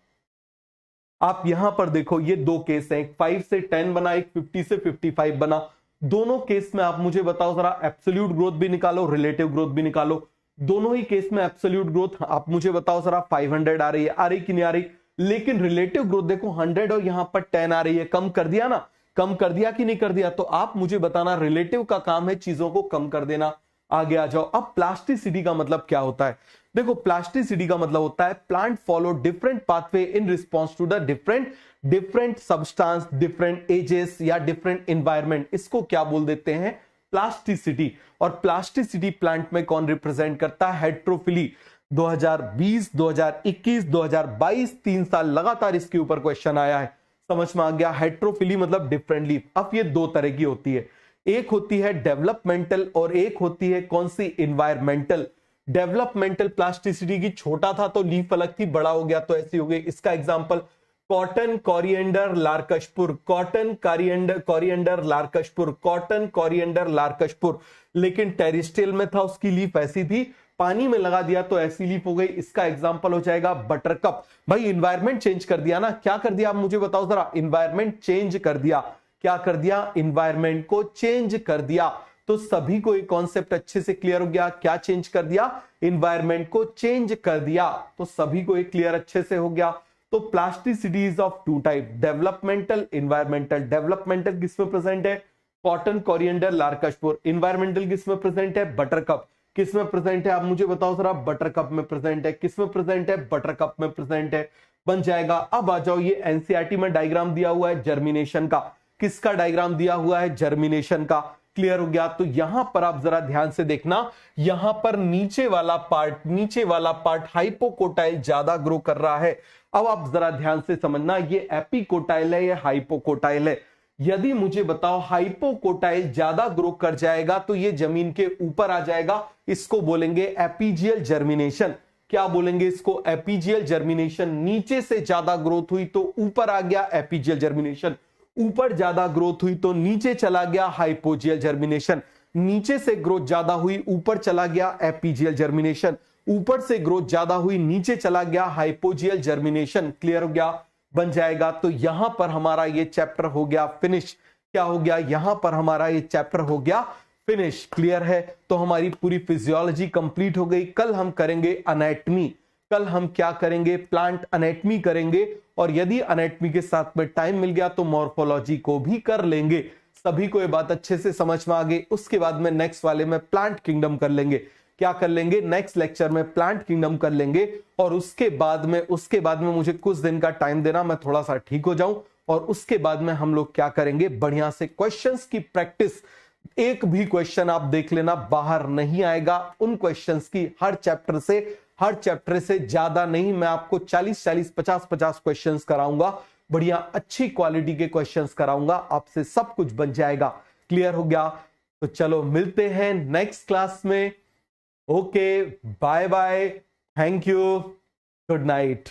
आप यहां पर देखो, ये दो केस हैं, एक 5 से 10 बना, एक 50 से 55 बना। दोनों केस में आप मुझे बताओ जरा, एब्सोल्यूट ग्रोथ भी निकालो, रिलेटिव ग्रोथ भी निकालो। दोनों ही केस में एब्सोल्यूट ग्रोथ आप मुझे बताओ जरा 500 आ रही कि नहीं आ रही, लेकिन रिलेटिव ग्रोथ देखो 100 और यहां पर 10 आ रही है, कम कर दिया ना, कम कर दिया कि नहीं कर दिया? तो आप मुझे बताना, रिलेटिव का काम है चीजों को कम कर देना। आगे आ जाओ। अब प्लास्टिसिटी का मतलब क्या होता है? देखो प्लास्टिसिटी का मतलब होता है plant follow different pathway in response to the different substance, different ages या डिफरेंट एनवायरमेंट। इसको क्या बोल देते हैं? प्लास्टिसिटी। और प्लास्टिसिटी प्लांट में कौन रिप्रेजेंट करता है? हेट्रोफिली। 2020, 2021, 2022 3 साल लगातार इसके ऊपर क्वेश्चन आया है। समझ में आ गया? हेट्रोफिली मतलब डिफरेंट लीफ। अब ये दो तरह की होती है, एक होती है डेवलपमेंटल और एक होती है कौन सी? इन्वायरमेंटल। डेवलपमेंटल प्लास्टिसिटी की छोटा था तो लीफ अलग थी, बड़ा हो गया तो ऐसी हो गई। इसका example cotton, coriander, larkspur, cotton, coriander, larkspur, cotton, coriander, larkspur. लेकिन टेरिस्टियल में था, उसकी लीफ ऐसी थी, पानी में लगा दिया तो ऐसी लीफ हो गई। इसका एग्जांपल हो जाएगा बटरकप। भाई इन्वायरमेंट चेंज कर दिया ना, क्या कर दिया आप मुझे बताओ जरा? इन्वायरमेंट चेंज कर दिया। क्या कर दिया? इन्वायरमेंट को चेंज कर दिया। तो सभी को एक कॉन्सेप्ट अच्छे से क्लियर हो गया। क्या चेंज कर दिया? इन्वायरमेंट को चेंज कर दिया। तो सभी को एक क्लियर अच्छे से हो गया। तो plasticity is of two type, developmental, environmental. Developmental किसमें प्रेजेंट है? Cotton, coriander, larkspur. इन्वायरमेंटल किसमें प्रेजेंट है? बटरकप। किसमें प्रेजेंट है आप मुझे बताओ जरा? बटरकप में प्रेजेंट है। किसमें प्रेजेंट है? बटरकप में प्रेजेंट है। बन जाएगा। अब आ जाओ, ये एनसीईआरटी में डायग्राम दिया हुआ है जर्मिनेशन का। किसका डायग्राम दिया हुआ है? जर्मिनेशन का। क्लियर हो गया? तो यहां पर आप जरा ध्यान से देखना, यहां पर नीचे वाला पार्ट हाइपोकोटाइल ज्यादा ग्रो कर रहा है। अब आप जरा ध्यान से समझना, ये एपिकोटाइल है, ये हाइपोकोटाइल है। यदि मुझे बताओ हाइपोकोटाइल ज्यादा ग्रो कर जाएगा तो ये जमीन के ऊपर आ जाएगा, इसको बोलेंगे एपीजियल जर्मिनेशन। क्या बोलेंगे इसको? Epigeal germination. नीचे से ज्यादा ग्रोथ हुई तो ऊपर आ गया एपीजियल जर्मिनेशन, ऊपर ज्यादा ग्रोथ हुई तो नीचे चला गया हाइपोजियल जर्मिनेशन, नीचे से ग्रोथ ज्यादा हुई ऊपर चला गया एपीजियल जर्मिनेशन, ऊपर से ग्रोथ ज्यादा हुई नीचे चला गया हाइपोजियल जर्मिनेशन। क्लियर हो गया? बन जाएगा। तो यहां पर हमारा ये चैप्टर हो गया फिनिश। क्या हो गया? यहां पर हमारा ये चैप्टर हो गया फिनिश। क्लियर है? तो हमारी पूरी फिजियोलॉजी कंप्लीट हो गई। कल हम करेंगे एनाटॉमी। कल हम क्या करेंगे? प्लांट एनाटॉमी करेंगे। और यदि एनाटॉमी के साथ में टाइम मिल गया तो मॉर्फोलॉजी को भी कर लेंगे। सभी को ये बात अच्छे से समझ में आ गई। उसके बाद में नेक्स्ट वाले में प्लांट किंगडम कर लेंगे। क्या कर लेंगे? नेक्स्ट लेक्चर में प्लांट किंगडम कर लेंगे। और उसके बाद में मुझे कुछ दिन का टाइम देना, मैं थोड़ा सा ठीक हो जाऊं। और उसके बाद में हम लोग क्या करेंगे? बढ़िया से क्वेश्चंस की प्रैक्टिस। एक भी क्वेश्चन आप देख लेना बाहर नहीं आएगा उन क्वेश्चंस की। हर चैप्टर से ज्यादा नहीं, मैं आपको 40-40, 50-50 क्वेश्चंस कराऊंगा। बढ़िया अच्छी क्वालिटी के क्वेश्चंस कराऊंगा, आपसे सब कुछ बन जाएगा। क्लियर हो गया? तो चलो मिलते हैं नेक्स्ट क्लास में। Okay, bye bye, thank you, good night.